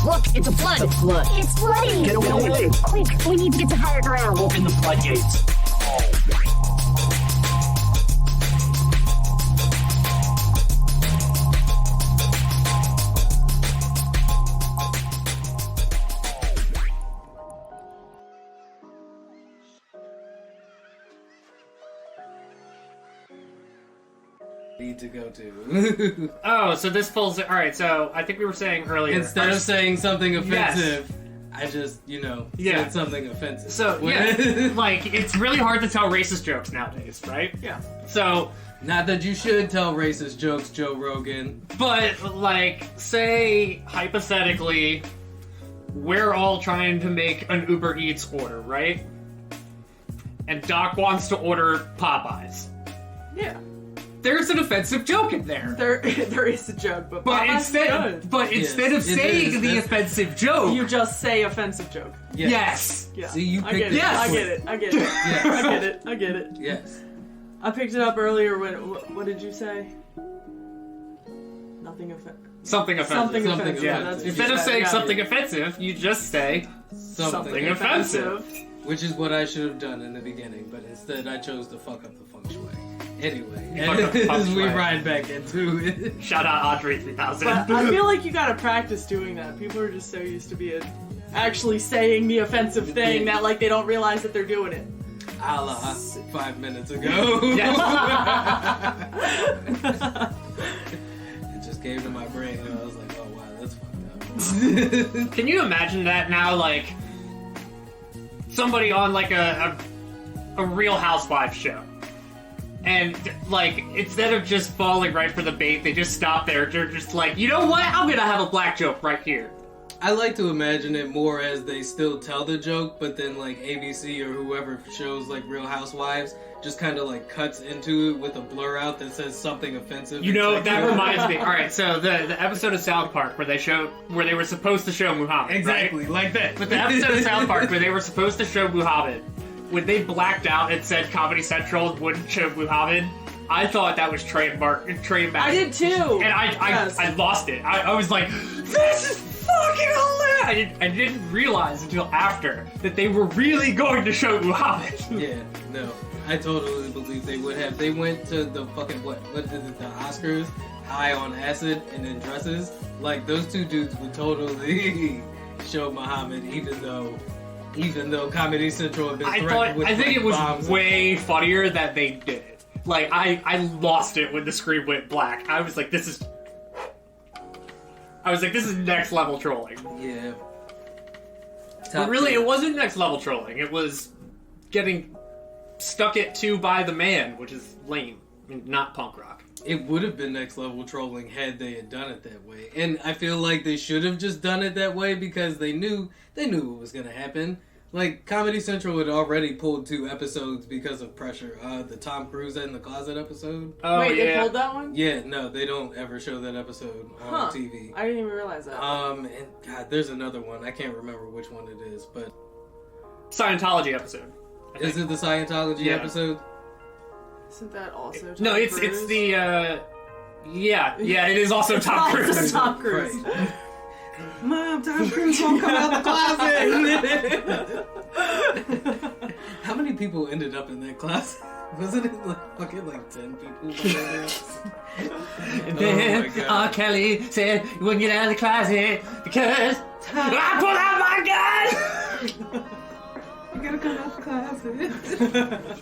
Look, it's a flood. It's a flood. It's flooding. Get away. Quick, we need to get to higher ground. Open the floodgates. Need to go to. Oh, so this falls. All right, so I think we were saying earlier. Instead of saying something offensive, I just, said something offensive. So, yeah, like, it's really hard to tell racist jokes nowadays, right? Yeah. So, Not that you should tell racist jokes, Joe Rogan. but, like, say, hypothetically, we're all trying to make an Uber Eats order, right? And Doc wants to order Popeyes. Yeah. There's an offensive joke in there. There is a joke, but But Popeyes instead, is good. but Yes, instead of it saying is. the That's- offensive joke, You just say offensive joke. yes. Yeah. See, you I picked get it it. up I quick. get it. I get it. Yes. I get it. I get it. Yes. I picked it up earlier when. What did you say? Nothing offensive. Something offensive. Something Something offensive. Yeah, offensive. that's what Instead you of said. saying Yeah. something offensive, you just say something offensive. Which is what I should have done in the beginning, but instead I chose to fuck up the feng shui. Anyway, You fucked up the feng as we shui. ride back into it. Shout out Audrey 3000. But I feel like you gotta practice doing that. People are just so used to being actually saying the offensive thing that like they don't realize that they're doing it. A la 5 minutes ago. Yes. It just came to my brain and I was like, oh wow, that's fucked up. Can you imagine that now, like, somebody on, like, a Real Housewives show, and, like, instead of just falling right for the bait, they just stop there, they're just like, you know what, I'm gonna have a black joke right here. I like to imagine it more as they still tell the joke, but then like ABC or whoever shows like Real Housewives just kind of like cuts into it with a blur out that says something offensive. You know, It's that like, reminds me. All right, so the episode of South Park where they were supposed to show Muhammad, exactly right? like that. But the episode of South Park where they were supposed to show Muhammad, when they blacked out and said Comedy Central wouldn't show Muhammad, I thought that was trademark. I did too. And I lost it. I was like, this is fucking hilarious! I didn't realize until after that they were really going to show Muhammad. Yeah, no, I totally believe they would have. They went to the fucking what is it, the Oscars, high on acid and in dresses. Like those two dudes would totally show Muhammad, even though Comedy Central had been threatened with I think it was bombs. way funnier that they did it. Like, I lost it when the screen went black. I was like, this is next level trolling. Yeah. But really, it wasn't next level trolling. It was getting stuck it to by the man, which is lame. I mean, not punk rock. It would have been next level trolling had they had done it that way. And I feel like they should have just done it that way because they knew what was going to happen. Like, Comedy Central had already pulled 2 episodes because of pressure. The Tom Cruise in the closet episode. Oh, Wait, yeah. they pulled that one? Yeah, no, they don't ever show that episode on TV. I didn't even realize that. And God, there's another one. I can't remember which one it is, but Scientology episode. is it the Scientology Yeah. episode? Isn't that also Tom No, it's Cruise? the, yeah, it is also Tom It's Cruise. Tom Cruise. Right. Mom, Tom Cruise won't come out the closet. How many people ended up in that closet? Wasn't it like fucking like 10 people? And Oh then my God. R. Kelly said, you wouldn't get out of the closet because I pulled out my gun! You gotta come out the closet.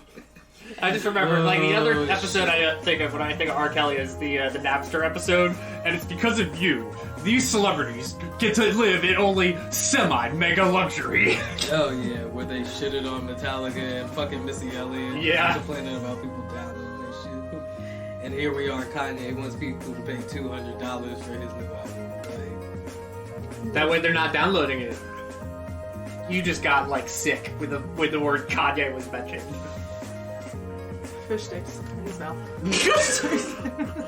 I just remember, like, the other Oh, episode shit. I think of when I think of R. Kelly is the Napster episode, and it's because of you. These celebrities get to live in only semi-mega luxury. Oh yeah, where they shitted on Metallica and fucking Missy Elliott. Yeah. Complaining about people downloading their shit. And here we are, Kanye wants people to pay $200 for his new album. Like, That way they're not downloading it. You just got, like, sick with the word Kanye was mentioned. Fish sticks in his mouth.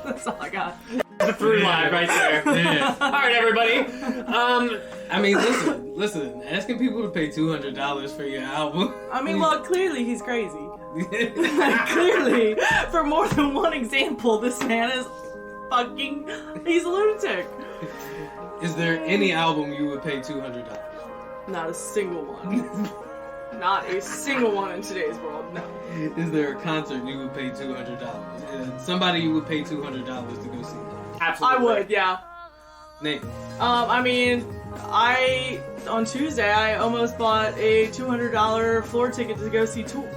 That's all I got. The through line right there. yeah. Alright, everybody. I mean, listen. Asking people to pay $200 for your album. I mean, well, clearly he's crazy. Clearly, for more than one example, this man is He's a lunatic. Is there any album you would pay $200? Not a single one. Not a single one in today's world, no. Is there a concert you would pay $200? Somebody you would pay $200 to go see? Absolutely. I would, yeah. Nate. I mean, on Tuesday, I almost bought a $200 floor ticket to go see Tool.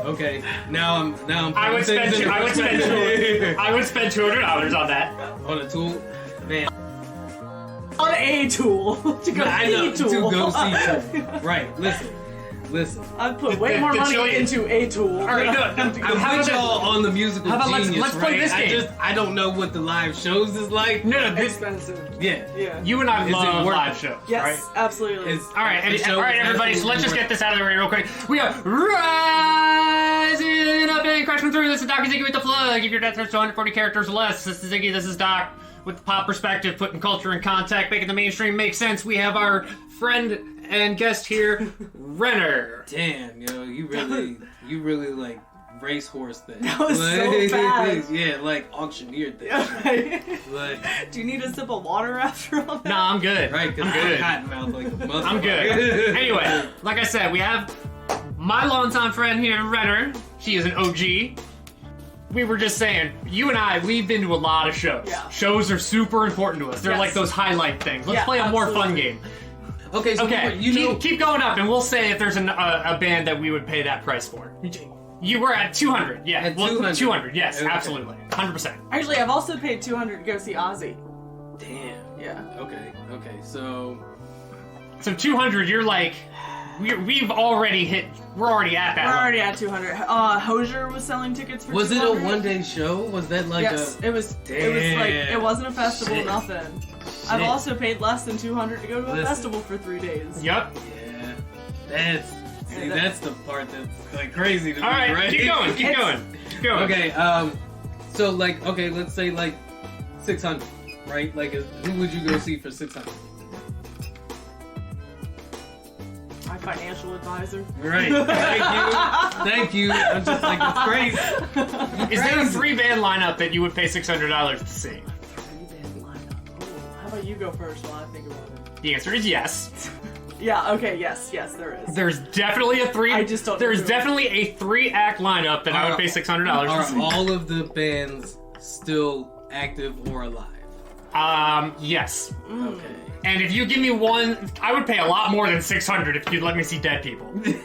Okay. Now I'm. I would spend $200 on that. On a Tool, man. On a Tool to go I see know, Tool. to go see Tool. Right. Listen. I'd put way more money into a Tool. All right, no, I'm with y'all on the musical how about genius, let's play right? this game. I don't know what the live shows is like. No, this. Expensive. Yeah. Yeah. You and I Is it love worth live it? shows, Yes, right? absolutely. All right, The show all right, is everybody. So let's just absolutely get this out of the way real quick. We are rising up and crashing through. This is Doc and Ziggy with the plug. If your death threats to 140 characters or less, this is Ziggy. This is Doc with the pop perspective, putting culture in contact, making the mainstream make sense. We have our friend and guest here, Renner. Damn, yo, you really like racehorse that. That was so like, fast. Yeah, like auctioneer thing. Right. Like, Do you need a sip of water after all that? Nah, I'm good. right, because I'm I'm good. cotton mouth like a motherfucker. I'm good. Anyway, like I said, we have my longtime friend here, Renner. She is an OG. We were just saying, you and I, we've been to a lot of shows. Yeah. Shows are super important to us. They're Yes. like those highlight things. Let's Yeah, play a more fun absolutely. game. Okay, so Okay, keep going up, and we'll say if there's a band that we would pay that price for. You were at 200, yeah. At well, 200. 200, yes, Okay. absolutely. 100%. Actually, I've also paid $200 to go see Ozzy. Damn. Yeah. Okay, so So 200, you're like, we've already hit, we're already at that We're level. already at 200. Hosier was selling tickets for was it a 200. one-day show? Was that like Yes, a? it was. It was like Damn. it wasn't a festival, Shit. nothing. I've Shit. also paid less than 200 to go to a Listen. festival for 3 days. Yep. Yeah, Yeah, that's the part that's like crazy to me, Alright, right? keep going, keep It's- going. Keep going. Okay, so like, okay, let's say like 600, right? Like, who would you go see for 600? My financial advisor. Right. Thank you. I'm just like, it's crazy. Is there a 3-band lineup that you would pay $600 to see? 3-band lineup. Oh, how about you go first while I think about it? The answer is yes. Yeah. Okay. Yes. Yes, there is. There's definitely a I just don't know There's who. definitely a 3-act lineup that I would pay $600 to Are see. all of the bands still active or alive? Yes. Okay. And if you give me one, I would pay a lot more than $600 if you'd let me see dead people. Fair.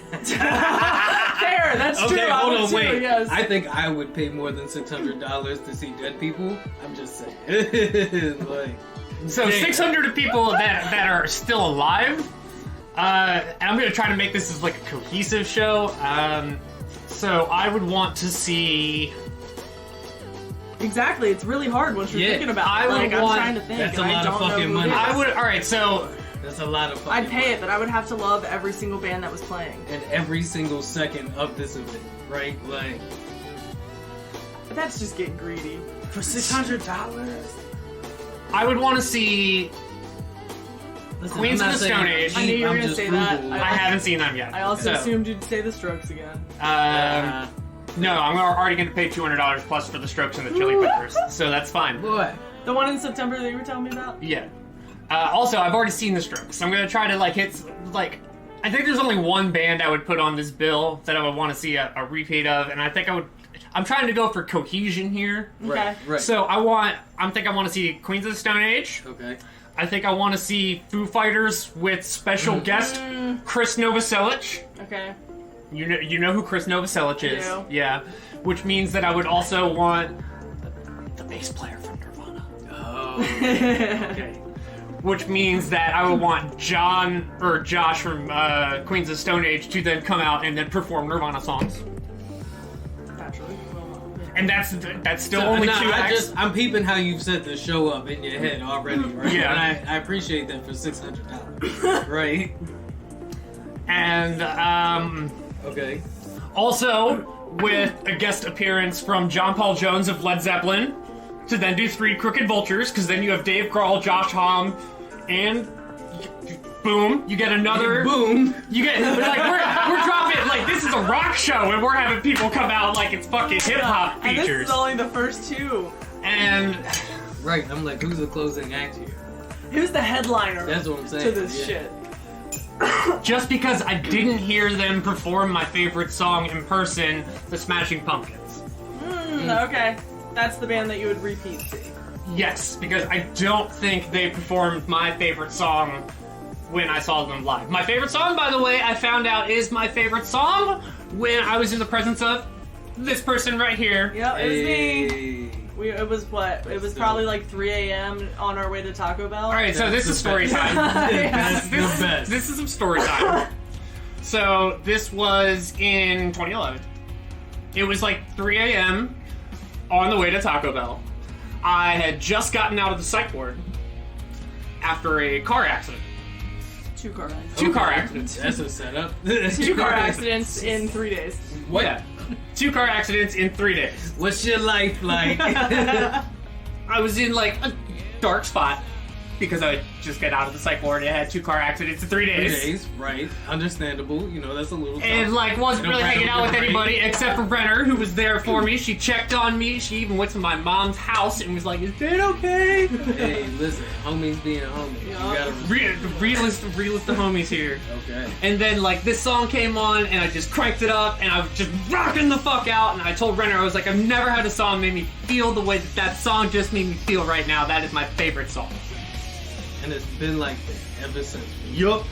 That's true. Okay, I hold would on, too, wait. Yes. I think I would pay more than $600 to see dead people. I'm just saying. Like, So damn. 600 of people that are still alive. And I'm gonna try to make this as like a cohesive show. So I would want to see. Exactly. It's really hard once you're Yeah, thinking about I it. would Like, I'm want- trying to think. that's and a I lot of don't know fucking who money. it is. I would. All right. So that's a lot of fucking I'd pay money. it, but I would have to love every single band that was playing. And every single second of this event, right? Like, But that's just getting greedy. for $600? I would want to see. Listen, Queens I'm of not the saying Stone I'm Age. cheap, I knew you were I'm gonna just say that. frugal. I haven't seen them yet. I also So, assumed you'd say the Strokes again. No, I'm already going to pay $200 plus for the Strokes and the Chili Peppers, so that's fine. What? The one in September that you were telling me about? Yeah. Also, I've already seen the Strokes. I'm going to try to hit I think there's only one band I would put on this bill that I would want to see a repeat of, and I think I'm trying to go for cohesion here. Okay. Right. So I want to see Queens of the Stone Age. Okay. I think I want to see Foo Fighters with special guest Chris Novoselic. Okay. You know who Chris Novoselic is. I do. Yeah. Which means that I would also want the bass player from Nirvana. Oh. Okay. Which means that I would want Josh from Queens of Stone Age to then come out and then perform Nirvana songs. Naturally. And that's still only No, 2 acts. I'm peeping how you've set the show up in your head already, right? Yeah. And I appreciate that for $600, right? And Okay. also with a guest appearance from John Paul Jones of Led Zeppelin to then do 3 Crooked Vultures, because then you have Dave Grohl, Josh Homme, and Boom. You get another. Boom. You get like we're dropping like this is a rock show and we're having people come out like it's fucking hip hop And this features. is only the first two. And Right. I'm like, who's the closing act here? Who's the headliner That's what I'm saying. to this yeah. shit? just because I didn't hear them perform my favorite song in person, the Smashing Pumpkins. Okay. That's the band that you would repeat see. Yes, because I don't think they performed my favorite song when I saw them live. My favorite song, by the way, I found out is my favorite song when I was in the presence of this person right here. Yep, it was me. Hey. It was what? It was So- probably like 3 a.m. on our way to Taco Bell. All right, so That's this is the story best. time. That's the best. This is some story time. So this was in 2011. It was like 3 a.m. on the way to Taco Bell. I had just gotten out of the psych ward after a car accident. 2 car accidents. Two car Okay. accidents. That's a setup. 2 car accidents in 3 days. What? Yeah. 2 car accidents in 3 days. What's your life like? I was in like a dark spot because I just got out of the psych ward and I had 2 car accidents in 3 3 days. days, right? Understandable. You know, that's a little. And tough. like wasn't No really hanging out with brain. anybody except for Brenner, who was there for me. She checked on me. She even went to my mom's house and was like, "Is it okay?" Hey, listen, homies being homies. You gotta. Realist of homies here. Okay. And then like this song came on and I just cranked it up and I was just rocking the fuck out and I told Brenner, I was like, I've never had a song make me feel the way that song just made me feel right now. That is my favorite song. And it's been like that ever since. Yup.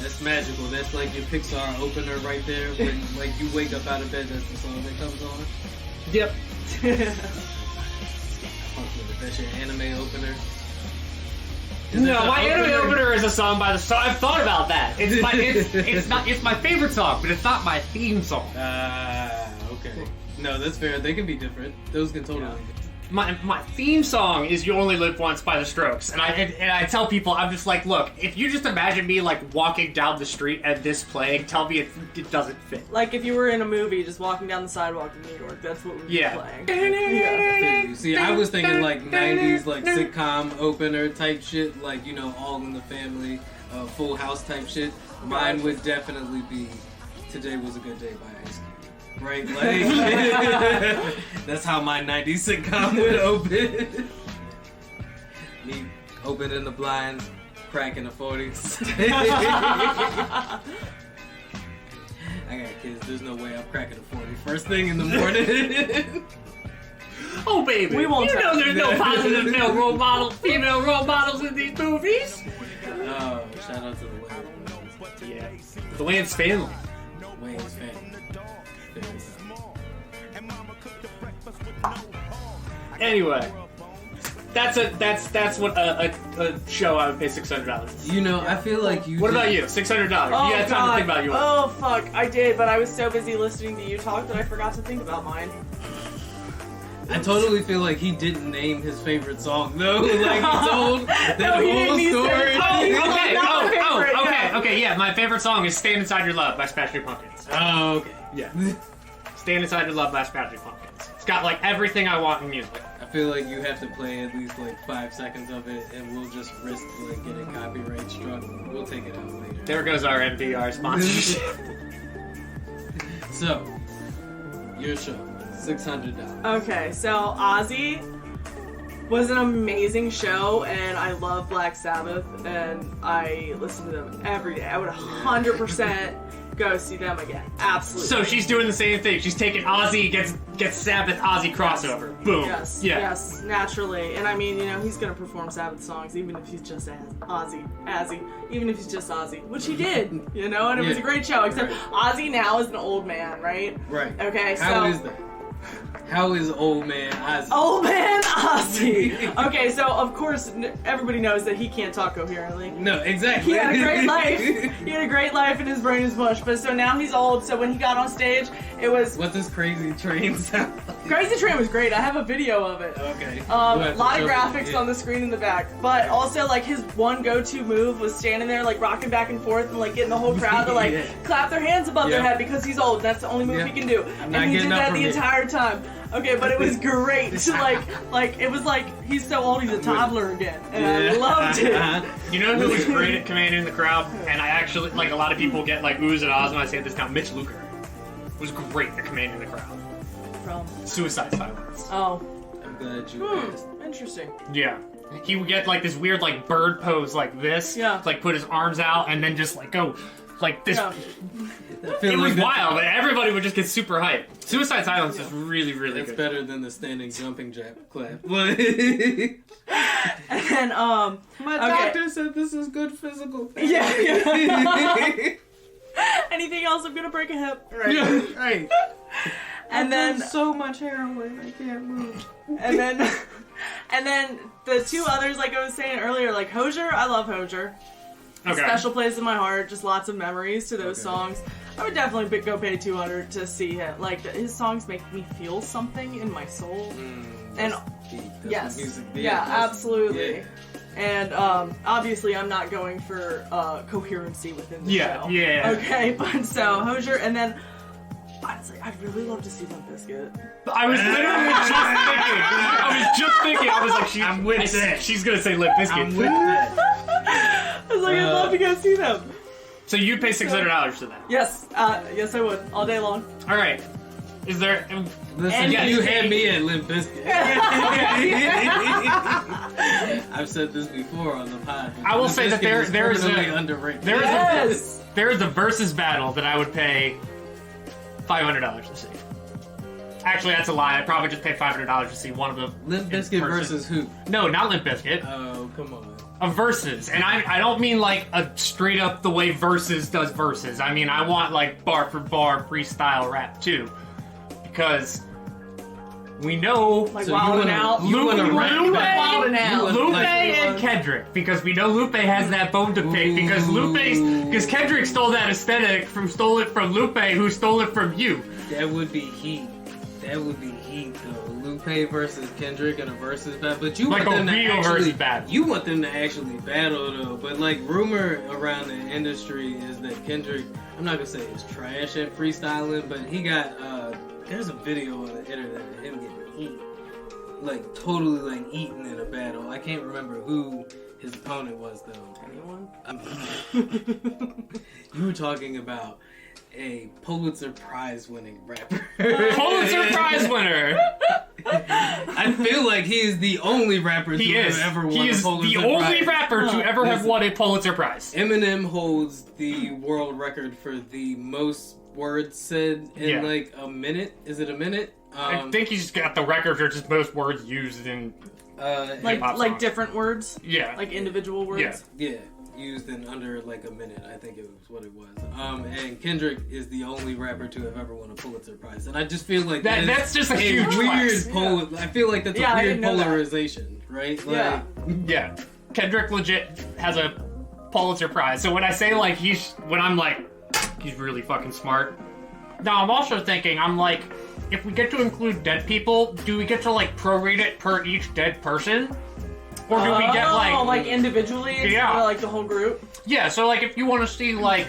That's magical. That's like your Pixar opener right there. When like you wake up out of bed, that's the song that comes on. Yep. Fuck with it. That's your anime opener. No, my anime opener is a song by the song. I've thought about that. It's my favorite song, but it's not my theme song. Okay. No, that's fair. They can be different. Those can totally. My theme song is "You Only Live Once" by the Strokes, and I tell people, I'm just like, look, if you just imagine me like walking down the street and this playing, tell me it doesn't fit. Like if you were in a movie just walking down the sidewalk in New York, that's what we'd be Yeah. playing. You see, I was thinking like 90s, like sitcom opener type shit, like, you know, All in the Family, Full House type shit. Mine would definitely be Today Was a Good Day by Ice Cube. Right? Like, that's how my 90s sitcom would open. Me opening the blinds, cracking the 40s. I got kids, there's no way I'm cracking a 40 first thing in the morning. Oh baby, We won't you know touch there's no positive male role models, female role models in these movies. Oh, shout out to the Wayans. Yeah, the Wayans family. Wayans family. Anyway, that's what a show I would pay $600. You know, I feel like you. What about you? $600. Oh, You had time to think about yours. Oh fuck, I did, but I was so busy listening to you talk that I forgot to think about mine. I totally feel like he didn't name his favorite song though. Like he told that No, he whole didn't. He said, story. Okay. Not my favorite, yeah. Okay. Yeah, my favorite song is "Stand Inside Your Love" by Smashing Pumpkins. Oh, okay. Yeah. "Stand Inside Your Love" by Smashing Pumpkins. It's got like everything I want in music. I feel like you have to play at least like 5 seconds of it, and we'll just risk like getting copyright struck. We'll take it out later. There goes our NPR sponsorship. So, your show, $600. Okay, so Ozzy was an amazing show, and I love Black Sabbath, and I listen to them every day. I would 100% go see them again. Absolutely. So she's doing the same thing. She's taking Ozzy, gets Sabbath Ozzy crossover. Boom. Yes, Yeah. yes, naturally. And I mean, you know, he's gonna perform Sabbath songs even if he's just Ozzy, even if he's just Ozzy, which he did, you know, and it was a great show, except Ozzy now is an old man, right? Right. Okay, so... How is that? How is old man Ozzy? Old man Ozzy! Okay, so of course, everybody knows that he can't talk coherently. No, exactly. He had a great life. He had a great life and his brain is mush. But so now he's old, so when he got on stage, it was... What's this Crazy Train sound like? Crazy Train was great. I have a video of it. Okay. A lot of graphics on the screen in the back, but also like his one go-to move was standing there like rocking back and forth and like getting the whole crowd to like Yeah. clap their hands above their head because he's old. And that's the only move he can do, I'm and not he did getting up that from the here. entire time. Okay, but it was great. Like it was like he's so old, he's a toddler again, and I loved it. You know who was great at commanding the crowd? And I actually, like, a lot of people get, like, oohs and ahs when I say this now. Mitch Luker was great at commanding the crowd. From Suicide Silence. oh, I'm glad you asked. interesting. Yeah. He would get, like, this weird, like, bird pose like this. Yeah. Like, put his arms out and then just, like, go, like, this. Yeah. It was wild, and everybody would just get super hyped. Suicide Silence is really, really That's good. better than the standing jumping jack clap. And My okay. doctor said this is good physical therapy. Yeah. Anything else? I'm gonna break a hip. Right. Right. And then so much heroin, I can't move. and then the two others, like I was saying earlier, like Hozier. I love Hozier. Okay. Special place in my heart. Just lots of memories to those Okay. songs. I would definitely go pay $200 to see him. Like his songs make me feel something in my soul. And That's yes, what music did. yeah, That's- absolutely. yeah. And obviously, I'm not going for coherency within the Yeah, show. yeah. Okay, but so Hozier, and then honestly, I'd really love to see Limp Bizkit. I was literally just thinking. I was like, I'm with that. she's gonna say Limp Bizkit. I'm with that. I was like, I'd love to go see them. So you'd pay $600 for that. Yes, yes, I would all day long. All right. Is there? Listen, And you yes. had me at Limp Bizkit. I've said this before on the pod. I will Limp say that Bizkit is there is criminally a- underrated. there is a- Yes. There is a versus battle that I would pay $500 to see. Actually, that's a lie. I'd probably just pay $500 to see one of them. Limp in Bizkit person. versus who? No, not Limp Bizkit. Oh, come on. A versus, and I don't mean like a straight up the way Versus does verses. I mean I want like bar for bar freestyle rap too, because we know Like So you Wild 'N wanna- Out. you wanna Lupe, rap Lupe, back? Wild 'N Out. You Lupe like- and Kendrick, because we know Lupe has that bone to pick, because because Kendrick stole that aesthetic stole it from Lupe, who stole it from you. That would be heat. That would be heat, though. Lupe versus Kendrick in a versus battle. But you Like want a them to real actually versus battle. You want them to actually battle, though. But like rumor around the industry is that Kendrick, I'm not gonna say is trash at freestyling, but he got there's a video on the internet of him getting heat, like totally like eaten in a battle. I can't remember who his opponent was though. Anyone? You were talking about a Pulitzer Prize winning rapper. Pulitzer Prize winner. I feel like he is the only rapper He to is. have ever won He a is Pulitzer the only Prize. rapper to ever have Listen. won a Pulitzer Prize. Eminem holds the world record for the most words said in Yeah. like a minute. Is it a minute? I think he's got the record for just most words used in. Like Hip-hop like songs. different words, Yeah. like individual words. Yeah. used in under like a minute. I think it was what it was. And Kendrick is the only rapper to have ever won a Pulitzer Prize, and I just feel like That's just a huge weird flex. I feel like that's Yeah, a I weird didn't know that. polarization, right? Like, Yeah. Yeah. Kendrick legit has a Pulitzer Prize. So when I say like he's really fucking smart. Now I'm also thinking, I'm like, if we get to include dead people, do we get to like prorate it per each dead person? Or do we get like individually instead Yeah. of like the whole group? Yeah, so like if you want to see like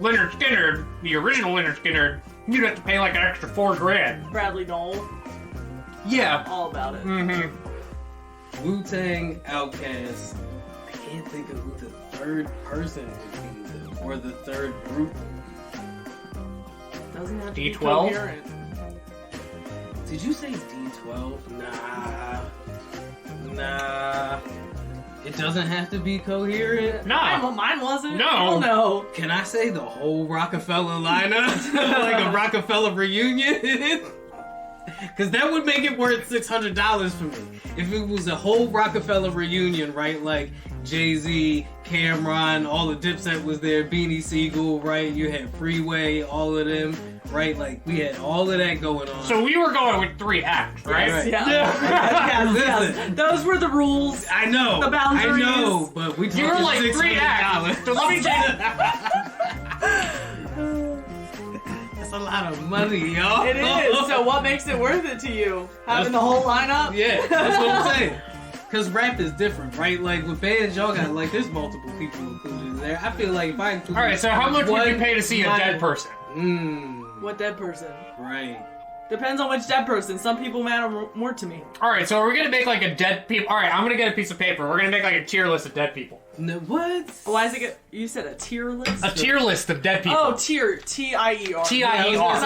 Leonard Skinner, the original Leonard Skinner, you'd have to pay like an extra $4,000. Bradley Dole, Yeah. all about it. Mm-hmm. Wu-Tang, Outkast. I can't think of who the third person would be, though, or the third group. Doesn't have to be D12? coherent. Did you say D12? Nah. It doesn't have to be coherent. No. Mine wasn't. No. Hell no. Can I say the whole Rockefeller lineup? Like a Rockefeller reunion? Because that would make it worth $600 for me. If it was a whole Rockefeller reunion, right? Like Jay-Z, Cameron, all the Dipset was there, Beanie Siegel, right? You had Freeway, all of them, right? Like we had all of that going on. So we were going with 3 acts, right? Right. Yeah. Yes, yes. Listen. Those were the rules. I know. The boundaries. I know, but we talking You were like 3 $600. acts. So let me take That's a lot of money, y'all. It is. So what makes it worth it to you? Having the whole lineup? Yeah, that's what I'm saying. Because rap is different, right? Like with bands, y'all got like there's multiple people included in there. I feel like if I include Alright, so how much would you one pay to see a dead person? Mmm. What dead person? Right. Depends on which dead person. Some people matter more to me. Alright, so we're gonna make like a dead people. Alright, I'm gonna get a piece of paper. We're gonna make like a tier list of dead people. No, what? Why is it? You said a tier list? A tier list of dead people. Oh, tier. T-I-E-R. T-I-E-R.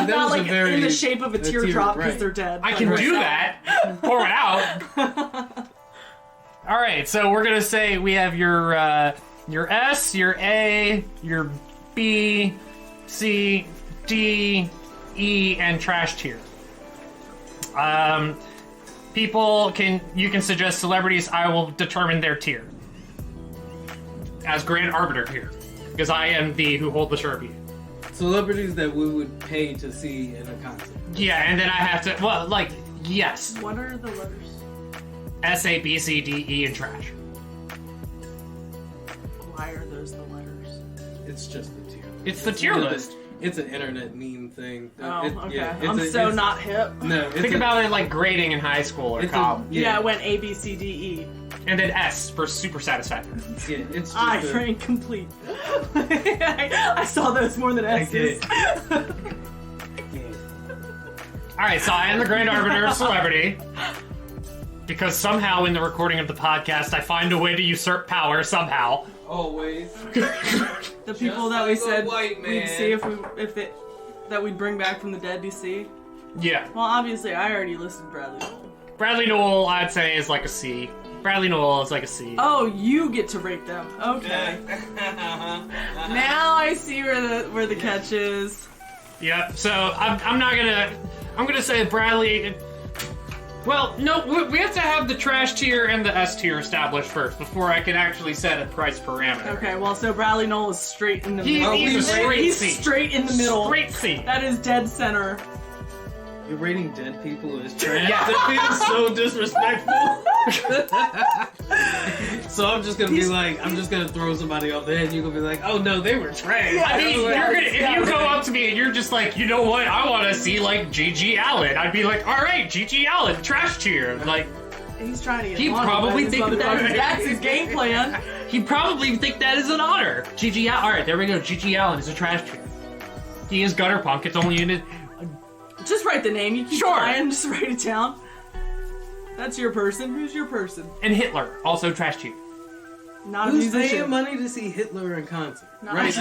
Not like in the shape of a teardrop because they're dead. I can do that. Pour it out. Alright, so we're gonna say we have your S, your A, your B, C, D, E, and trash tier. You can suggest celebrities. I will determine their tier as grand arbiter here, because I am the who hold the Sharpie. Celebrities that we would pay to see in a concert. Yeah, and then I have to. Well, like yes. What are the letters? S, A, B, C, D, E, and trash. Why are those the letters? It's just the tier. It's the tier list. It's an internet meme thing. Oh, okay. I'm I'm not hip. No, Think about it like grading in high school or college. Yeah, it went A, B, C, D, E. And then S for super satisfactory. Yeah, it's just I for incomplete. I saw those more than S's. Alright, so I am the grand arbiter of celebrity. Because somehow in the recording of the podcast, I find a way to usurp power somehow. Always. The people that we said we'd see that we'd bring back from the dead to see. Yeah. Well, obviously, I already listed Bradley Noel. Bradley Noel, I'd say, is like a C. Bradley Noel is like a C. Oh, you get to rate them. Okay. Now I see where the catch is. Yep. So I'm gonna say Bradley. Well, no, we have to have the trash tier and the S tier established first before I can actually set a price parameter. Okay, well, so Bradley Noel is straight in the middle. He's a straight C. He's straight in the middle. Straight C. That is dead center. You're rating dead people as trash? Yeah. That feels so disrespectful. So I'm just gonna be like, I'm just gonna throw somebody off the head and you're gonna be like, oh no, they were trash. Yeah, I mean, if you go up to me and you're just like, you know what, I want to see like G.G. Allen, I'd be like, all right, G.G. Allen, trash tier. Like, he's trying to get He'd probably think that's his game plan. He'd probably think that is an honor. G.G. Allen, all right, there we go. G.G. Allen is a trash tier. He is gutter punk. It's only in it. Just write the name. You keep lying. Just write it down. That's your person. Who's your person? And Hitler, also trash tier. Not Who's a musician. paying money to see Hitler in concert? Not Right?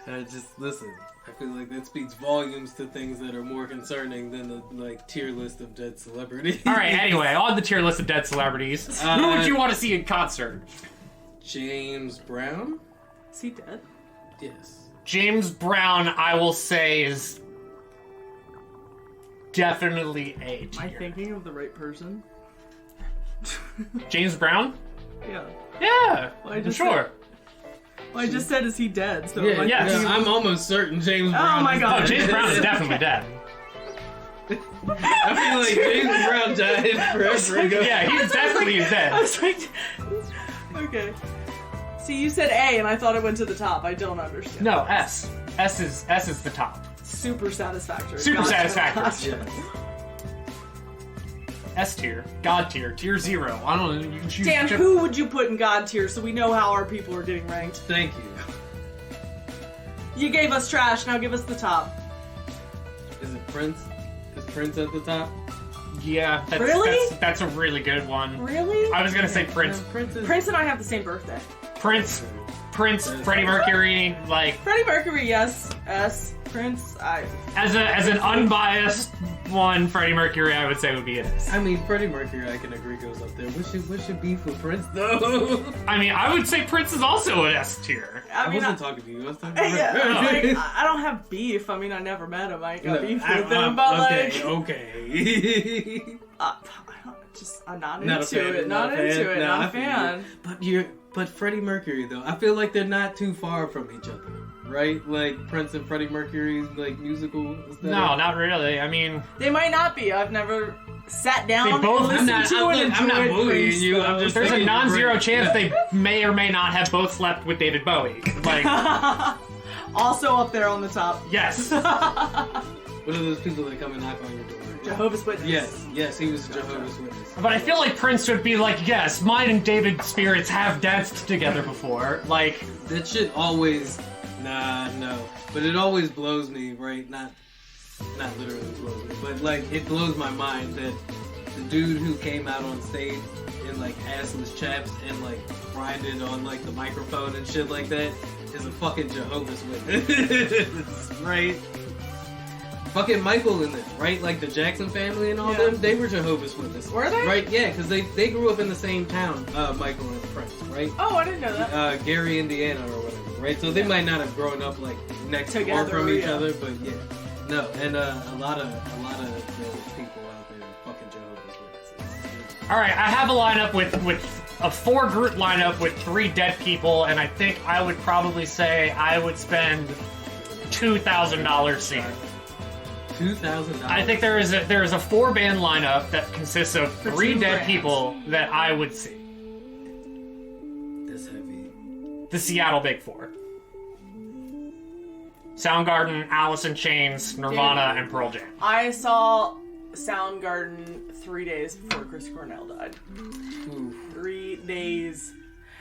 a Just listen. I feel like that speaks volumes to things that are more concerning than the tier list of dead celebrities. All right. Anyway, on the tier list of dead celebrities, who would you want to see in concert? James Brown? Is he dead? Yes. James Brown, I will say, is definitely A tier. Am I thinking of the right person? James Brown? Yeah. Yeah, Well, I I'm just sure. Well, I just said, is he dead? So Yeah, like, yes. yeah, I'm almost certain James Brown. Oh my is God. Oh, dead. James Brown is definitely dead. I feel like James Brown died forever ago. Yeah, he's definitely I dead. was like, okay. See, you said A, and I thought it went to the top. I don't understand. No, S. S is the top. Super satisfactory. Super satisfactory. Gotcha. S tier, God tier, tier 0. I don't know. You can choose. Dan, who would you put in God tier so we know how our people are getting ranked? Thank you. You gave us trash, now give us the top. Is it Prince? Is Prince at the top? Yeah, Really? That's a really good one. Really? I was gonna say Prince. Prince and I have the same birthday. Prince, Freddie Mercury, like Freddie Mercury, yes. S. Prince, as an unbiased one, Freddie Mercury, I would say would be an S. I mean, Freddie Mercury, I can agree, goes up there. What should be for Prince, though? I mean, I would say Prince is also an S tier. I mean, wasn't talking to you. I was talking to yeah, her. like, I don't have beef. I mean, I never met him. I ain't got beef with him, I'm- but okay, like, okay. I'm not Not a into fan, it. not Not a fan. into it. No, Not I a feel you. fan. But Freddie Mercury, though, I feel like they're not too far from each other, right? Like Prince and Freddie Mercury's like musical. No, not really. I mean, They might not be. I've never sat down They both- and listened to and I'm not enjoyed bullying Prince, you, though. I'm just there's a saying non-zero great. chance they may or may not have both slept with David Bowie. Like, Also up there on the top. yes. What are those people that come and knock on your door? Jehovah's Witness. Yes, he was a Jehovah's Witness. But I feel like Prince would be like, yes, mine and David's spirits have danced together before. Like, That shit always Nah, no. But it always blows me, right? Not literally blows me, but like it blows my mind that the dude who came out on stage in like assless chaps and like grinded on like the microphone and shit like that is a fucking Jehovah's Witness, right? Fucking Michael in this, right? Like the Jackson family and all them, they were Jehovah's Witnesses. Were they? Right, yeah, because they grew up in the same town, Michael and friends, right? Oh, I didn't know that. Gary, Indiana or whatever, right? So they might not have grown up like next Together, door from each yeah. other, but yeah. No, and a lot of the people out there are fucking Jehovah's Witnesses. All right, I have a lineup with a 4-group lineup with 3 dead people, and I think I would probably say I would spend $2,000 seeing. $2,000. I think there is a 4-band lineup that consists of For 3 2 dead bands. people that I would see. That's heavy. The Seattle Big Four: Soundgarden, Alice in Chains, Nirvana, and Pearl Jam. I saw Soundgarden 3 days before Chris Cornell died. Ooh. 3 days.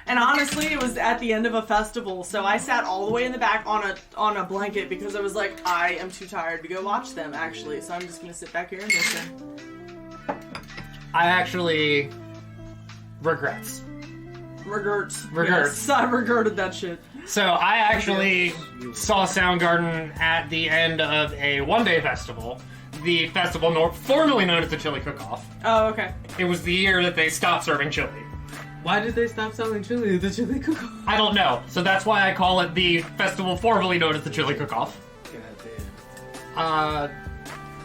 And honestly, it was at the end of a festival, so I sat all the way in the back on a blanket because I was like, I am too tired to go watch them, actually, so I'm just gonna sit back here and listen. I actually regrets. Regrets. Regrets. Yes, I regretted that shit. So I actually saw Soundgarden at the end of a one-day festival. The festival formerly known as the Chili Cook-Off. Oh, okay. It was the year that they stopped serving chili. Why did they stop selling chili at the Chili Cook-Off? I don't know, so that's why I call it the festival formerly known as the Chili Cook-Off. God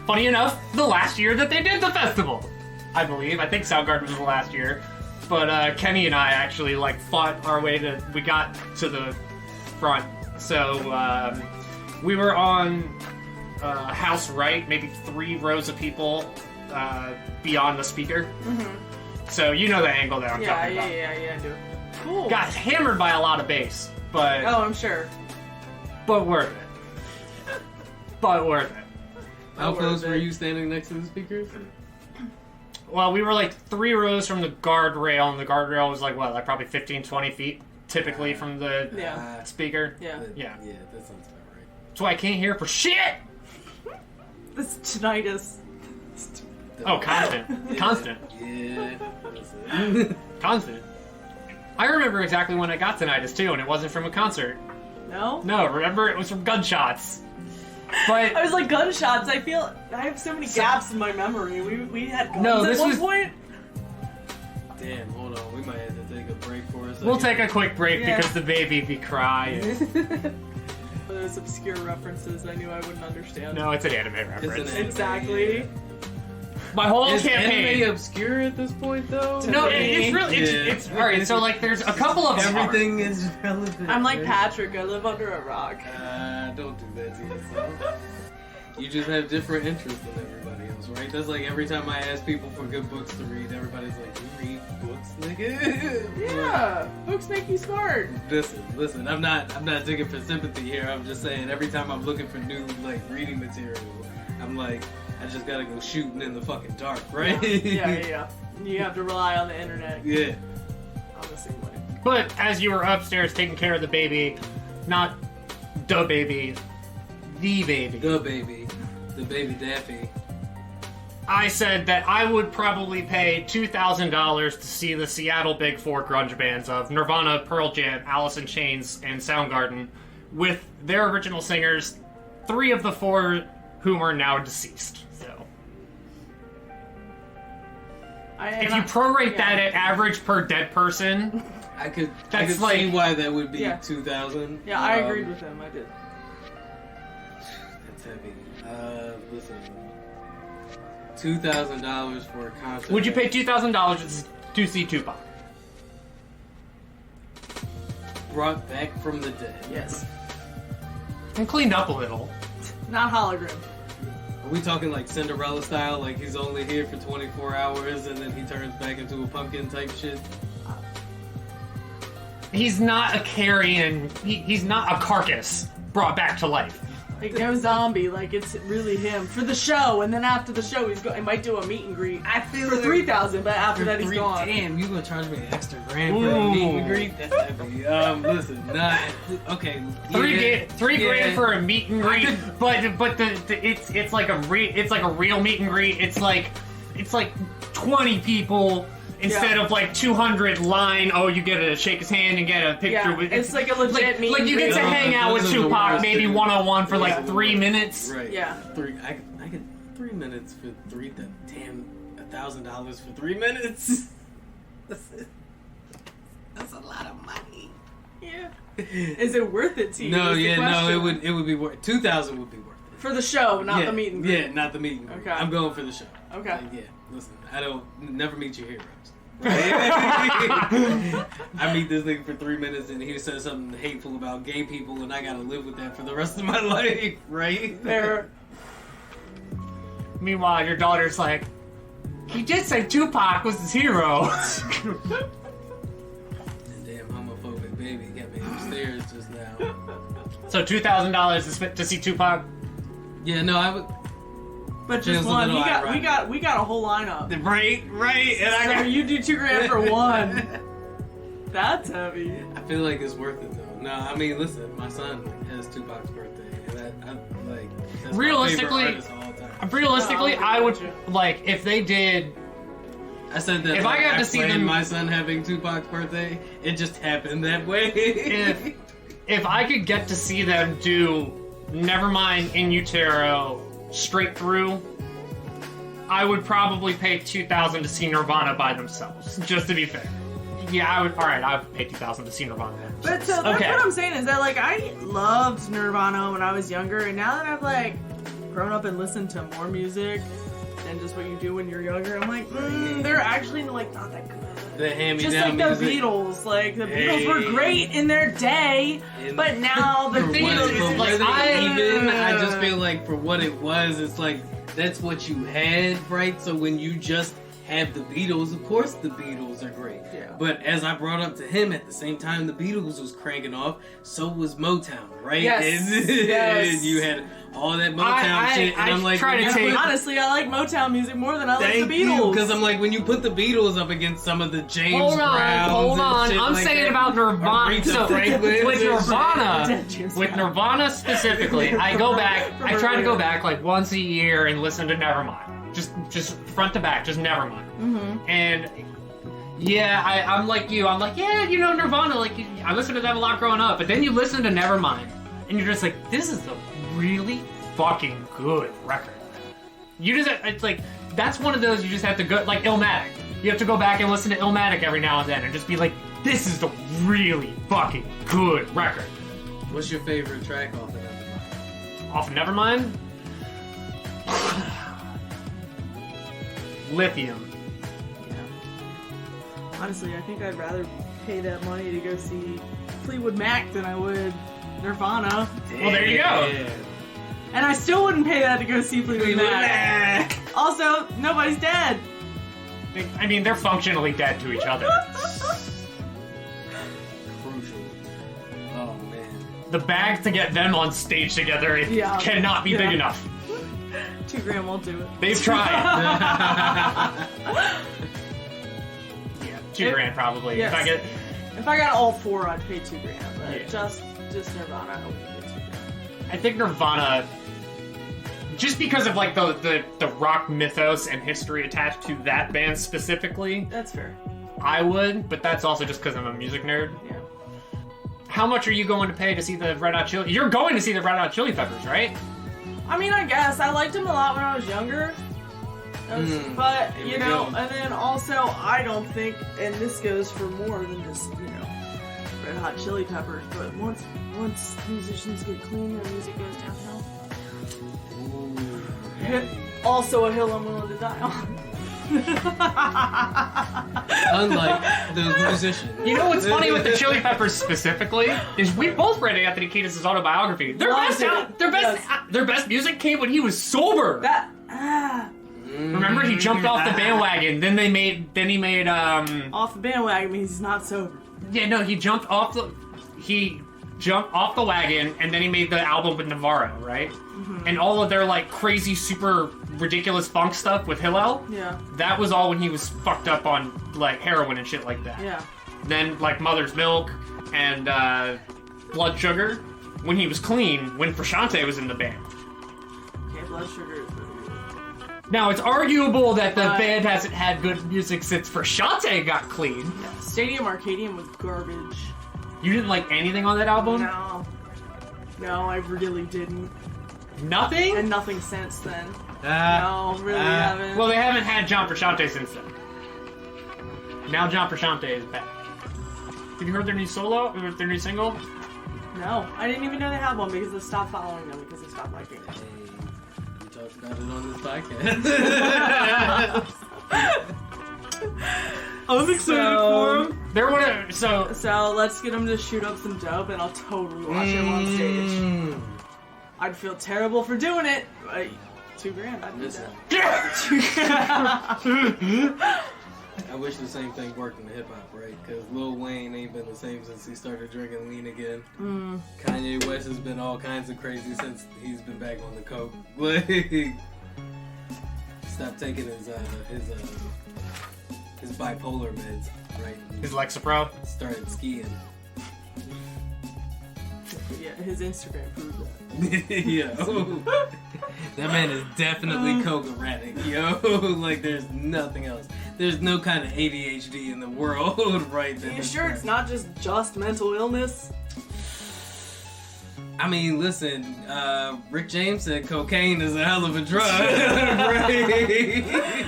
Funny enough, the last year that they did the festival, I believe. I think Soundgarden was the last year. But Kenny and I actually fought our way we got to the front. So we were on house right, maybe 3 rows of people beyond the speaker. Mm-hmm. So you know the angle that I'm talking about. Yeah, I do. Cool. Got hammered by a lot of bass, but Oh, I'm sure. but worth it. But worth it. How Oh, close worth were it. you standing next to the speakers? Well, we were 3 rows from the guardrail, and the guardrail was probably 15, 20 feet, typically from the Yeah. speaker. Yeah. Yeah. Yeah, that sounds about right. That's why I can't hear for shit! This tinnitus. Oh, constant. Constant. Yeah. That's it. Constant. I remember exactly when I got tinnitus, too, and it wasn't from a concert. No? No, remember? It was from gunshots. But I was like, gunshots. I have so many gaps in my memory. We had guns No, at this one was- point. Damn, hold on. We might have to take a break for a second. we'll take a quick break Yeah. because the baby be crying. Those obscure references I knew I wouldn't understand. No, it's an anime reference. It's an anime. Exactly. My whole Is campaign. anime obscure at this point, though? No, it's really Yeah. it's alright. So there's a couple of Everything is relevant. I'm like right? Patrick. I live under a rock. Don't do that to yourself. You just have different interests than everybody else, right? That's like every time I ask people for good books to read, everybody's like, "You read books, nigga?" Yeah, books make you smart. Listen. I'm not digging for sympathy here. I'm just saying every time I'm looking for new reading material, I'm like, I just gotta go shooting in the fucking dark, right? Yeah. You have to rely on the internet. Yeah. I'm the same way. But as you were upstairs taking care of the baby, not the baby, the baby, The baby Daffy. I said that I would probably pay $2,000 to see the Seattle Big Four grunge bands of Nirvana, Pearl Jam, Alice in Chains, and Soundgarden with their original singers, 3 of the 4 whom are now deceased. So if you prorate that at average per dead person, I could That's see why that would be Yeah. 2,000. Yeah, I agreed with him. I did. That's heavy. Listen. $2,000 for a concert. would you pay $2,000 to see Tupac? Brought back from the dead? Yes. And cleaned up a little. Not hologram. Are we talking like Cinderella style? Like he's only here for 24 hours and then he turns back into a pumpkin type shit? He's not a carrion. He's not a carcass brought back to life. Like no zombie, like it's really him for the show, and then after the show he might do a meet and greet. I feel for like 3,000, but after that he's gone. Damn, you gonna charge me an extra grand for a meet and greet? That's heavy. Listen, okay. Three grand for a meet and greet, but it's like a real meet and greet. It's like 20 people. Instead of like 200 line, you get to shake his hand and get a picture with. It's like a legit meet. Like you get to hang out with Tupac, maybe one-on-one for like 3 minutes. Right. Yeah. I get 3 minutes for $1,000 for 3 minutes. That's a lot of money. Yeah. Is it worth it to you? No, it would be worth. 2,000 would be worth it for the show, not the meet and greet. Yeah, not the meet and greet. Okay. I'm going for the show. Okay. Yeah. Listen, never meet your heroes. I meet this nigga for 3 minutes and he says something hateful about gay people and I gotta live with that for the rest of my life, right? Fair. Meanwhile, your daughter's like, he did say Tupac was his hero. And damn homophobic baby got me upstairs just now. So $2,000 to see Tupac? Yeah, no, I would. But just one. We got a whole lineup. Right. And so you do $2,000 for one. That's heavy. I feel like it's worth it though. No, I mean, listen, my son has Tupac's birthday, and I like. That's realistically, my favorite artist of all time. Realistically, I would like if they did. I said that if I got to see them, my son having Tupac's birthday, it just happened that way. if I could get to see them do Nevermind in Utero straight through, I would probably pay $2,000 to see Nirvana by themselves. Just to be fair. Yeah, I would. All right, I would pay $2,000 to see Nirvana. But so that's what I'm saying is that like I loved Nirvana when I was younger, and now that I've like grown up and listened to more music than just what you do when you're younger, I'm like, they're actually like not that good. The just like the Beatles, like the Beatles were great in their day, but now the Beatles, like I just feel like for what it was, it's like that's what you had, right? So when you just have the Beatles, of course the Beatles are great. Yeah. But as I brought up to him, at the same time the Beatles was cranking off, so was Motown, right? Yes. And you had all that Motown shit, and I'm like, honestly, I like Motown music more than I like the Beatles. Because I'm like, when you put the Beatles up against some of the James Browns, hold on. Shit I'm like saying that, about Nirvana. So with Nirvana specifically, I go back. I try to go back like once a year and listen to Nevermind. Just front to back, just Nevermind. Mm-hmm. And yeah, I'm like you. I'm like, yeah, you know, Nirvana. Like, I listened to them a lot growing up. But then you listen to Nevermind, and you're just like, this is a really fucking good record. It's like, that's one of those you just have to go, like Illmatic. You have to go back and listen to Illmatic every now and then and just be like, this is a really fucking good record. What's your favorite track off of Nevermind? Off Nevermind? Lithium. Yeah. Honestly, I think I'd rather pay that money to go see Fleetwood Mac than I would Nirvana. Well, there you go. Yeah. And I still wouldn't pay that to go see Fleetwood Mac. Also, nobody's dead. I mean, they're functionally dead to each other. Crucial. Oh, man. The bag to get them on stage together cannot be big enough. $2,000 won't do it. They've tried. Yeah, $2,000 probably. Yes. If I got all four, I'd pay $2,000. But just Nirvana, I wouldn't pay $2,000. I think Nirvana, just because of like the rock mythos and history attached to that band specifically. That's fair. I would, but that's also just because I'm a music nerd. Yeah. How much are you going to pay to see the Red Hot Chili? You're going to see the Red Hot Chili Peppers, right? I mean, I guess I liked them a lot when I was younger. But you know, and then also I don't think, and this goes for more than just Red Hot Chili Peppers. But once musicians get clean, their music goes downhill. Also a hill I'm willing to die on. Unlike those musicians. You know what's funny with the Chili Peppers specifically is we both read Anthony Kiedis' autobiography. Their best music came when he was sober. Remember, he jumped off the bandwagon. Then he made off the bandwagon means he's not sober. Yeah, no, he jumped off the. He jumped off the wagon, and then he made the album with Navarro, right? And all of their like crazy, super ridiculous funk stuff with Hillel. Yeah. That was all when he was fucked up on like heroin and shit like that. Yeah. Then like Mother's Milk and Blood Sugar, when he was clean, when Frusciante was in the band. Okay, Blood Sugar is really good. Now it's arguable that the band hasn't had good music since Frusciante got clean. Yeah. Stadium Arcadium was garbage. You didn't like anything on that album? No, I really didn't. Nothing? And nothing since then. No, really haven't. Well, they haven't had John Frusciante since then. Now John Frusciante is back. Have you heard their new solo? Or their new single? No, I didn't even know they had one because I stopped following them because I stopped liking it. We talked about it on this podcast. I was excited for them. They're one of So let's get them to shoot up some dope, and I'll totally watch them on stage. I'd feel terrible for doing it. But $2,000, I'd do Listen. that. I wish the same thing worked in hip hop, right? Because Lil Wayne ain't been the same since he started drinking lean again. Kanye West has been all kinds of crazy since he's been back on the coke. Like, stopped taking his bipolar meds, right? his Lexapro. Started skiing. Yeah, his Instagram proved that. Yo, that man is definitely coke erratic. Yo, like there's nothing else. There's no kind of ADHD in the world, right? Are you sure it's not just mental illness? I mean, listen, Rick James said cocaine is a hell of a drug, right?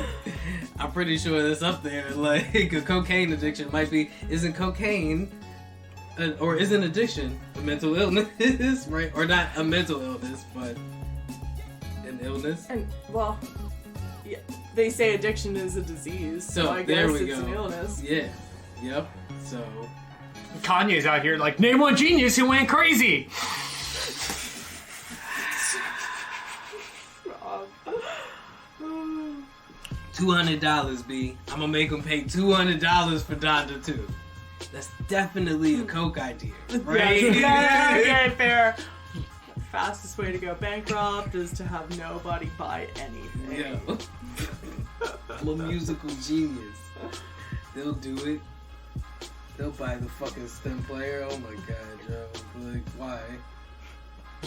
I'm pretty sure that's up there. Like, a cocaine addiction isn't cocaine, or isn't addiction a mental illness, right? Or not a mental illness, but an illness. And, well, yeah, they say addiction is a disease, so I there guess we it's go. an illness. Yeah, yep, so... Kanye's out here like, name one genius who went crazy. $200, B. I'm gonna make them pay $200 for Donda 2. That's definitely a coke idea, right? Yeah, okay, fair. The fastest way to go bankrupt is to have nobody buy anything. Yeah. I'm a musical genius. They'll do it. They'll buy the fucking stem player. Oh my god, Joe. Like, why?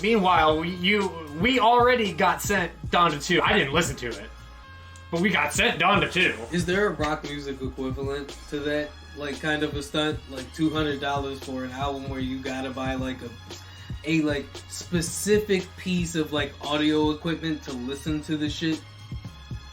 Meanwhile, we already got sent Donda 2. I didn't listen to it, but we got sent Donda 2. Is there a rock music equivalent to that? Like, kind of a stunt? Like, $200 for an album where you gotta buy, like, a like, specific piece of, like, audio equipment to listen to the shit?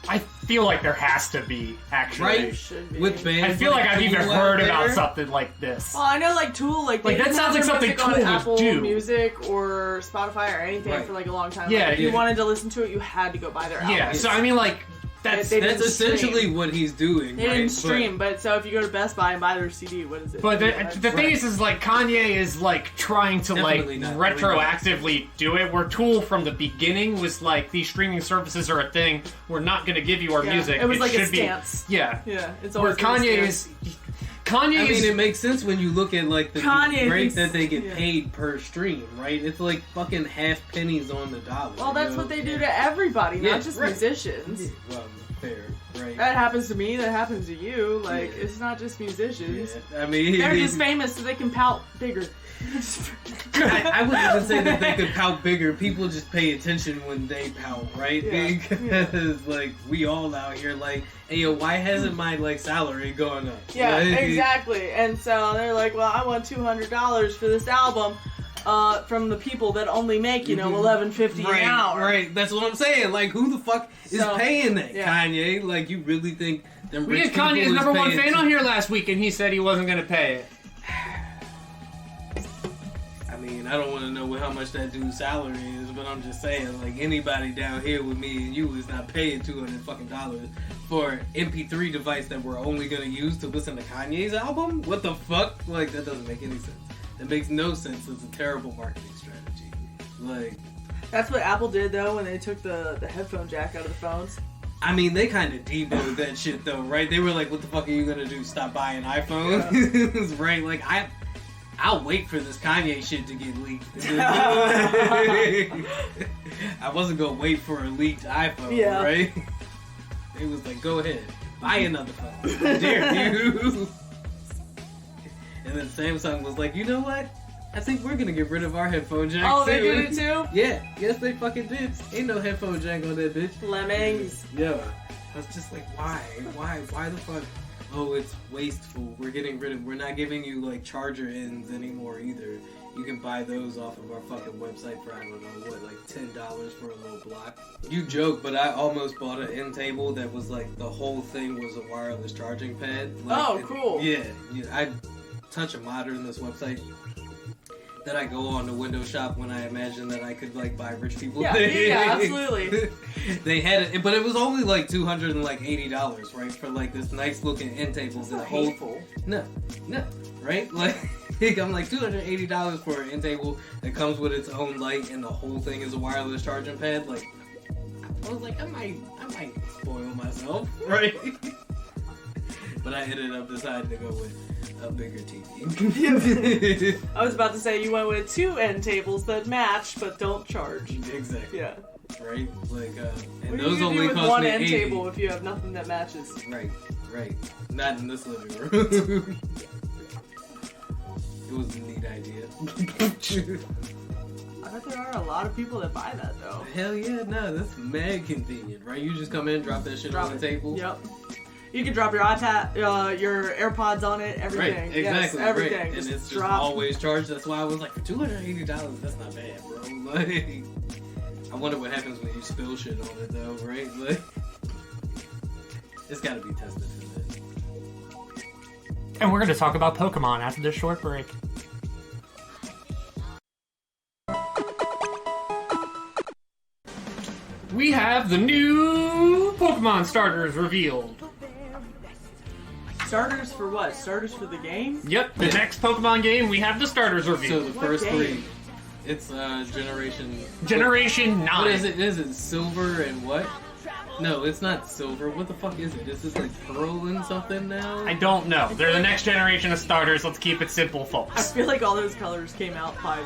I feel like there has to be, actually. Right? Should be. With bands I feel like I've even Tool heard out about there? something like this. Well, I know, like, Tool, like they Like, that didn't sounds have like their something music on Tool would Apple do. Music or Spotify or anything Right. for, like, a long time. Yeah, Like, if you yeah. wanted to listen to it, you had to go buy their album. Yeah, so I mean, like, that's... They That's didn't essentially stream. what he's doing, They right? didn't stream, but so if you go to Best Buy and buy their CD, what is it? But Yeah, the thing right. is, like, Kanye is, like, trying to, Definitely like, not. retroactively do it, where Tool from the beginning was, like, these streaming services are a thing, we're not gonna give you our Yeah, music. it was like a should be- stance. Yeah. Yeah, it's Where always been a Kanye stance. is... Kanye I is... mean, it makes sense when you look at, like, the Kanye rate thinks- that they get yeah. paid per stream, right? It's like fucking half pennies on the dollar. Well, that's you what know? they do to everybody, Yeah, not just right. musicians. Well, fair, right? That happens to me, that happens to you. Like, Yeah. it's not just musicians. Yeah. I mean, They're just famous so they can pout bigger. I wouldn't even say that they could pout bigger. People just pay attention when they pout, right? Yeah. Because like we all out here, like, hey yo, why hasn't my like salary gone up? Yeah, Like, exactly. And so they're like, well, I want $200 for this album from the people that only make, you know, $11.50 Right, an hour. right. That's what I'm saying. Like, who the fuck is So, paying that, yeah. Kanye? Like, you really think them We rich had Kanye's people is number one paying fan on here last week, and he said he wasn't gonna pay it. I mean, I don't want to know how much that dude's salary is, but I'm just saying, like, anybody down here with me and you is not paying $200 fucking for MP3 device that we're only gonna use to listen to Kanye's album. What the fuck? Like, that doesn't make any sense. That makes no sense. It's a terrible marketing strategy. Like, That's what Apple did, though, when they took the headphone jack out of the phones. I mean, they kind of demoed that shit though, right? They were like, "What the fuck are you gonna do? Stop buying iPhones?" Right? Like, I'll wait for this Kanye shit to get leaked. I wasn't gonna wait for a leaked iPhone, Yeah. right? It was like, go ahead, buy another phone. How dare you? And then Samsung was like, you know what? I think we're gonna get rid of our headphone jack Oh, too. they did it too? Yeah, yes they fucking did. Ain't no headphone jack on that bitch. Lemmings. Yeah. I was just like, why? Why the fuck? Oh, it's wasteful. We're not giving you like charger ends anymore either. You can buy those off of our fucking website for, I don't know, what, like $10 for a little block? You joke, but I almost bought an end table that was like, the whole thing was a wireless charging pad. Like, Oh, cool. Yeah. I touch a modder in this website that I go on to window shop when I imagine that I could like buy rich people Yeah, things. yeah, absolutely. They had it, but it was only like $280, right, for like this nice looking end table. That's The not whole hateful. no, right? Like I'm like $280 for an end table that comes with its own light and the whole thing is a wireless charging pad. Like I was like, I might spoil myself, right? But I ended up deciding to go with a bigger TV. I was about to say you went with 2 end tables that match but don't charge. Exactly. Yeah. Right? Like, and What those do you only do with cost one me end 80. table if you have nothing that matches? Right. Not in this living room. It was a neat idea. I bet there are a lot of people that buy that though. Hell yeah, no, that's mad convenient, right? You just come in, drop that shit Drop on the it. table. Yep. You can drop your iPad, your AirPods on it, everything. Right, exactly. Yes, everything. Right. And Just it's just drop. always charged. That's why I was like, for $280, that's not bad, bro. Like, I wonder what happens when you spill shit on it, though, right? Like, it's got to be tested for that. And we're going to talk about Pokemon after this short break. We have the new Pokemon starters revealed. Starters for what? Starters for the game? Yep, the next Pokemon game, we have the starters So revealed. the What first game? 3, it's Generation... Generation 9. What is it? Is it Silver and what? No, it's not Silver. What the fuck is it? Is this like Pearl and something now? I don't know. They're the next generation of starters. Let's keep it simple, I folks. feel like all those colors came out 5-10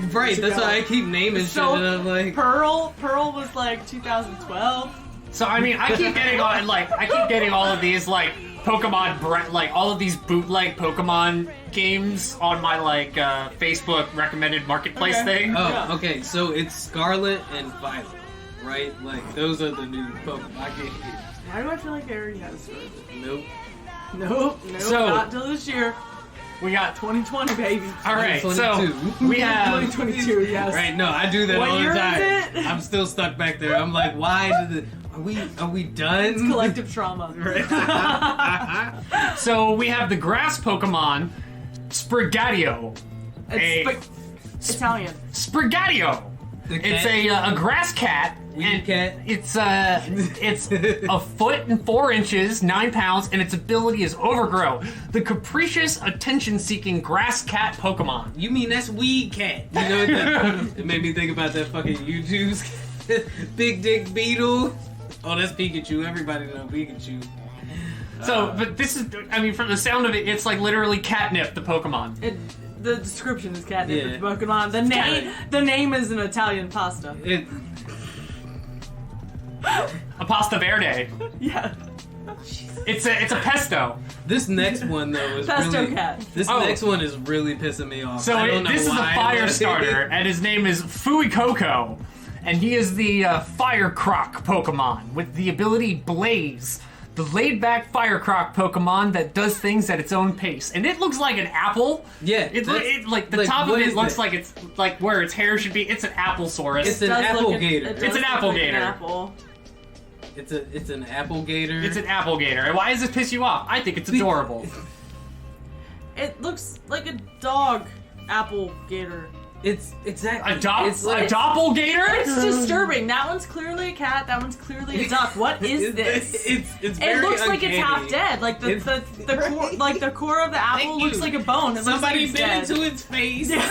years Right, that's ago. why I keep naming So, shit and I'm like... Pearl was like 2012. So I mean, I keep getting all of these like Pokemon like all of these bootleg Pokemon games on my like Facebook recommended marketplace Okay. thing. Oh, Yeah. okay, so it's Scarlet and Violet, right? Like, those are the new Pokemon games. Why do I feel like I already had a Scarlet? Nope. Nope, So- not till this year. We got 2020, baby. all right. So 2022. we have 2022, yes. Right, no, I do that What all year the is time. it? I'm still stuck back there. I'm like, why did it... Are we done? It's collective trauma. so we have the grass Pokemon Sprigatio. It's Italian. Sprigatio. The It's cat? a grass cat. Weed and cat? It's a foot and 4 inches, 9 pounds, and its ability is Overgrow, the capricious, attention-seeking grass cat Pokemon. You mean that's Weed Cat? You know what that, it made me think about that fucking YouTube's Big Dick Beetle. Oh, that's Pikachu. Everybody know Pikachu. So, but this is, I mean, from the sound of it, it's like literally catnip, the Pokemon. The description is catnip Yeah. with Pokemon. The name is an Italian pasta. It, A pasta verde. Yeah. It's a pesto. this next one though is Pesto really. cat. This Oh. next one is really pissing me off. So I don't know this is a why. fire starter, and his name is Fuecoco, and he is the Fire Croc Pokemon with the ability Blaze, the laid-back Fire Croc Pokemon that does things at its own pace. And it looks like an apple. Yeah, It, that's- it like the like, top of what it is looks that? like it's like where its hair should be. It's an Applesaurus. It's an Does look apple it gator. does It's an look apple like gator. An apple. It's an apple gator. It's an apple gator. And why does this piss you off? I think it's adorable. It looks like a dog apple gator. It's exactly. A It's like, a doppelgator? It's disturbing. That one's clearly a cat. That one's clearly a duck. What is this? It's It very looks like it's half uncanny. dead. Like the core, like the core of the apple Thank looks you. like a bone. It Somebody looks bit like it's into its face. dead.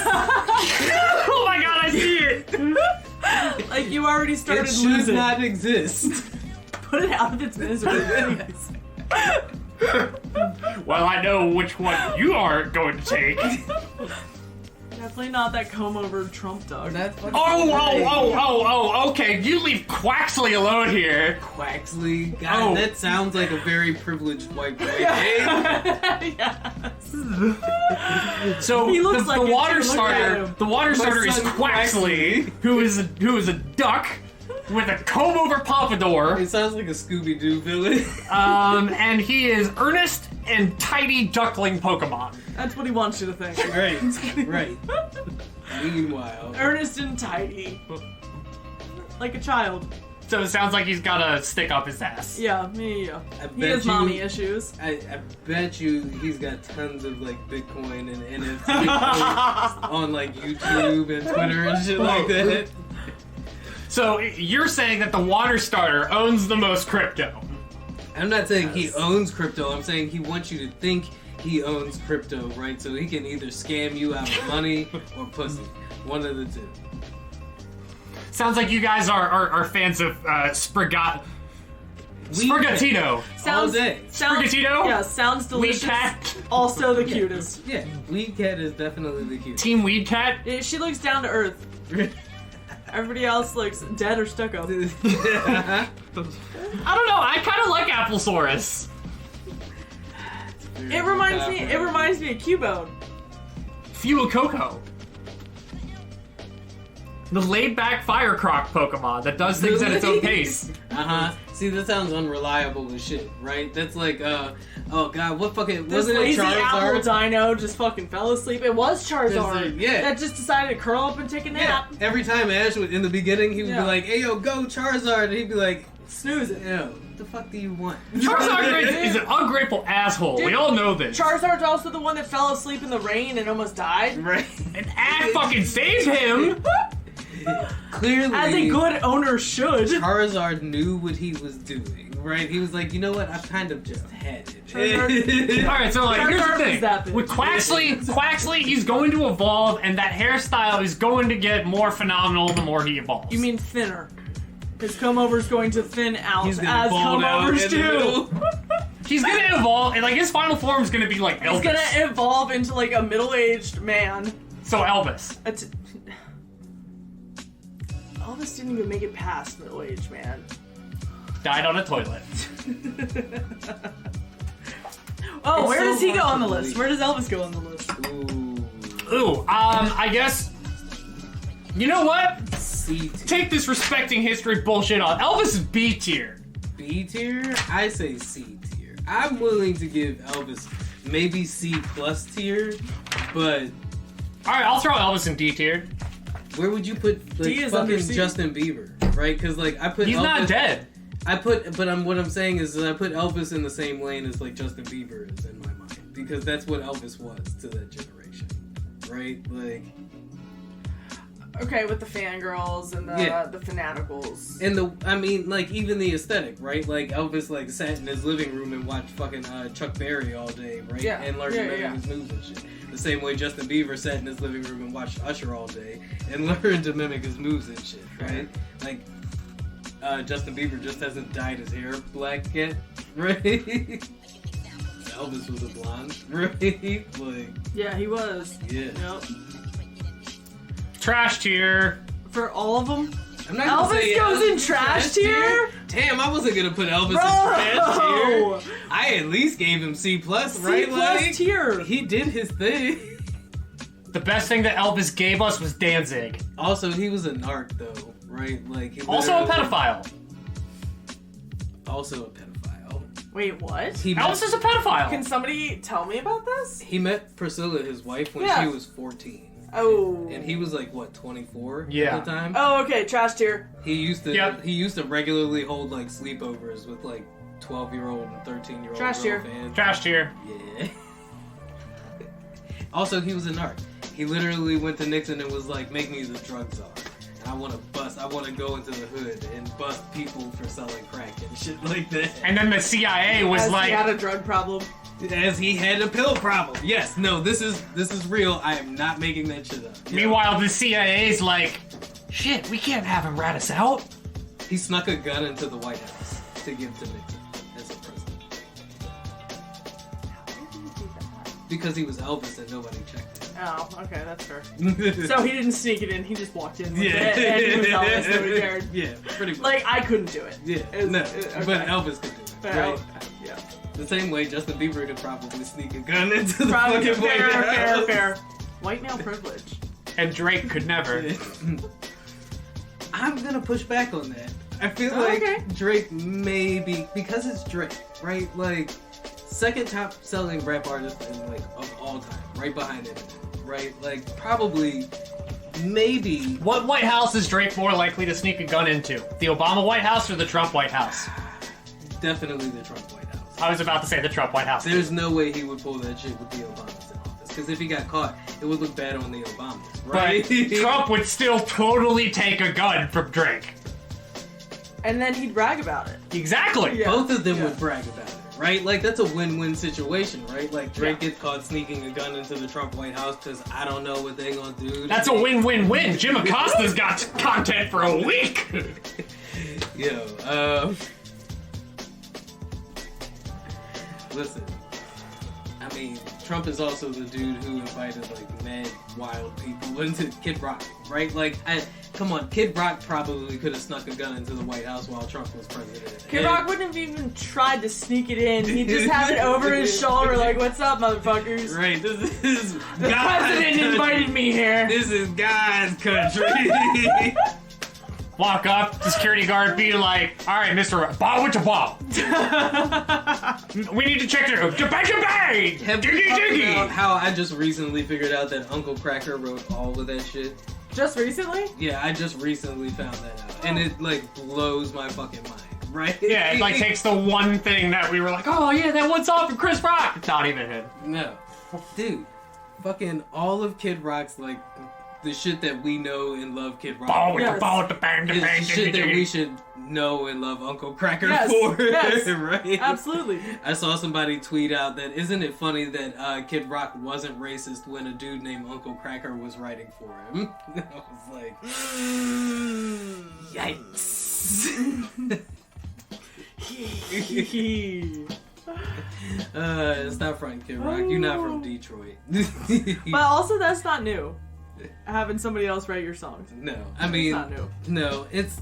Oh my god, I see it! Like you already started It should losing. not exist. Put it out of its misery, please. Well, I know which one you are going to take. Definitely not that comb-over Trump dog. That's fucking Okay, you leave Quaxley alone here. Quaxley. God, Oh. that sounds like a very privileged white boy name. Yes. So He looks the like it, water too. Look at starter, him. the water starter is son Quaxley, who is a duck with a comb over pompadour. It sounds like a Scooby-Doo villain. And he is earnest and tidy duckling Pokemon. That's what he wants you to think. right. Meanwhile, Earnest and tidy. Like a child. So it sounds like he's got a stick up his ass. Yeah. He has mommy issues. I bet you he's got tons of like Bitcoin and NFT on like YouTube and Twitter and shit like that. So you're saying that the water starter owns the most crypto. I'm not saying he owns crypto. I'm saying he wants you to think he owns crypto, right? So he can either scam you out of money or pussy. One of the two. Sounds like you guys are fans of Sprigatito. All day. Sprigatito? Yeah, sounds delicious. Weed Cat? Also the cutest. Yeah, Weed Cat is definitely the cutest. Team Weed Cat? Yeah, she looks down to earth. Everybody else looks dead or stuck up. I don't know, I kind of like Applesaurus. It reminds me of Cubone. Fuel Coco. The laid-back fire croc Pokemon that does things at its own pace. See, that sounds unreliable as shit, right? That's like, oh god, what fucking This wasn't it lazy apple Charizard? dino just fucking fell asleep. It was Charizard. Yeah. That just decided to curl up and take a nap. Yeah. Every time Ash would in the beginning, he would Yeah. be like, "Hey yo, go Charizard," and he'd be like, Snoozing. "Yo, what the fuck do you want?" Charizard is an ungrateful asshole. We all know this. Charizard's also the one that fell asleep in the rain and almost died. Right. And Ash fucking saved him. Clearly, As a good owner should. Charizard knew what he was doing, right? He was like, you know what? I've kind of just had it. Charizard- Alright, so like, here's the Charizard was thing. that bitch. With Quaxley, he's going to evolve, and that hairstyle is going to get more phenomenal the more he evolves. You mean thinner. His comb-over's going to thin out He's gonna as bald out comb-overs in the do. middle. He's gonna evolve, and like his final form is gonna be like Elvis. He's gonna evolve into like a middle-aged man. So Elvis. Elvis didn't even make it past middle-aged man. Died on a toilet. Oh, It's where so does he go hard on the to list? believe. Where does Elvis go on the list? Ooh. I guess. You know what? C tier. Take this respecting history bullshit off. Elvis is B tier. B tier? I say C tier. I'm willing to give Elvis maybe C plus tier, but Alright, I'll throw Elvis in D tier. where would you put like D is under fucking C. Justin Bieber, right? Because like I put He's Elvis, not dead. what I'm saying is that I put Elvis in the same lane as like Justin Bieber is in my mind because that's what Elvis was to that generation, right? Like, Okay, with the fangirls and the Yeah. the fanaticals. and like even the aesthetic, right? Like Elvis like sat in his living room and watched fucking Chuck Berry all day, right? Yeah. And learned Yeah, to mimic yeah. his moves and shit. The same way Justin Bieber sat in his living room and watched Usher all day and learned to mimic his moves and shit, right? Like Justin Bieber just hasn't dyed his hair black yet, right? Elvis was a blonde, right? Like, Yeah, he was. yeah. Yep. Trash tier. For all of them? I'm not gonna Elvis say goes in trash tier? Damn, I wasn't gonna put Elvis Bro! in trash tier. I at least gave him C plus, right? C plus Like, tier. He did his thing. The best thing that Elvis gave us was Danzig. Also, he was a narc, though, right? Like, he Also a literally- pedophile. Also a pedophile. Wait, what? He Elvis met, is a pedophile. Can somebody tell me about this? he met Priscilla, his wife, when Yeah. she was 14. Oh. And he was like, what, 24 Yeah. at the time? Oh, okay, trash tier. He used to Yep. he used to regularly hold like sleepovers with like 12-year-old and 13-year-old Trash tier. girlfriends. Trash tier. Yeah. Also, he was a narc. He literally went to Nixon and was like, make me the drug czar. And I want to go into the hood and bust people for selling crack and shit like that. And then the CIA was As like, he had a drug problem. As he had a pill problem. Yes, no, this is real. I am not making that shit up. Yeah. meanwhile the CIA's like, shit, we can't have him rat us out. He snuck a gun into the White House to give to Nixon as a president. Because he was Elvis and nobody checked it. Oh, okay, that's fair. So he didn't sneak it in, he just walked in with Yeah. it, and he was Elvis, nobody cared. Yeah, pretty much. Like, I couldn't do it. Yeah, It was- no, okay. but Elvis could do it, But right? yeah. The same way Justin Bieber could probably sneak a gun into the Probably fucking White fair. House. White male privilege. And Drake could never. I'm gonna push back on that. I feel Oh, like okay. Drake maybe, because it's Drake, right? Like, second top selling rap artist in, like, of all time, right behind Eminem, right? Like, probably, maybe. What White House is Drake more likely to sneak a gun into? The Obama White House or the Trump White House? Definitely the Trump White House. I was about to say the Trump White House. There's no way he would pull that shit with the Obamas in office. Because if he got caught, it would look bad on the Obamas, right? But Trump would still totally take a gun from Drake. And then he'd brag about it. Exactly. Yeah. Both of them Yeah. would brag about it, right? Like, that's a win-win situation, right? Like, Drake gets caught sneaking a gun into the Trump White House because I don't know what they're gonna do. That's a win-win-win. Jim Acosta's got content for a week. Yo, listen, I mean, Trump is also the dude who invited, like, mad, wild people into Kid Rock, right? Like, come on, Kid Rock probably could have snuck a gun into the White House while Trump was president. Kid Rock wouldn't have even tried to sneak it in. He'd just have it over his shoulder like, what's up, motherfuckers? Right, this is The God's president country. invited me here. This is God's country. Walk up, the security guard be like, all right, Mr. Bob, what's your ball? We need to check your jabang. Have you Diggy talked about diggy. how I just recently figured out that Uncle Cracker wrote all of that shit? Just recently? Yeah, I just recently found that out. And it, like, blows my fucking mind, right? Yeah, it like takes the one thing that we were like, oh yeah, that one song from Chris Rock. It's not even him. No. Dude, fucking all of Kid Rock's, like, the shit that we know and love Kid Rock Ball for with Yes. the ball, the bang, the bang, is shit that diggy, we diggy. should know and love Uncle Cracker Yes, for, yes. right? Absolutely. I saw somebody tweet out that, isn't it funny that Kid Rock wasn't racist when a dude named Uncle Cracker was writing for him? I was like, yikes. Stop fronting, Kid Rock. You're not from Detroit. But also, that's not new. Having somebody else write your songs. No, I mean, It's not new. no, it's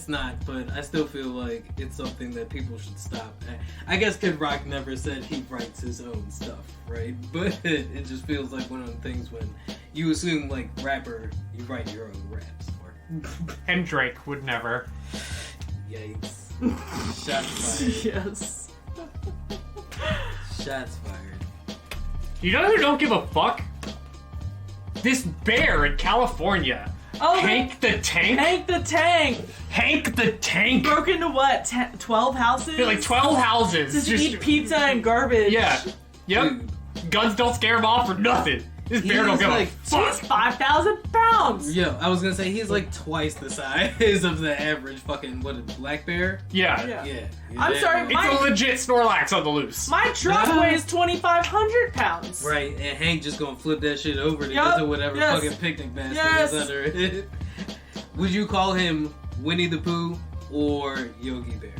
not, but I still feel like it's something that people should stop. I guess Kid Rock never said he writes his own stuff, right? But it just feels like one of the things when you assume, like, rapper, you write your own raps. Or, And Drake would never. yikes. Shots fired. Yes. Shots fired. You know who don't give a fuck? This bear in California. Oh, Hank the Tank? Hank the Tank! Hank the Tank? Broke into what? 12 houses? Yeah, like 12 houses. Just eat pizza and garbage. Yeah. Yep. Dude. Guns don't scare him off or nothing. This bear don't He's give like- a fuck. He's 5,000 pounds! Yo, I was gonna say, he's like twice the size of the average fucking, black bear? Yeah. Yeah. Yeah. I'm sorry, It's my- a legit Snorlax on the loose. My truck Yeah. weighs 2,500 pounds. Right, and Hank just gonna flip that shit over to Yup, get to whatever yes. fucking picnic basket Yes. is under it. Would you call him Winnie the Pooh or Yogi Bear?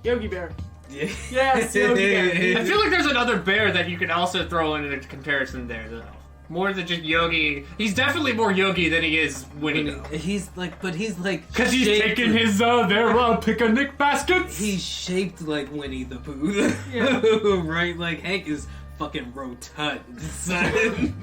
Yogi Bear. Yeah. Yes, Yogi Bear. I feel like there's another bear that you could also throw in a comparison there, though. More than just Yogi. He's definitely more Yogi than he is Winnie. He's like, but he's like, Because he's shaped- taking his, their picnic baskets. He's shaped like Winnie the Pooh. Yeah. Right? Like, Hank is fucking rotund, son.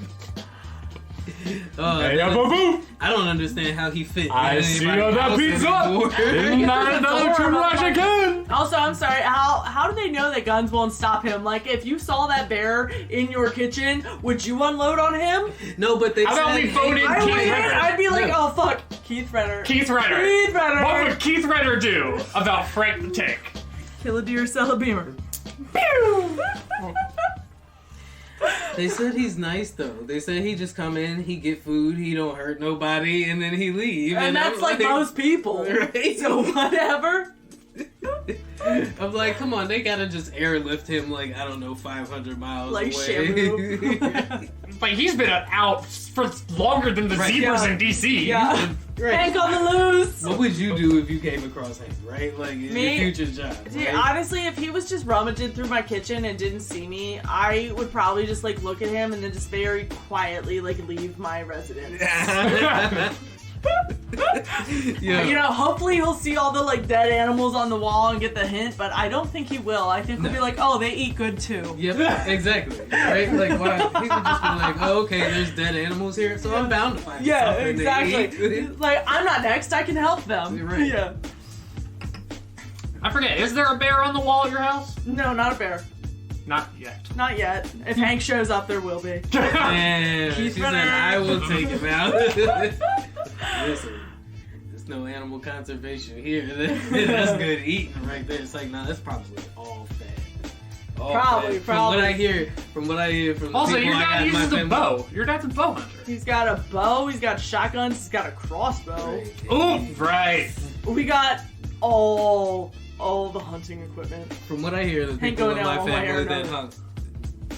Hey, boo-boo. I don't understand how he fit. I in see anybody's how that house beats anymore. up. Not another Door, true motherfucker. again. Also, I'm sorry, how do they know that guns won't stop him? Like, if you saw that bear in your kitchen, would you unload on him? No, but they How about said we phone in I Keith wouldn't. Ritter? I'd be like, No. oh fuck, Keith Ritter. Keith Ritter. Keith Ritter. What would Keith Ritter do about Frank the Tank? Kill a deer, sell a beamer. They said he's nice though. They said he just come in, he get food, he don't hurt nobody, and then he leave. And that's I'm like most people. Right? So whatever. I'm like, come on, they gotta just airlift him like, I don't know, 500 miles Like away. Shamu. Like, he's been out for longer than the Right. zebras Yeah. in DC. Yeah. Right. Hank on the loose. What would you do if you came across Hank, right? Like, in Me? your future job, Dude, right? honestly, if he was just rummaging through my kitchen and didn't see me, I would probably just like look at him and then just very quietly like leave my residence. Yeah. You know, hopefully he'll see all the like dead animals on the wall and get the hint, but I don't think he will. I think he'll be like, oh, they eat good too. Yep, exactly. Right? Like, why? He would just be like, oh, okay, there's dead animals here, so I'm bound to find Yeah, something exactly. to eat. Like, I'm not next, I can help them. Right. Yeah. I forget, is there a bear on the wall at your house? No, not a bear. Not yet. Not yet. If Hank shows up, there will be. Damn, she Keep said, running. I will take him out. Listen, there's no animal conservation here. That's good eating right there. It's like, nah, that's probably all fat. All Probably, fat. probably. From what I hear from the Also, people your I got dad in my uses a family. bow. Your dad's a bow hunter. He's got a bow, he's got shotguns, he's got a crossbow. Right. Ooh, right. We got all the hunting equipment. From what I hear, the Hank people going in down my all my hair family that now. hunt,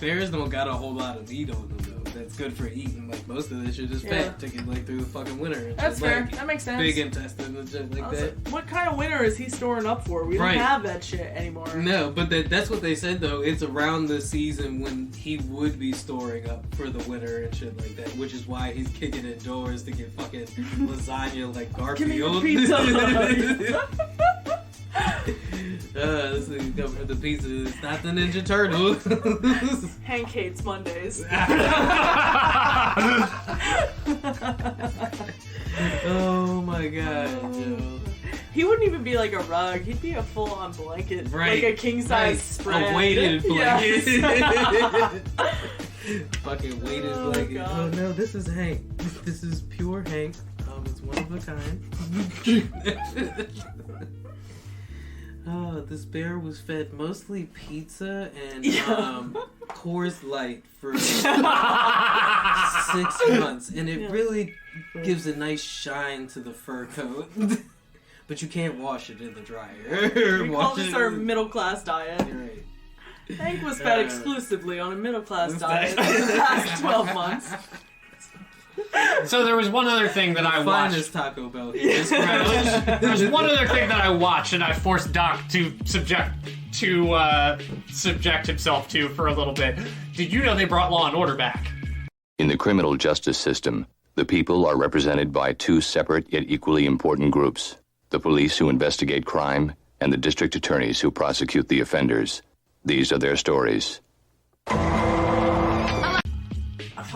bears don't got a whole lot of meat on them though. That's good for eating. Like most of this shit is Yeah. fat to get like through the fucking winter. And That's shit. fair. Like, That makes sense. big intestine and shit like I was that. like, what kind of winter is he storing up for? We Right. don't have that shit anymore. No, but that's what they said though. It's around the season when he would be storing up for the winter and shit like that, which is why he's kicking indoors to get fucking lasagna like Give me your Garfield. pizza. This thing come for the pizza. It's not the Ninja Turtle. Hank hates Mondays. Oh my god, Joe. He wouldn't even be like a rug. He'd be a full-on blanket, Right. like a king-size Right. spread. A weighted blanket. Yes. Fucking weighted Oh, blanket. God. Oh no, this is Hank. This is pure Hank. It's one of a kind. Oh, this bear was fed mostly pizza and Coors Light for 6 months, and it really gives a nice shine to the fur coat. But you can't wash it in the dryer. We call this our middle-class diet. Right. Hank was fed exclusively on a middle-class diet for Exactly. the past 12 months. So there was one other thing that I watched. Finest Taco Bell here. Right. There was one other thing that I watched, and I forced Doc to subject himself to for a little bit. Did you know they brought Law and Order back? In the criminal justice system, the people are represented by two separate yet equally important groups: the police who investigate crime and the district attorneys who prosecute the offenders. These are their stories.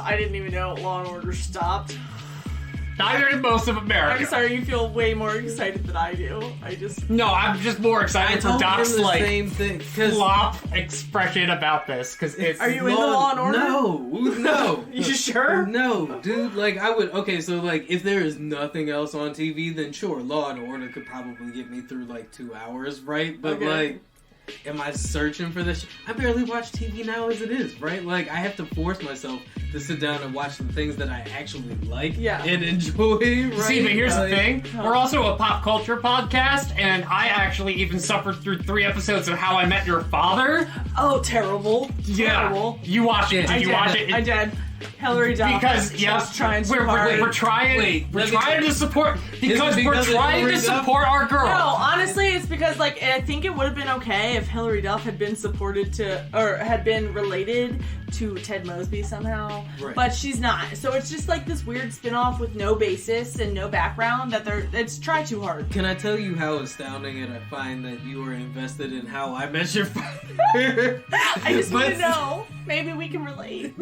I didn't even know Law and Order stopped. Neither did most of America. I'm sorry, you feel way more excited than I do. No, I'm just more I excited for told Doc's him the like same thing. 'Cause flop expression about this because it's. Are you into Law and Order? No. You sure? No, dude. Like I would. Okay, so like if there is nothing else on TV, then sure, Law and Order could probably get me through like 2 hours, right? But Okay. like, am I searching for this? I barely watch TV now as it is, right? Like I have to force myself to sit down and watch the things that I actually like and enjoy. Right? See, but here's Like, the thing. We're also a pop culture podcast, and I actually even suffered through 3 episodes of How I Met Your Father. Oh, terrible. Terrible. You watched it. Did you watch it? I did. Hillary Duff. Because was trying so we're hard. trying to support because we're of trying Hillary to Duff? support our girl. No, honestly, it's because like I think it would have been okay if Hillary Duff had been had been related to Ted Mosby somehow, Right. but she's not. So it's just like this weird spin-off with no basis and no background that it's try too hard. Can I tell you how astounding it I find that you are invested in How I Met Your Father? I just want to But- know. Maybe we can relate.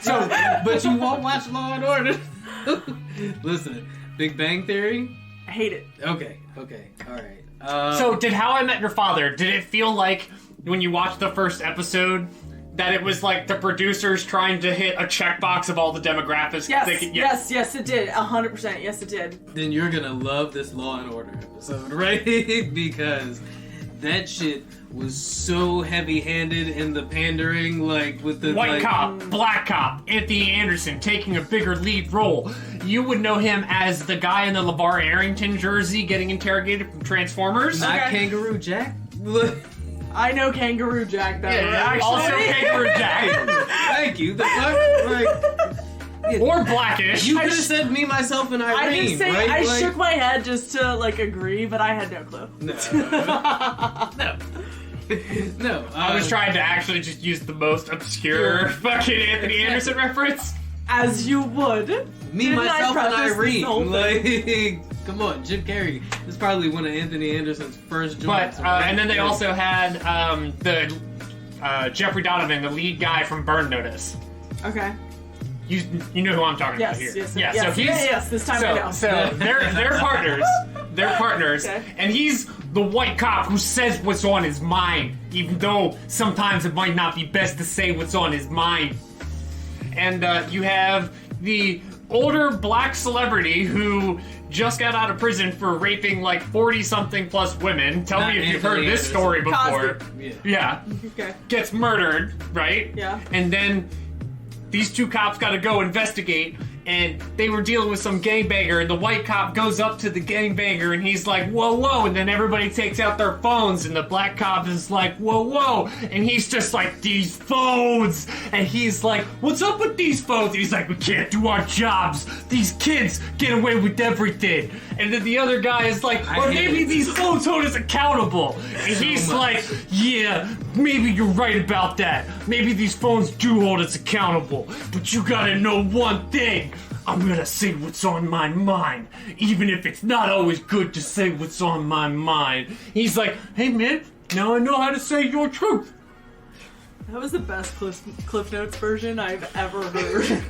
So, but you won't watch Law and Order. Listen, Big Bang Theory. I hate it. Okay, all right. So, did How I Met Your Father, did it feel like when you watched the first episode that it was like the producers trying to hit a checkbox of all the demographics? Yes, yes, it did. 100%. Yes, it did. then you're gonna love this Law and Order episode, right? Because that shit was so heavy-handed in the pandering, like with the White like, cop, black cop, Anthony Anderson taking a bigger lead role. You would know him as the guy in the LeVar Arrington jersey getting interrogated from Transformers. not Okay. Kangaroo Jack. I know Kangaroo Jack better. Yeah, actually. also Kangaroo Jack. Thank you. The fuck, like, Or Blackish. You could have said Me, Myself, and Irene, I didn't say. right? I Like, shook my head just to like agree, but I had no clue. No. No. I was trying to actually just use the most obscure fucking Anthony Anderson reference. As you would. Me, Didn't I Myself, and preface this whole Irene. Like, come on, Jim Carrey. This is probably one of Anthony Anderson's first joints. But and then they also had the Jeffrey Donovan, the lead guy from Burn Notice. Okay. You know who I'm talking about here. Yes. So Yes. he's Yes. This time I know. so they're partners. They're partners, Okay. and he's the white cop who says what's on his mind, even though sometimes it might not be best to say what's on his mind. And you have the older black celebrity who just got out of prison for raping like 40-something plus women. Tell Not me if you've Anthony heard this Anderson. story before. Yeah. Yeah. Okay. Gets murdered, right? Yeah. And then these two cops got to go investigate, and they were dealing with some gangbanger, and the white cop goes up to the gangbanger, and he's like, whoa, whoa, and then everybody takes out their phones, and the black cop is like, whoa, whoa, and he's just like, these phones, and he's like, what's up with these phones? And he's like, we can't do our jobs. These kids get away with everything. And then the other guy is like, or maybe these phones hold us accountable. And he's like, yeah, maybe you're right about that. Maybe these phones do hold us accountable. But you gotta know one thing. I'm gonna say what's on my mind, even if it's not always good to say what's on my mind. He's like, hey man, now I know how to say your truth. That was the best Cliff Notes version I've ever heard.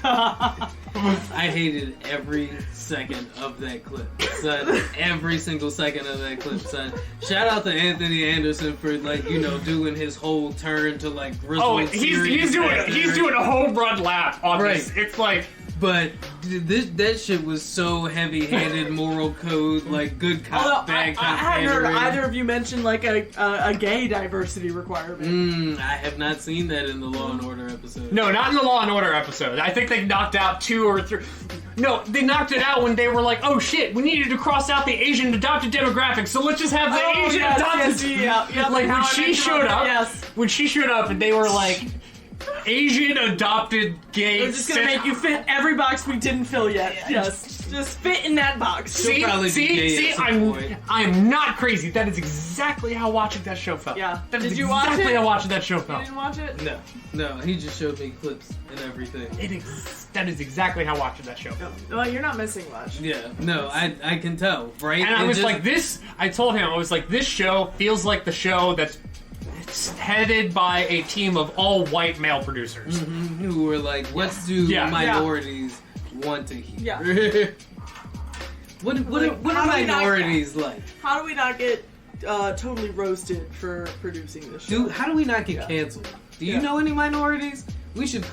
I hated every second of that clip, son. Every single second of that clip, son. Shout out to Anthony Anderson for doing his whole turn to like grizzled. Oh, he's doing a home run lap on this. It's like, but that shit was so heavy-handed, moral code, like good cop, Although bad cop. I hadn't heard pandering. either of you mention like a gay diversity requirement. I have not seen that in the Law and Order episode. no, not in the Law and Order episode. I think they knocked out 2 or 3. No, they knocked it out when they were like, oh shit, we needed to cross out the Asian adopted demographic, so let's just have the Asian adopted. Like when she showed up, when she showed up, and they were like, Asian adopted gay. We're just gonna make you fit every box we didn't fill yet. Yes, just fit in that box. She'll probably be gay at some point. I'm not crazy. That is exactly how watching that show felt. Yeah. That is Did you watch exactly it? how watching that show You felt. didn't watch it? No, he just showed me clips and everything. That is exactly how watching that show felt. Well, you're not missing much. Yeah, no, I can tell, right? And I was like, I told him, I was like, this show feels like the show that's headed by a team of all white male producers. who were like, what do minorities want to hear? Yeah. What Like, are how do we not- minorities like? How do we not get totally roasted for producing this show? How do we not get canceled? Do you know any minorities? Should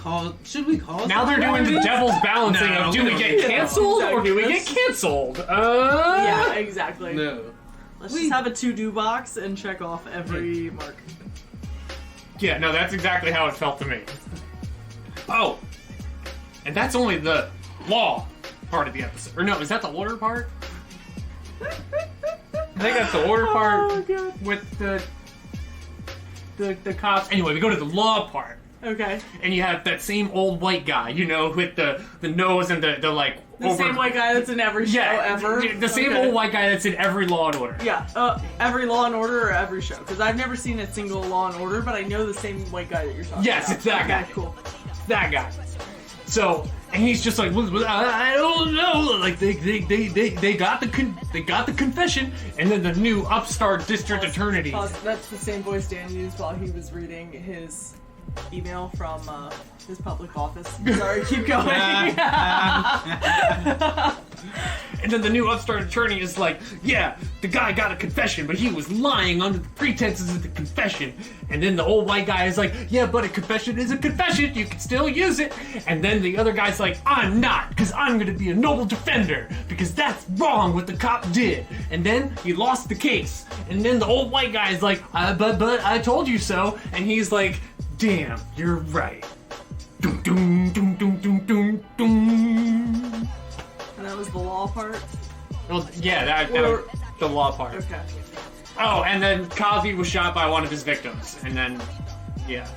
we call Now some they're doing the minorities? devil's balancing No, of do we we don't get get canceled or do we get Exactly. canceled? Yeah, exactly. No. Let's just have a to-do box and check off every mark. Yeah, no, that's exactly how it felt to me. Oh, and that's only the law part of the episode. Or no, is that the order part? I think that's the order part Oh, God. with the cops. Anyway, we go to the law part. Okay. And you have that same old white guy, with the nose and the like. The same white guy that's in every show ever. The same Okay. old white guy that's in every Law and Order. Yeah, every Law and Order or every show. Because I've never seen a single Law and Order, but I know the same white guy that you're talking Yes, about. it's that guy. Okay, cool. That guy. So, and he's just like, I don't know. Like they got the confession, and then the new upstart district attorney. That's the same voice Dan used while he was reading his email from his public office. Sorry, keep going. And then the new upstart attorney is like, yeah, the guy got a confession, but he was lying under the pretenses of the confession. And then the old white guy is like, yeah, but a confession is a confession. You can still use it. And then the other guy's like, I'm not, because I'm going to be a noble defender, because that's wrong what the cop did. And then he lost the case. And then the old white guy is like, but I told you so. And he's like, damn, you're right. Doom, doom, doom, doom, doom, doom, doom. And that was the law part? Well, yeah, that was the law part. Okay. Oh, and then Cosby was shot by one of his victims, and then, yeah.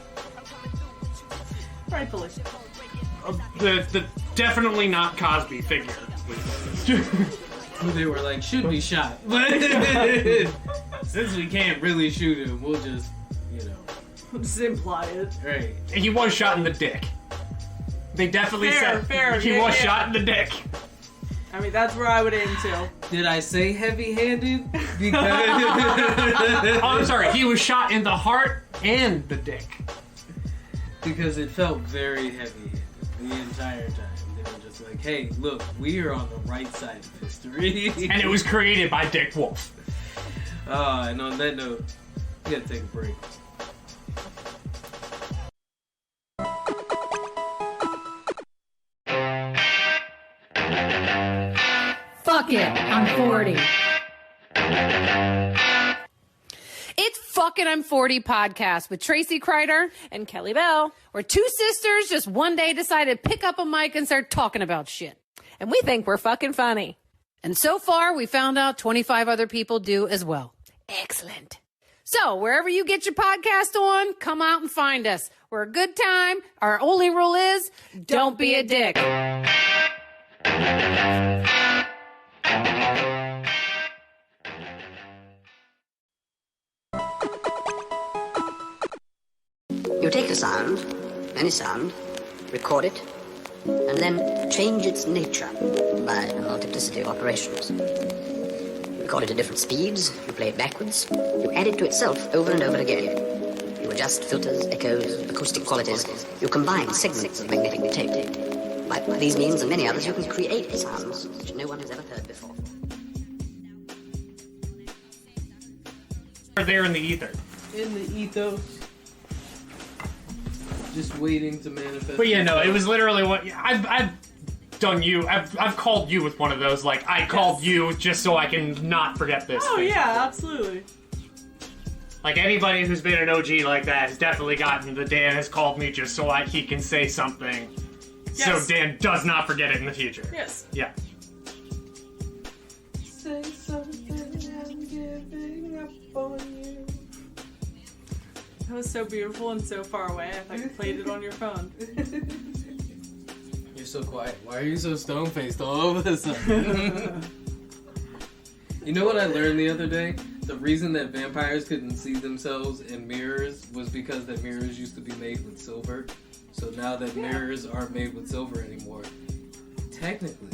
Rightfully. the definitely not Cosby figure. They were like, should be shot. But since we can't really shoot him, we'll just, Just imply it. Right. He was shot in the dick. They definitely said he was shot in the dick. I mean, that's where I would aim to. Did I say heavy-handed? Because Oh, I'm sorry. He was shot in the heart and the dick. because it felt very heavy-handed the entire time. They were just like, hey, look, we are on the right side of history. And it was created by Dick Wolf. And on that note, we gotta take a break. Fuck it, I'm 40. It's Fucking I'm 40 podcast with Tracy Kreider And Kelly Bell. where two sisters just one day decided to pick up a mic and start talking about shit. And we think we're fucking funny. And so far, we found out 25 other people do as well. Excellent. So, wherever you get your podcast on, come out and find us. We're a good time. Our only rule is, don't be a dick. You take a sound, any sound, record it, and then change its nature by a multiplicity of operations. You record it at different speeds, you play it backwards, you add it to itself over and over again. You adjust filters, echoes, acoustic qualities, you combine segments of magnetic tape. By these means and many others, you can create sounds which no one has ever heard before. Are there in the ether. In the ethos. Just waiting to manifest. But yeah, no, it was literally what I've done. I've called you with one of those. Like I called you just so I can not forget this. Oh, thing. yeah, absolutely. Like anybody who's been an OG like that has definitely gotten the Dan has called me just so he can say something. Yes. So Dan does not forget it in the future. Yes. Yeah. Say something, I'm giving up on you. That was so beautiful and so far away. I thought you played it on your phone. You're so quiet. Why are you so stone-faced all of a sudden? You know what I learned the other day? The reason that vampires couldn't see themselves in mirrors was because that mirrors used to be made with silver. So now that mirrors aren't made with silver anymore, technically,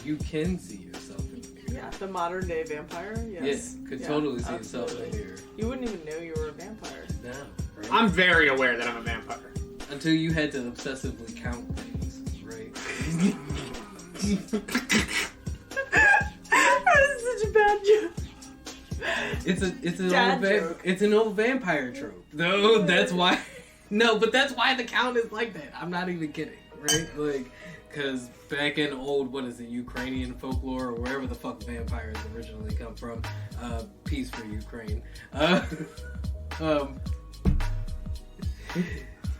you can see yourself in the mirror. Yeah, the modern day vampire, yes. Yeah, could totally see yourself in the mirror. You wouldn't even know you were a vampire. Now, right? I'm very aware that I'm a vampire. Until you had to obsessively count things, right? That is such a bad joke. It's an old vampire trope. No, that's why. No, but that's why the count is like that. I'm not even kidding, right? Like, because back in old, Ukrainian folklore or wherever the fuck vampires originally come from. Peace for Ukraine.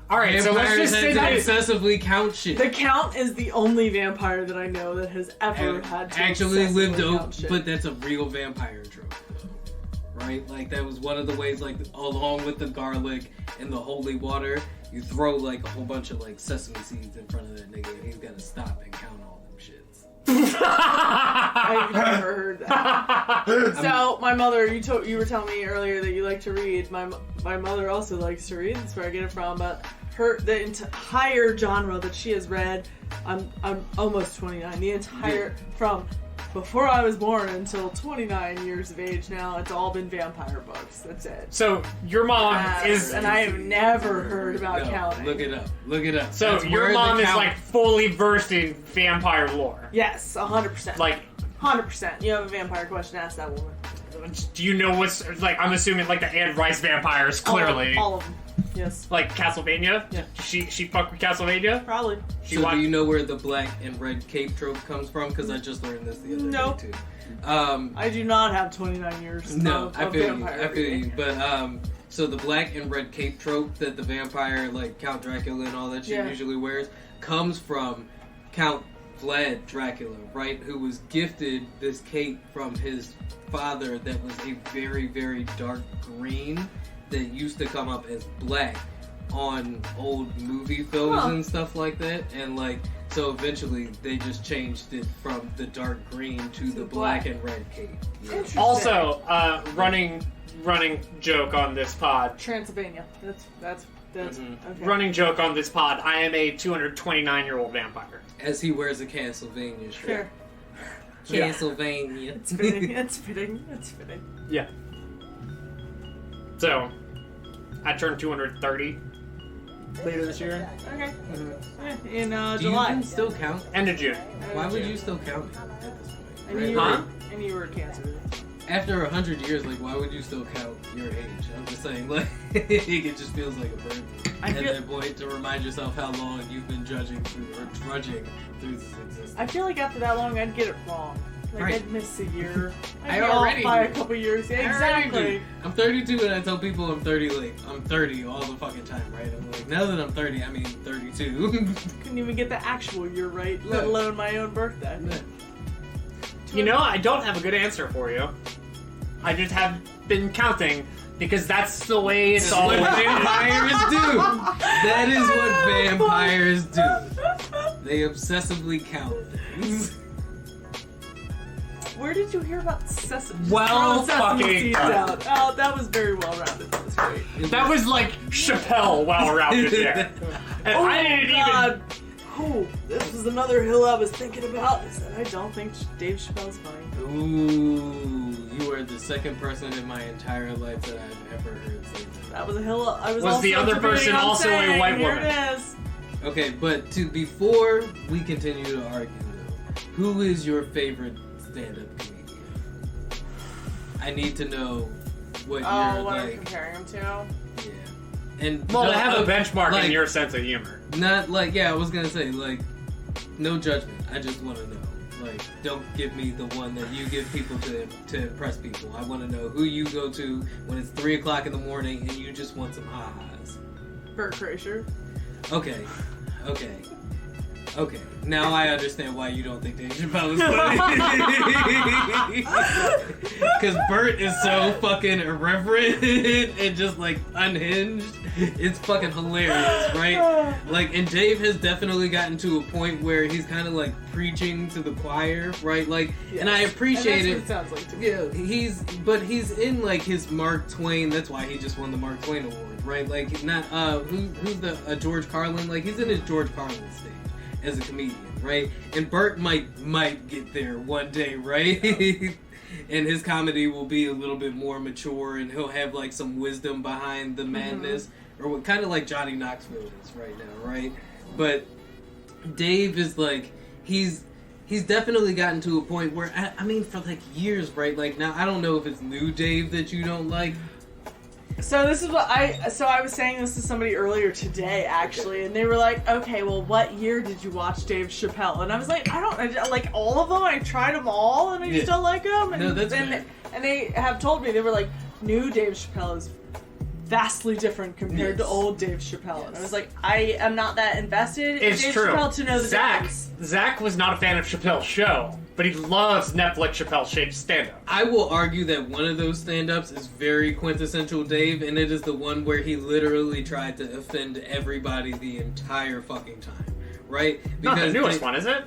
All right, so let's just say that obsessively count shit. The Count is the only vampire that I know that has ever had to actually lived obsessively over, count shit. but that's a real vampire trope, though, right? Like that was one of the ways, like along with the garlic and the holy water, you throw like a whole bunch of like sesame seeds in front of that nigga, and he's gotta stop and count all them shits. I've never heard that. So my mother, you were telling me earlier that you like to read. My mother also likes to read. That's where I get it from. But the entire genre that she has read, I'm almost 29. The entire from before I was born until 29 years of age now, it's all been vampire books. That's it. So your mom is, and I have never heard about counting. Look it up. So That's your where mom the is count- like fully versed in vampire lore. Yes, 100%. Like, 100%. You have a vampire question? Ask that woman. do you know what's like? I'm assuming like the Anne Rice vampires, clearly. All of them. Yes. Like Castlevania. Yeah. She fucked with Castlevania. Probably. She So watched. do you know where the black and red cape trope comes from? Because I just learned this the other Nope. day too. I do not have 29 years. No, of I feel you. vampire I feel reading. you. But so the black and red cape trope that the vampire, like Count Dracula and all that shit, usually wears, comes from Count Vlad Dracula, right? Who was gifted this cape from his father that was a very, very dark green that used to come up as black on old movie films and stuff like that, and like so eventually they just changed it from the dark green to the black and red cape. Yeah. Also, running joke on this pod. Transylvania. That's okay. Running joke on this pod. I am a 229-year-old vampire. As he wears a Castlevania shirt. Sure. Castlevania. It's fitting. It's fitting. It's fitting. Yeah. So, I turned 230 later this year. Okay. In Do July. you still count? End of June. Why would you still count at this point? And you were cancer. After 100 years, like, why would you still count your age? I'm just saying, like, it just feels like a burden at that point to remind yourself how long you've been trudging through this existence. I feel like after that long, I'd get it wrong. Like, Right. I'd miss a year. I I'd be already off by do. a couple years. Yeah, I already exactly. do. I'm 32 and I tell people I'm 30, like, I'm 30 all the fucking time, right? I'm like, now that I'm 30, I mean 32. Couldn't even get the actual year right, Look. let alone my own birthday. You know, I don't have a good answer for you. I just have been counting because that's the way it's That's always what been. vampires do. That is what vampires do. They obsessively count things. Where did you hear about sesame? Well, Sesame fucking seeds out. Oh, that was very well rounded. That was great. That was like Chappelle well rounded there. And Oh I didn't God. Oh, this was another hill I was thinking about. Is that I don't think Dave Chappelle's funny. Ooh, you are the second person in my entire life that I've ever heard say that. That was a hill I was. Was also the other debating person on also a saying. white Here woman? it is. Okay, but before we continue to argue, though, who is your favorite stand-up comedian? I need to know what Oh, you're what I'm like. comparing him to? Yeah, and Well, to have a like, benchmark like, in your sense of humor. Not like, yeah, I was gonna say, like, no judgment. I just want to know. Like, don't give me the one that you give people to impress people. I want to know who you go to when it's 3 o'clock in the morning and you just want some ha-has. Bert Kreischer. Okay. Now I understand why you don't think Dave Chappelle is funny. Because Bert is so fucking irreverent and just like unhinged. It's fucking hilarious, right? Like, and Dave has definitely gotten to a point where he's kind of like preaching to the choir, right? Like, and I appreciate and it. that's what it sounds like to me. Yeah, he's in like his Mark Twain. That's why he just won the Mark Twain Award, right? Like, not who's the George Carlin? Like, he's in his George Carlin stage as a comedian, right? And Bert might get there one day, right? And his comedy will be a little bit more mature, and he'll have like some wisdom behind the madness, or what kind of like Johnny Knoxville is right now, right? But Dave is like he's definitely gotten to a point where I mean for like years, right? Like now I don't know if it's new Dave that you don't like. So this is what I was saying this to somebody earlier today, actually, and they were like, okay, well, what year did you watch Dave Chappelle? And I was like, I like all of them. I tried them all, and I still like them. And, No, that's fair. and they have told me, they were like, new Dave Chappelle is vastly different compared to old Dave Chappelle. And I was like, I am not that invested in It's Dave true. Chappelle to know the difference. Zach was not a fan of Chappelle's show, but he loves Netflix Chappelle-shaped stand-up. I will argue that one of those stand-ups is very quintessential Dave, and it is the one where he literally tried to offend everybody the entire fucking time, right? Not the newest one, is it?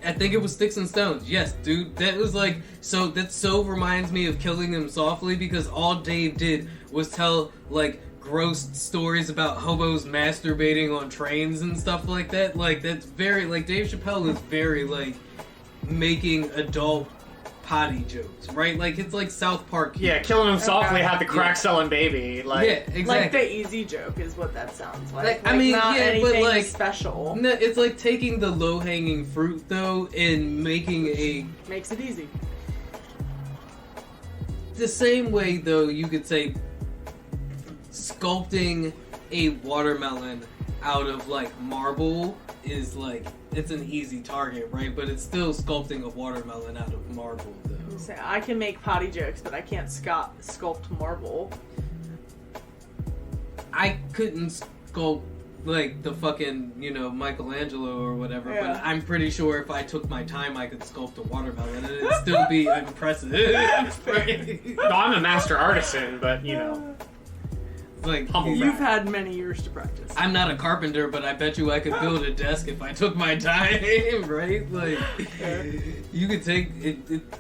I think it was Sticks and Stones. Yes, dude. That was like, that so reminds me of Killing Them Softly, because all Dave did was tell, like, gross stories about hobos masturbating on trains and stuff like that. Like, that's very, like, Dave Chappelle is very, like, making adult potty jokes, right? Like, it's like South Park. Yeah, Killing Him Softly had the crack-selling baby. Like, Yeah, exactly. Like the easy joke is what that sounds like. I mean, not yeah, but anything like special. No, it's like taking the low-hanging fruit, though, and making a... Makes it easy. The same way, though, you could say sculpting a watermelon out of, like, marble is, like, it's an easy target, right? But it's still sculpting a watermelon out of marble, though. So I can make potty jokes, but I can't sculpt marble. I couldn't sculpt, like, the fucking, Michelangelo or whatever, Yeah. but I'm pretty sure if I took my time, I could sculpt a watermelon, and it'd still be impressive. Right? no, I'm a master artisan, but, Like, Humble You've had many years to practice. I'm not a carpenter, but I bet you I could build a desk if I took my time, right? Like, you could take it.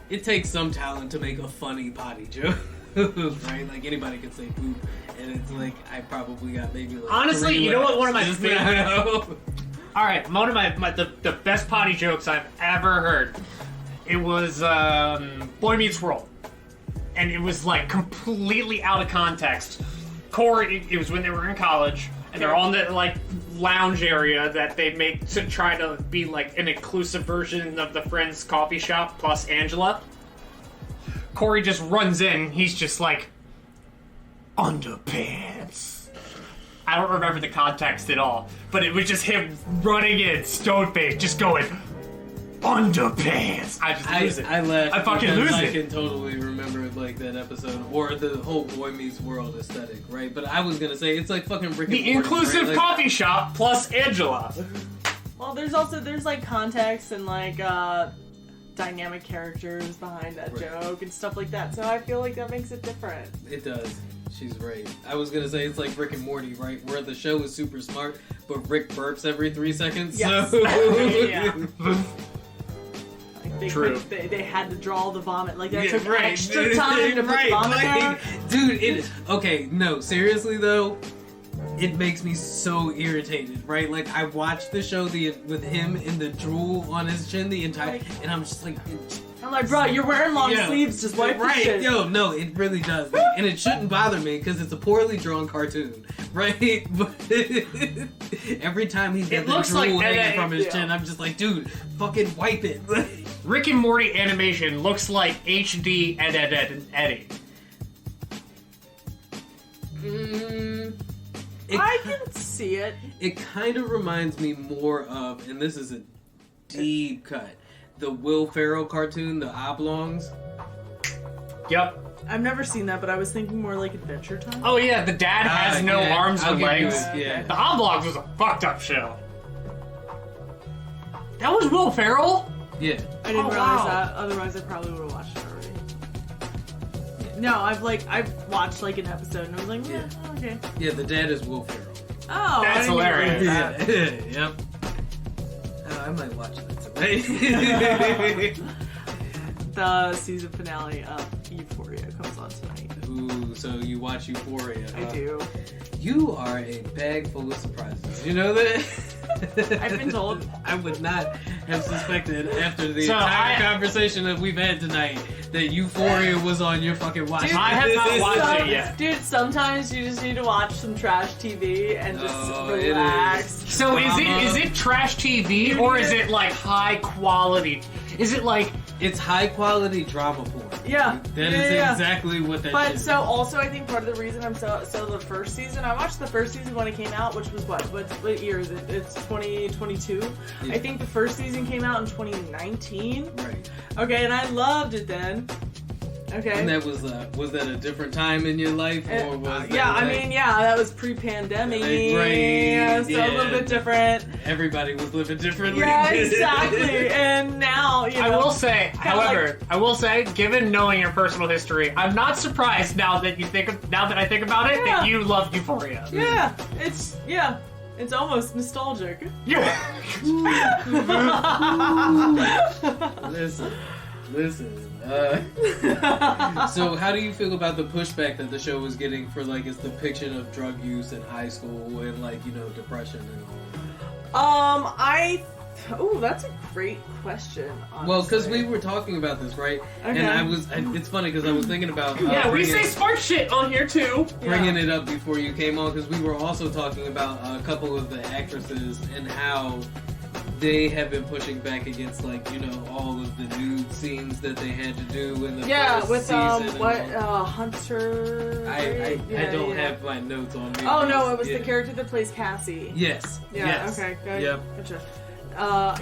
It takes some talent to make a funny potty joke, right? Like anybody could say poop, and it's like I probably got maybe like. Honestly, 3 you know what? One of my laughs. favorite. All right, one of the best potty jokes I've ever heard. It was Boy Meets World, and it was like completely out of context. Corey, it was when they were in college, and they're on the like lounge area that they make to try to be like an inclusive version of the Friends coffee shop plus Angela. Corey just runs in. He's just like, underpants. I don't remember the context at all, but it was just him running in, stone faced, just going, underpants. I just lose it. I laughed. I fucking because lose I it. can totally remember like that episode or the whole Boy Meets World aesthetic, right? But I was gonna say it's like fucking Rick and The Morty, inclusive right? Like, coffee shop plus Angela. Well, there's like context and like dynamic characters behind that joke and stuff like that. So I feel like that makes it different. It does. She's right. I was gonna say it's like Rick and Morty, right? Where the show is super smart, but Rick burps every 3 seconds. Yes. So Yeah. Like True. They had to draw the vomit. Like that Yeah, took right. extra time to put Right, vomit like, down. dude, it okay, no, seriously though, it makes me so irritated, right? Like I watched the show with him in the drool on his chin the entire, and I'm just like, I'm like, bro, you're wearing long yo, sleeves. Just wipe the right? shit. Yo, no, it really does, like, and it shouldn't bother me because it's a poorly drawn cartoon, right? But every time he's got It the looks drool like hanging Eddie, from his yeah. chin, I'm just like, dude, fucking wipe it. Rick and Morty animation looks like HD and Eddie. I can see it. It kind of reminds me more of, and this is a deep cut, the Will Ferrell cartoon, The Oblongs. Yep. I've never seen that, but I was thinking more like Adventure Time. Oh yeah, the dad has no yeah, arms I'll or give you legs. it, yeah. The Oblongs was a fucked up show. That was Will Ferrell? Yeah. I didn't Oh, realize wow. that. Otherwise, I probably would have watched it already. No, I've watched like an episode and I was like, yeah, okay. Yeah, the dad is Will Ferrell. Oh, That's I didn't even hilarious. realize that. Yep. Oh, I might watch that tonight. The season finale of Euphoria comes on tonight. Ooh, so you watch Euphoria. I do. You are a bag full of surprises. You know that? I've been told. I would not have suspected after the So entire conversation that we've had tonight that Euphoria was on your fucking watch. Dude, I have not watched it yet. Dude, sometimes you just need to watch some trash TV and just Oh, it relax. So is it trash TV or is it like high quality? Is it like It's high quality drama porn. Yeah. That Yeah, is yeah. exactly what that But is. so also I think part of the reason I'm so the first season, I watched the first season when it came out, which was what year is it? It's 2022. Yeah. I think the first season came out in 2019. Right. Okay, and I loved it then. Okay. And that was that a different time in your life, or was that yeah, I like, mean, yeah, that was pre-pandemic. Right, Yeah, so a little yeah. bit different. everybody was living differently? Yeah, exactly. And now, you know. I will say, however, given knowing your personal history, I'm not surprised now that I think about it Yeah. that you love Euphoria. Yeah, it's almost nostalgic. Yeah. Listen. So how do you feel about the pushback that the show was getting for like its depiction of drug use in high school and like, you know, depression and all? That's a great question. Honestly. Well, because we were talking about this, right? Okay. And it's funny because I was thinking about Yeah, we bringing- say smart shit on here too. bringing it up before you came on because we were also talking about a couple of the actresses and how they have been pushing back against, like, you know, all of the nude scenes that they had to do in the first with season. and all. Hunter. I Yeah, don't yeah. have my notes on me. Oh no, it was Yeah. the character that plays Cassie. Yes. Yeah. Yes. Okay. Good. Yep. Gotcha.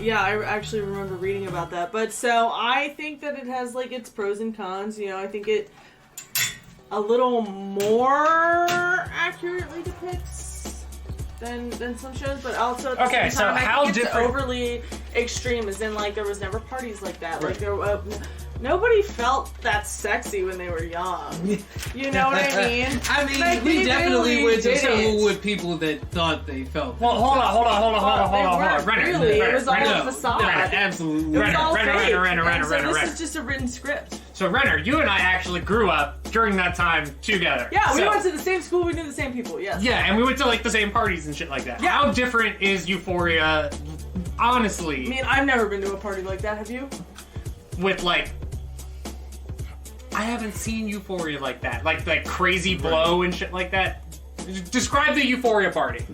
Yeah, I actually remember reading about that. But so I think that it has like its pros and cons. You know, I think it a little more accurately depicts than some shows, but also at the Okay, same so time, I how think it's different- overly extreme. As in, like there was never parties like that. Like Right. there, nobody felt that sexy when they were young. You know what I mean? I mean, Like, we they definitely really went to did school it. with people that thought they felt. Well, hold on. Really, it was all No, a facade. absolutely. It was all fake. Renner. And so this is just a written script. So Renner, you and I actually grew up during that time together. Yeah, we So- went to the same school, we knew the same people, yes. Yeah, and we went to like the same parties and shit like that. Yeah. How different is Euphoria, honestly, I mean, I've never been to a party like that, have you? with like... I haven't seen Euphoria like that. Like crazy blow and shit like that. Describe the Euphoria party.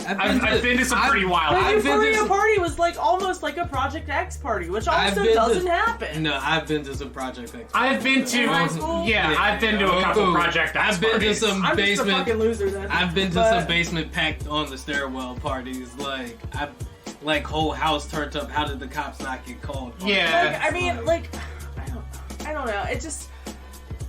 I've been to some pretty wild. The I've been to Euphoria some- party was like almost like a Project X party, which I've also been to- doesn't happen. No, I've been to some Project X. I've been to... High school? Yeah, I've been to a couple Project X I've been to parties. some I'm just a basement. fucking loser then. I've been to But- some basement packed on the stairwell parties. Like whole house turned up. How did the cops not get called? Yeah. Like, I mean, like, I don't know. It just,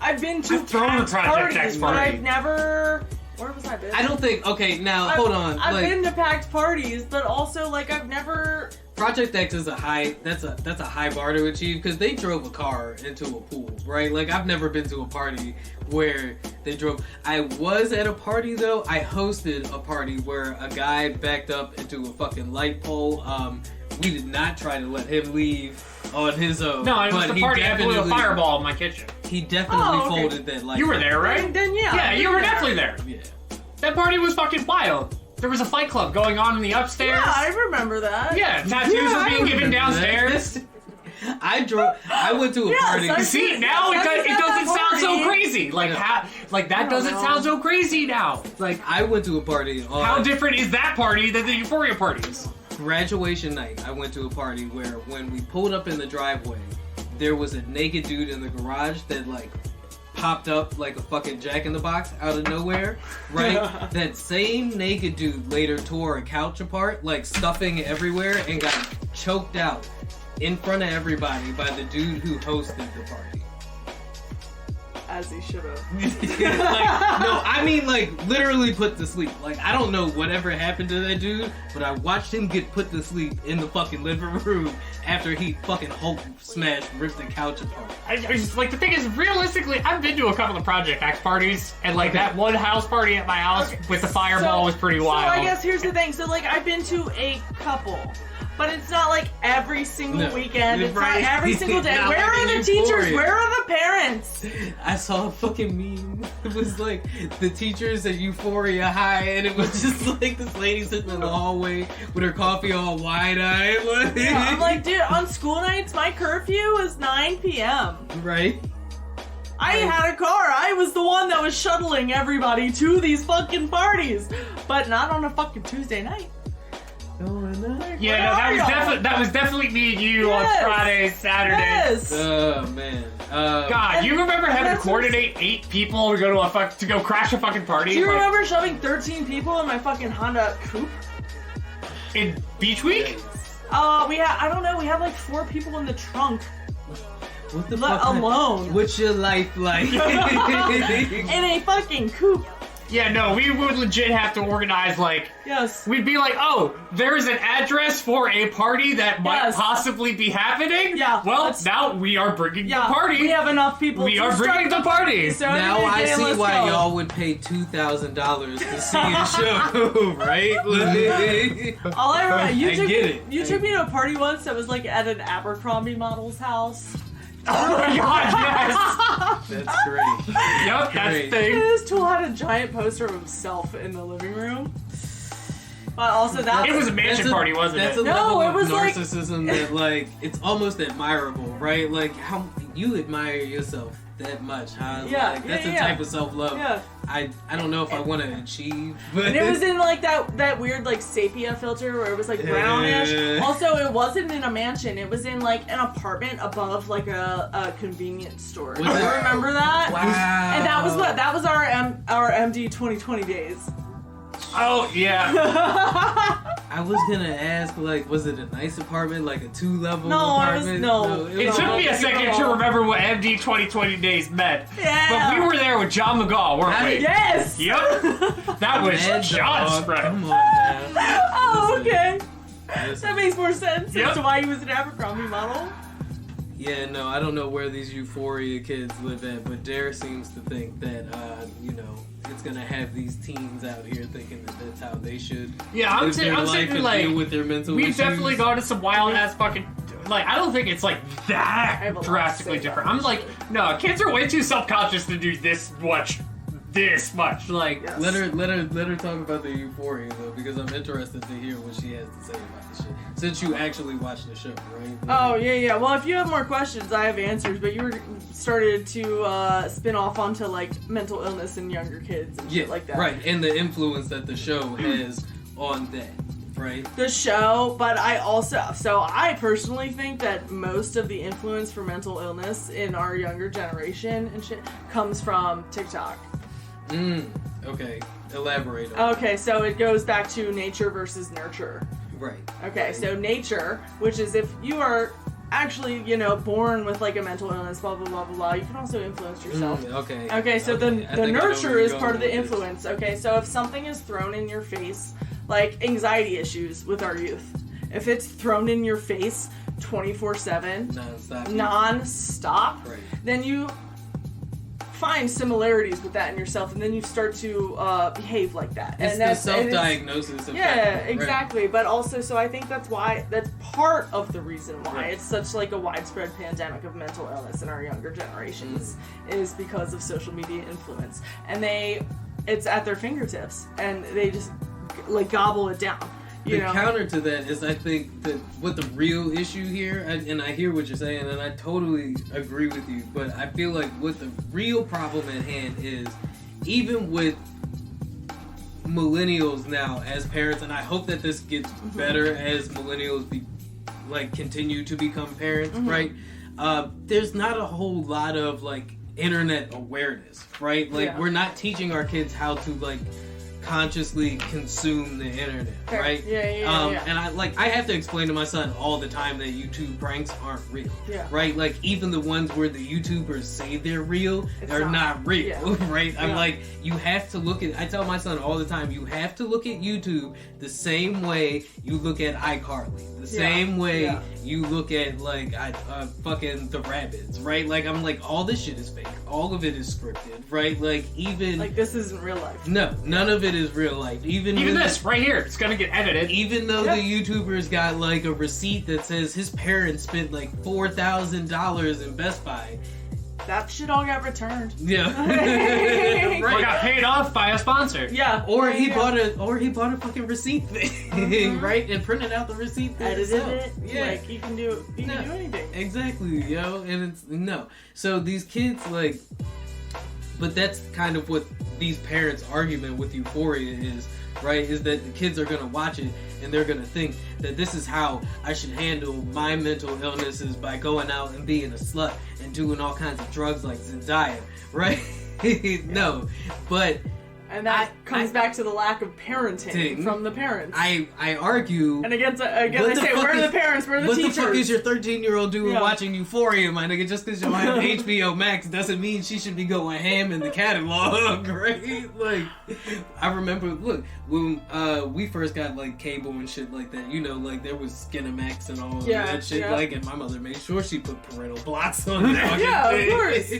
I've been to I've thrown a packed Project X parties, but party. I've never. Where was I been? I don't think. Okay, now hold on. I've like, been to packed parties, but also like I've never. Project X is a high. That's a high bar to achieve because they drove a car into a pool, right? Like I've never been to a party where they drove. I was at a party though. I hosted a party where a guy backed up into a fucking light pole. We did not try to let him leave on his own. No, it was but the he party I blew a definitely- fireball in my kitchen. He definitely Oh, okay. folded that light. You were there, right? Then yeah. Yeah, you were yeah. definitely there. Yeah. That party was fucking wild. There was a fight club going on in the upstairs. Yeah, I remember that. Yeah, tattoos Yeah, were I being given remember downstairs. I went to a Yes, party. I See, now it doesn't sound so crazy. Like, that doesn't know. sound so crazy now. Like, I went to a party on how different is that party than the Euphoria parties? graduation night. I went to a party where when we pulled up in the driveway, there was a naked dude in the garage that like popped up like a fucking Jack in the Box out of nowhere, right? That same naked dude later tore a couch apart, like stuffing everywhere, and got choked out in front of everybody by the dude who hosted the party. As he should have. No, I mean like literally put to sleep. Like I don't know whatever happened to that dude, but I watched him get put to sleep in the fucking living room after he fucking Hulk smash ripped the couch apart. I just, like, the thing is, realistically, I've been to a couple of Project X parties, and like that one house party at my house with the fireball was pretty wild. So I guess here's the thing. So like I've been to a couple. But it's not like every single No, weekend. It's right. not every single day. Not Where like are in the teachers? Euphoria. Where are the parents? I saw a fucking meme. It was like the teachers at Euphoria High, and it was just like this lady sitting in the hallway with her coffee all wide-eyed. Like, I'm like, dude, on school nights, my curfew is 9 p.m. right? I had a car. I was the one that was shuttling everybody to these fucking parties. But not on a fucking Tuesday night. Yeah, no, that was definitely me and you on Yes. Friday, Saturday. Yes. Oh man. God, you remember having to that's what's- coordinate 8 people to go crash a fucking party? Do you Like, remember shoving 13 people in my fucking Honda Coupe? in Beach Week? We had, I don't know, we had like 4 people in the trunk. What the Let fuck? alone. What's your life like? In a fucking coupe. Yeah, no, we would legit have to organize, like, Yes. we'd be like, oh, there's an address for a party that might Yes. possibly be happening? Yeah, Well, let's- now we are bringing Yeah, the party. we have enough people We to are start bringing the party. So Now I okay, see let's why go. y'all would pay $2,000 to see a show, right? All I remember, you I took get me, it. You took me to a party once that was like at an Abercrombie model's house. Oh my god, yes! That's great. Yep, that's the Great. thing. This tool had a giant poster of himself in the living room. But also that It was a mansion party, wasn't That's it? a No, level it of was like- narcissism that, like, it's almost admirable, right? Like, how you admire yourself that much, huh? Yeah, Like, that's yeah, the yeah. type of self-love Yeah. I don't know if I want to achieve, but And it was in like that weird like sepia filter where it was like brownish. Yeah. Also, it wasn't in a mansion. It was in like an apartment above like a convenience store. Do you Was it? remember that? Wow. And that was our MD 2020 days. Oh, yeah. I was gonna ask, like, was it a nice apartment, like a 2-level No, it was- apartment? no. It took me a second to remember what MD 2020 days meant. Yeah. But we were there with John McGaw, weren't we? Yes. Yep. That was Mad John's dog, friend. Come on, man. Oh, Listen, okay. listen. That makes more sense Yep. as to why he was an Abercrombie model. Yeah, no, I don't know where these Euphoria kids live at, but Dare seems to think that, it's gonna have these teens out here thinking that that's how they should I'm saying like deal with their mental we've issues. definitely gone to some wild ass fucking. Like, I don't think it's like I that have a lot to drastically say different. about I'm like, no, kids are way too self-conscious to do this much. Like, Yes. Let her talk about the Euphoria though, because I'm interested to hear what she has to say about the shit. Since you actually watched the show, right? Oh, yeah. Well, if you have more questions, I have answers, but you started to spin off onto, like, mental illness in younger kids and shit like that. Right, and the influence that the show has on that, right? The show, but I personally think that most of the influence for mental illness in our younger generation and shit comes from TikTok. Okay. Elaborate on Okay, so it goes back to nature versus nurture. Right. Okay, so nature, which is if you are actually, born with like a mental illness, blah, blah, blah, blah, blah, you can also influence yourself. Okay. Okay, so I the think I know nurture where is you're part of the going with this. influence. Okay, so if something is thrown in your face, like anxiety issues with our youth, if it's thrown in your face 24/7, non-stop, Right. then you find similarities with that in yourself, and then you start to behave like that. It's and the that's self-diagnosis of yeah, that, right? exactly. But also, so I think that's part of the reason why Right. it's such like a widespread pandemic of mental illness in our younger generations is because of social media influence, and it's at their fingertips, and they just like gobble it down. The counter to that is, I think, that what the real issue here, and I hear what you're saying, and I totally agree with you, but I feel like what the real problem at hand is, even with millennials now as parents, and I hope that this gets better as millennials continue to become parents, right? There's not a whole lot of internet awareness, right? We're not teaching our kids how to consciously consume the internet, right? Yeah. And I have to explain to my son all the time that YouTube pranks aren't real, right? Even the ones where the YouTubers say they're real, they're not real, right? I'm you have to look at. I tell my son all the time, you have to look at YouTube the same way you look at iCarly, the same way you look at fucking the Rabbids, right? I'm all this shit is fake, all of it is scripted, right? Even this isn't real life. No, none of it is real life. Even this right here, it's gonna get edited. Even though the YouTuber's got a receipt that says his parents spent $4,000 in Best Buy. That shit all got returned. Yeah. Or got paid off by a sponsor. Yeah. Or he bought a fucking receipt thing, right? And printed out the receipt thing. Edited it. Yeah. You can do anything. Exactly, and it's no. So these kids but that's kind of what these parents' argument with Euphoria is, right? Is that the kids are gonna watch it and they're gonna think that this is how I should handle my mental illnesses by going out and being a slut and doing all kinds of drugs like Zendaya, right? No, but and that comes back to the lack of parenting from the parents. I argue. And again, they say, where are the parents? Where are the teachers? What the fuck is your 13-year-old doing watching Euphoria, my nigga? Just because you have HBO Max doesn't mean she should be going ham in the catalog, right? I remember, when we first got cable and shit like that, there was Skinamax and all of that shit, and my mother made sure she put parental blocks on the fucking thing. Of course.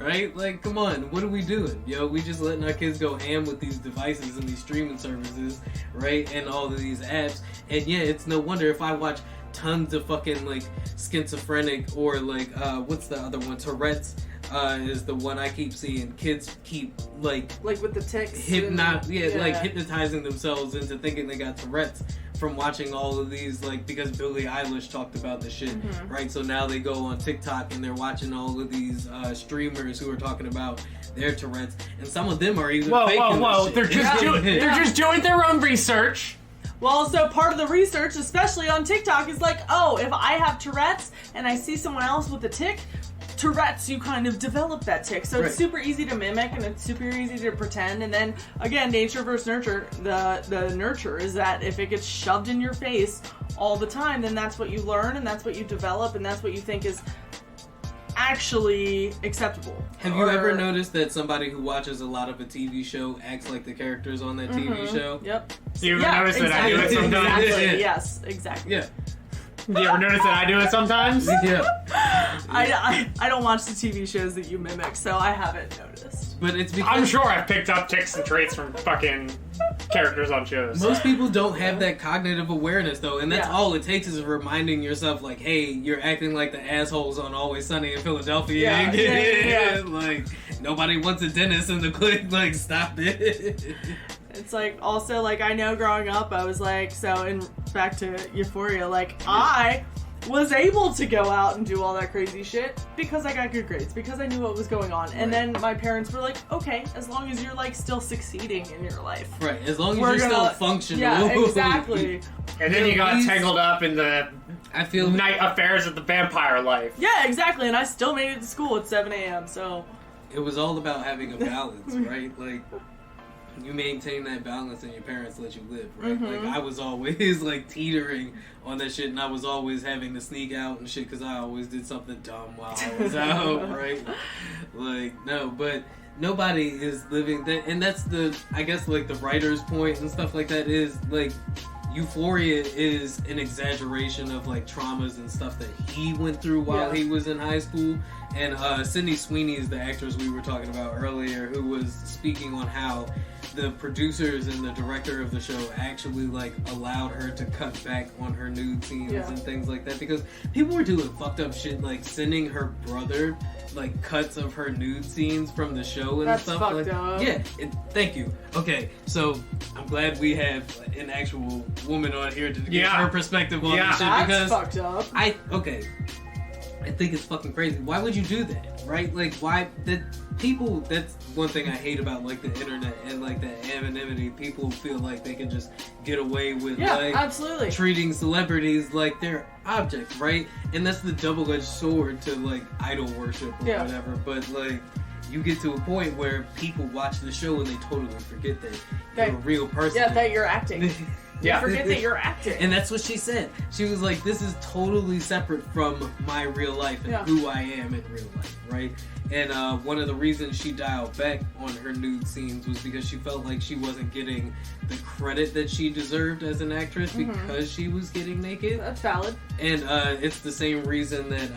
Right? Come on, what are we doing? We just letting our kids go ham with these devices and these streaming services, right? And all of these apps. And yeah, it's no wonder if I watch tons of fucking schizophrenic or what's the other one? Tourette's is the one I keep seeing. Kids keep with the tics. Hypnotizing themselves into thinking they got Tourette's from watching all of these, because Billie Eilish talked about the shit, right? So now they go on TikTok and they're watching all of these streamers who are talking about their Tourette's, and some of them are even faking the shit. They're just doing their own research. Well, so part of the research, especially on TikTok, is if I have Tourette's and I see someone else with a tic, Tourette's, you kind of develop that tic. So it's super easy to mimic and it's super easy to pretend. And then, again, nature versus nurture. The nurture is that if it gets shoved in your face all the time, then that's what you learn and that's what you develop and that's what you think is actually acceptable. Have you ever noticed that somebody who watches a lot of a TV show acts like the characters on that TV show? Yep. Do you ever notice that I do it sometimes? Exactly. Yes, exactly. Yeah. You ever notice that I do it sometimes? Yeah. I don't watch the TV shows that you mimic, so I haven't noticed. But it's because I'm sure I've picked up tics and traits from fucking characters on shows. most people don't have that cognitive awareness, though, and that's Yeah. all it takes is reminding yourself, like, hey, you're acting like the assholes on Always Sunny in Philadelphia. Yeah. Like, nobody wants a dentist in the clinic. Like, stop it. It's like, also, like, I know growing up, I was like, back to Euphoria, like, I was able to go out and do all that crazy shit because I got good grades, because I knew what was going on. And then my parents were like, okay, as long as you're, like, still succeeding in your life. Right, as long as We're you're gonna- still functional. Yeah, exactly. And then you got Please. tangled up in the I feel night affairs of the vampire life. Yeah, exactly. And I still made it to school at 7 a.m., so... it was all about having a balance, right? Like, you maintain that balance and your parents let you live, right? Mm-hmm. Like, I was always, like, teetering on that shit, and I was always having to sneak out and shit because I always did something dumb while I was out, right? Like, no, but nobody is living that, and that's the, I guess, like, the writer's point and stuff like that is, like, Euphoria is an exaggeration of, like, traumas and stuff that he went through while he was in high school. And Sydney Sweeney is the actress we were talking about earlier, who was speaking on how the producers and the director of the show actually, like, allowed her to cut back on her nude scenes and things like that, because people were doing fucked up shit, like sending her brother, like, cuts of her nude scenes from the show and That's stuff. fucked like, up. Yeah, thank you. Okay, so I'm glad we have an actual woman on here to give her perspective on this shit, That's because fucked up. I think it's fucking crazy. Why would you do that, right? Like, why? That's one thing I hate about, like, the internet and, like, the anonymity. People feel like they can just get away with, like, absolutely. treating celebrities like they're objects, right? And that's the double-edged sword to, like, idol worship or whatever. But, like, you get to a point where people watch the show and they totally forget that you're a real person. Yeah, that you're acting. Yeah. Forget that you're acting. And that's what she said. She was like, this is totally separate from my real life and who I am in real life, right? And one of the reasons she dialed back on her nude scenes was because she felt like she wasn't getting the credit that she deserved as an actress because she was getting naked. That's valid. And it's the same reason that,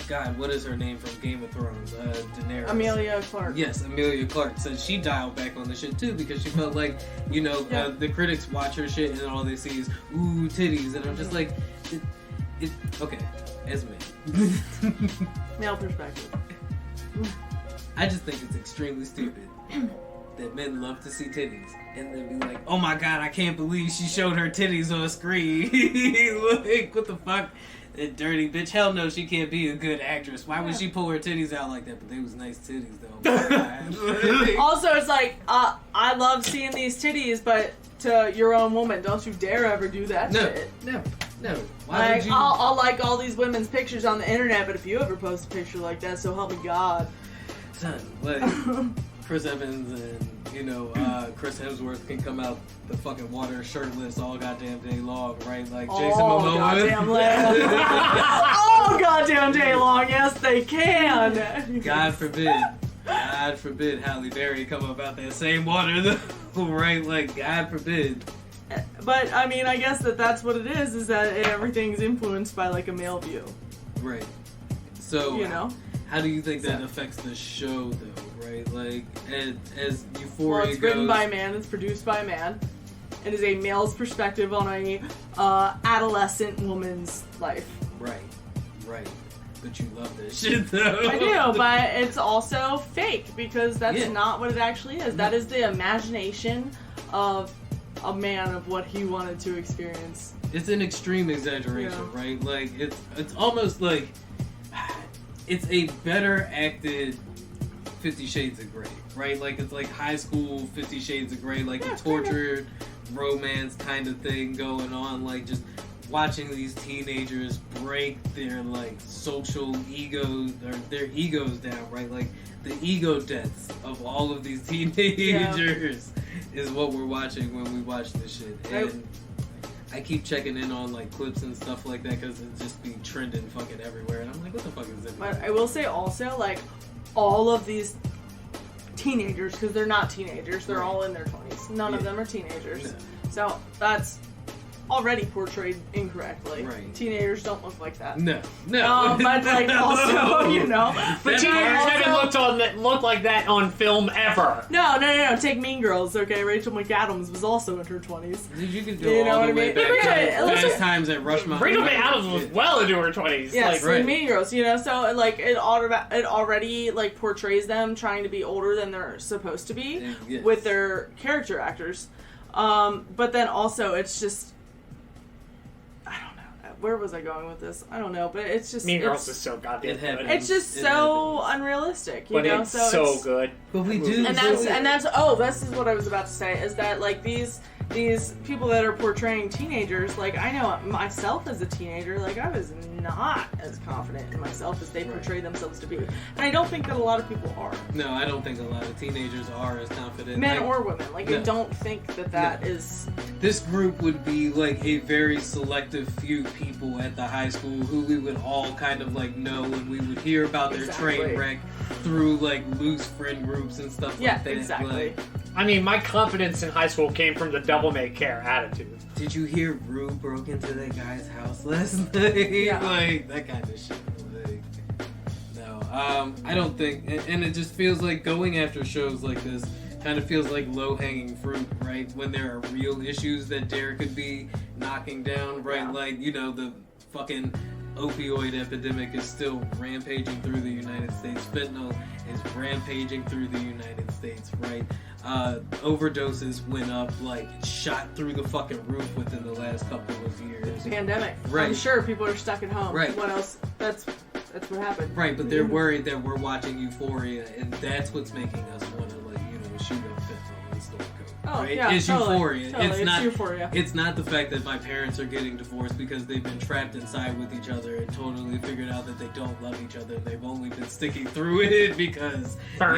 God, what is her name from Game of Thrones? Daenerys. Amelia Clark. Yes, Amelia Clark said she dialed back on the shit too because she felt like, you know, the critics watch her shit and all they see is, ooh, titties. And I'm just like, okay, as men. Male perspective. I just think it's extremely stupid that men love to see titties and then be like, oh my God, I can't believe she showed her titties on screen. Like, what the fuck? That dirty bitch. Hell no, she can't be a good actress. Why would she pull her titties out like that? But they was nice titties though. Also, it's like, I love seeing these titties, but to your own woman, don't you dare ever do that shit. No. Why would you? I'll like all these women's pictures on the internet, but if you ever post a picture like that, so help me God. Son, like, Chris Evans and, you know, Chris Hemsworth can come out the fucking water shirtless all goddamn day long, right? Like Jason Momoa. Goddamn all goddamn day long, yes they can. God forbid Halle Berry come up out that same water though, right? Like, God forbid. But, I mean, I guess that's what it is that everything's influenced by, like, a male view. Right. So, you know? how do you think that affects the show, though, right? Like, as Euphoria Well, it's written goes... by a man, it's produced by a man. It is a male's perspective on a adolescent woman's life. Right. But you love this shit, though. I do, but it's also fake, because that's not what it actually is. That is the imagination of a man of what he wanted to experience. It's an extreme exaggeration, right? Like, it's almost like it's a better acted 50 Shades of Grey, right? Like, it's like high school 50 Shades of Grey, like a tortured romance kind of thing going on, like just watching these teenagers break their, like, social egos, or their egos down, right? Like, the ego deaths of all of these teenagers is what we're watching when we watch this shit. And I keep checking in on, like, clips and stuff like that because it just be trending fucking everywhere. And I'm like, what the fuck is this? But I will say also, like, all of these teenagers, because they're not teenagers, they're all in their 20s. None of them are teenagers. No. So that's already portrayed incorrectly. Right. Teenagers don't look like that. No. But like also, you know, But teenagers haven't looked like that on film ever. No. Take Mean Girls. Okay, Rachel McAdams was also in her 20s. Dude, you could go You know all what the I way mean? back to Listen- Fast Times at Rushmont. Rachel McAdams was well into her 20s. Yes, Like, in Mean Girls, you know, so like it already like portrays them trying to be older than they're supposed to be Yes. with their character actors. But then also it's just, I don't know. Where was I going with this? I don't know, but it's just Mean Girls is so goddamn It had- good. it's just It so unrealistic, you but know. it's so so it's, good. But we do. and that's this is what I was about to say, is that like these people that are portraying teenagers, like I know myself as a teenager, like I was not as confident in myself as they portray themselves to be, and I don't think that a lot of people are, No, I don't think a lot of teenagers are as confident. men Like, or women. Like No. I don't think that is. This group would be like a very selective few people at the high school who we would all kind of like know, and we would hear about their Exactly. train wreck through like loose friend groups and stuff Yeah, like that. exactly. Like, I mean, my confidence in high school came from the double may care attitude. did you hear Rue broke into that guy's house last night? Yeah. Like that kind of shit. Like, no, I don't think, and it just feels like going after shows like this kind of feels like low-hanging fruit, right? When there are real issues that Derek could be knocking down, right? Yeah. Like, you know, the fucking opioid epidemic is still rampaging through the United States. Fentanyl is rampaging through the United States, right? Overdoses went up, like, shot through the fucking roof within the last couple of years. Pandemic. Right. I'm sure people are stuck at home. Right. What else? That's what happened. Right, but they're worried that we're watching Euphoria, and that's what's making us want to, like, you know, shoot up fentanyl and snort coke. Oh, right? yeah, It's totally. Euphoria. Totally, It's it's not Euphoria. It's not the fact that my parents are getting divorced because they've been trapped inside with each other and totally figured out that they don't love each other, and they've only been sticking through it because I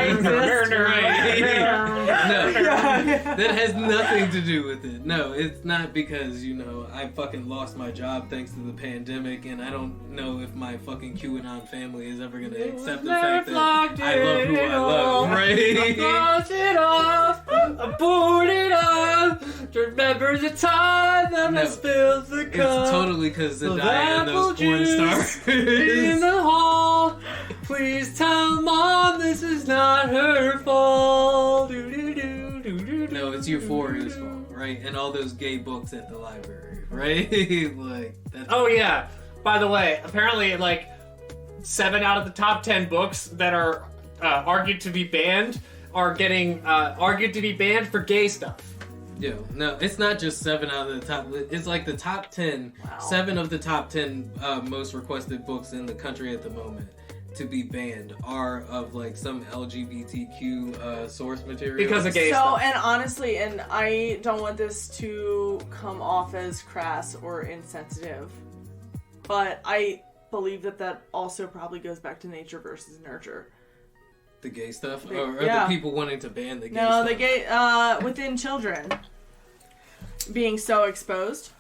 exist. Right. No, that has nothing to do with it. No, it's not because, you know, I fucking lost my job thanks to the pandemic, and I don't know if my fucking QAnon family is ever gonna accept the fact that I love who I love, right? Cross it off, I poured it up. Remember the time that No. I spilled the It's cup. totally because of Zendaya and those apple porn juice in stars. the hall. Please tell Mom this is not her fault. No, it's Euphoria's fault, right? And all those gay books at the library, right? Like, that's Oh yeah. By the way, apparently like 7 out of the top 10 books that are argued to be banned are getting argued to be banned for gay stuff. Yo, no, it's not just 7 out of the top. It's like the top 10, 7 of the top 10 most requested books in the country at the moment to be banned are of like some LGBTQ source material. Because of gay So, stuff. and honestly, and I don't want this to come off as crass or insensitive, but I believe that also probably goes back to nature versus nurture. The gay stuff, The- or yeah. the people wanting to ban the gay No, stuff. the gay, within children being so exposed,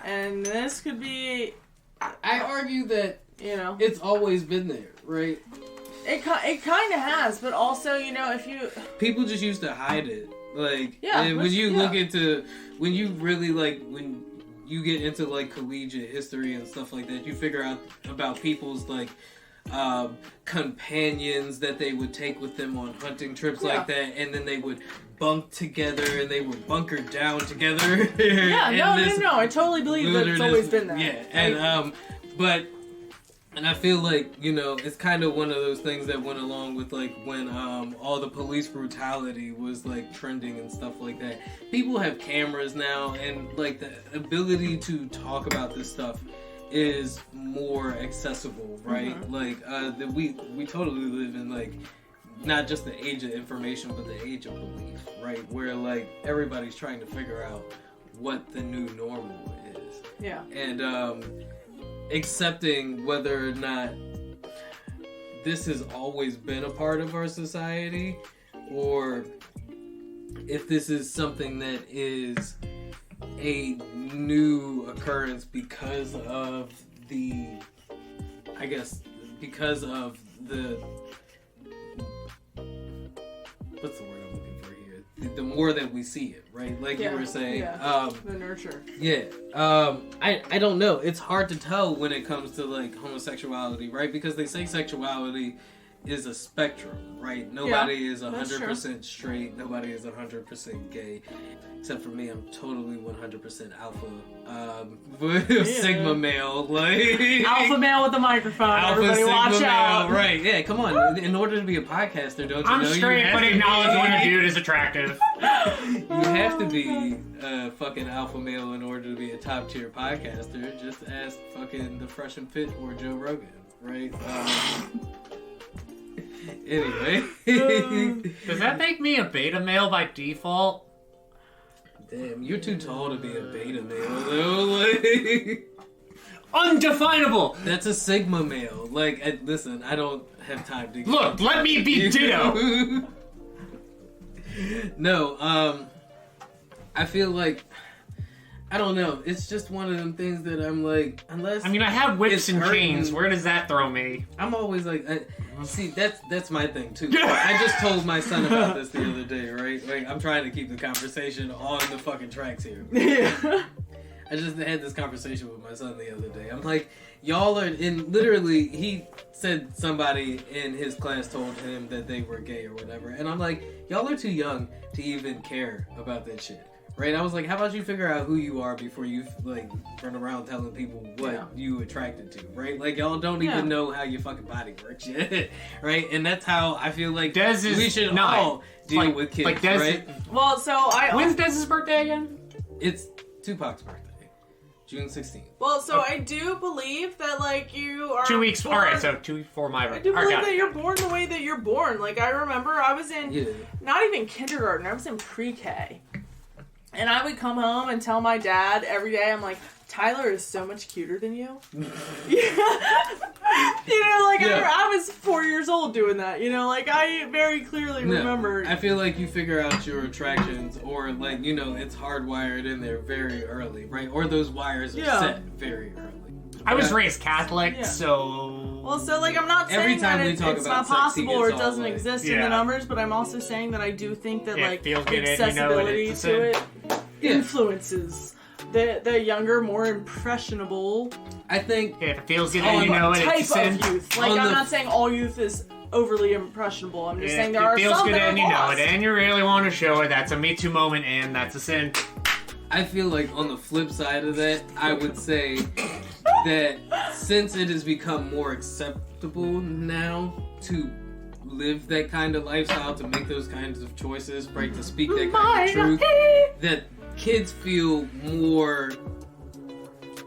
and this could be, I argue that you know, it's always been there, right? it kind of has, but also, you know, if you, People just used to hide it. Like, Yeah, and when which- you yeah. look into, when you really like, when you get into like collegiate history and stuff like that, you figure out about people's like companions that they would take with them on hunting trips Yeah. like that, and then they would bunk together and they would bunker down together. yeah, And no, I totally believe that it's wilderness- always been there. Yeah, and and I feel like, you know, it's kind of one of those things that went along with like when all the police brutality was like trending and stuff like that. People have cameras now, and like the ability to talk about this stuff is more accessible, right? Mm-hmm. Like we totally live in like not just the age of information, but the age of belief, right? Where like everybody's trying to figure out what the new normal is. Yeah. And accepting whether or not this has always been a part of our society, or if this is something that is a new occurrence because of the, I guess, because of the, what's the word I'm looking for here? The more that we see it, right? Like you were saying. Yeah. The nurture. Yeah. I don't know. It's hard to tell when it comes to like homosexuality, right? Because they say sexuality is a spectrum, right? Nobody is 100% straight. Nobody is 100% gay. Except for me, I'm totally 100% alpha. Sigma male. Like Alpha male with the microphone. Alpha Everybody Sigma watch male. out. Right, yeah, come on. In order to be a podcaster, don't you I'm know straight, you have but to acknowledge be- when a dude is attractive. You have to be a fucking alpha male in order to be a top tier podcaster. Just ask fucking the Fresh and Fit or Joe Rogan, right? Anyway. Does that make me a beta male by default? Damn, you're too tall to be a beta male, though. Like, Undefinable! that's a Sigma male. Like, listen, I don't have time to... Look, let me be ditto! No, I feel like... I don't know. It's just one of them things that I'm like, unless... I mean, I have whips it's and hurting- chains. Where does that throw me? I'm always like, see, that's my thing too. I just told my son about this the other day, right? Like, I'm trying to keep the conversation on the fucking tracks here. Yeah. I just had this conversation with my son the other day. I'm like, y'all are in, literally, he said somebody in his class told him that they were gay or whatever. And I'm like, y'all are too young to even care about that shit. Right? I was like, how about you figure out who you are before you, like, run around telling people what you attracted to, right? Like, y'all don't even know how your fucking body works yet, right? And that's how I feel like we should all deal with kids, right? Well, so When's Dez's birthday again? It's Tupac's birthday, June 16th. Well, so I do believe that, like, you are 2 weeks. born- Alright, so 2 weeks before my I birthday. do Alright, believe got that it. you're born the way that you're born. Like, I remember I was in, not even kindergarten, I was in pre-K. And I would come home and tell my dad every day, I'm like, Tyler is so much cuter than you. I was 4 years old doing that. Like, I very clearly remember. I feel like you figure out your attractions, or like, it's hardwired in there very early, right? Or those wires are set very early. I was raised Catholic, so... Well, so, like, I'm not Every saying time that we it's talk not about sex, he possible or it gets all doesn't like- exist in the numbers, but I'm also saying that I do think that, It like, feels good and you know it, accessibility it's a to it sin. influences the younger, more impressionable I think If it feels good and you know it, type it's a sin. of youth. Like, On I'm the- not saying all youth is overly impressionable. I'm just saying there If are it feels some good that are and you know lost. it, and you really want to show it, that's a Me Too moment, and that's a sin. I feel like on the flip side of that, I would say that since it has become more acceptable now to live that kind of lifestyle, to make those kinds of choices, right, to speak that kind of truth, that kids feel more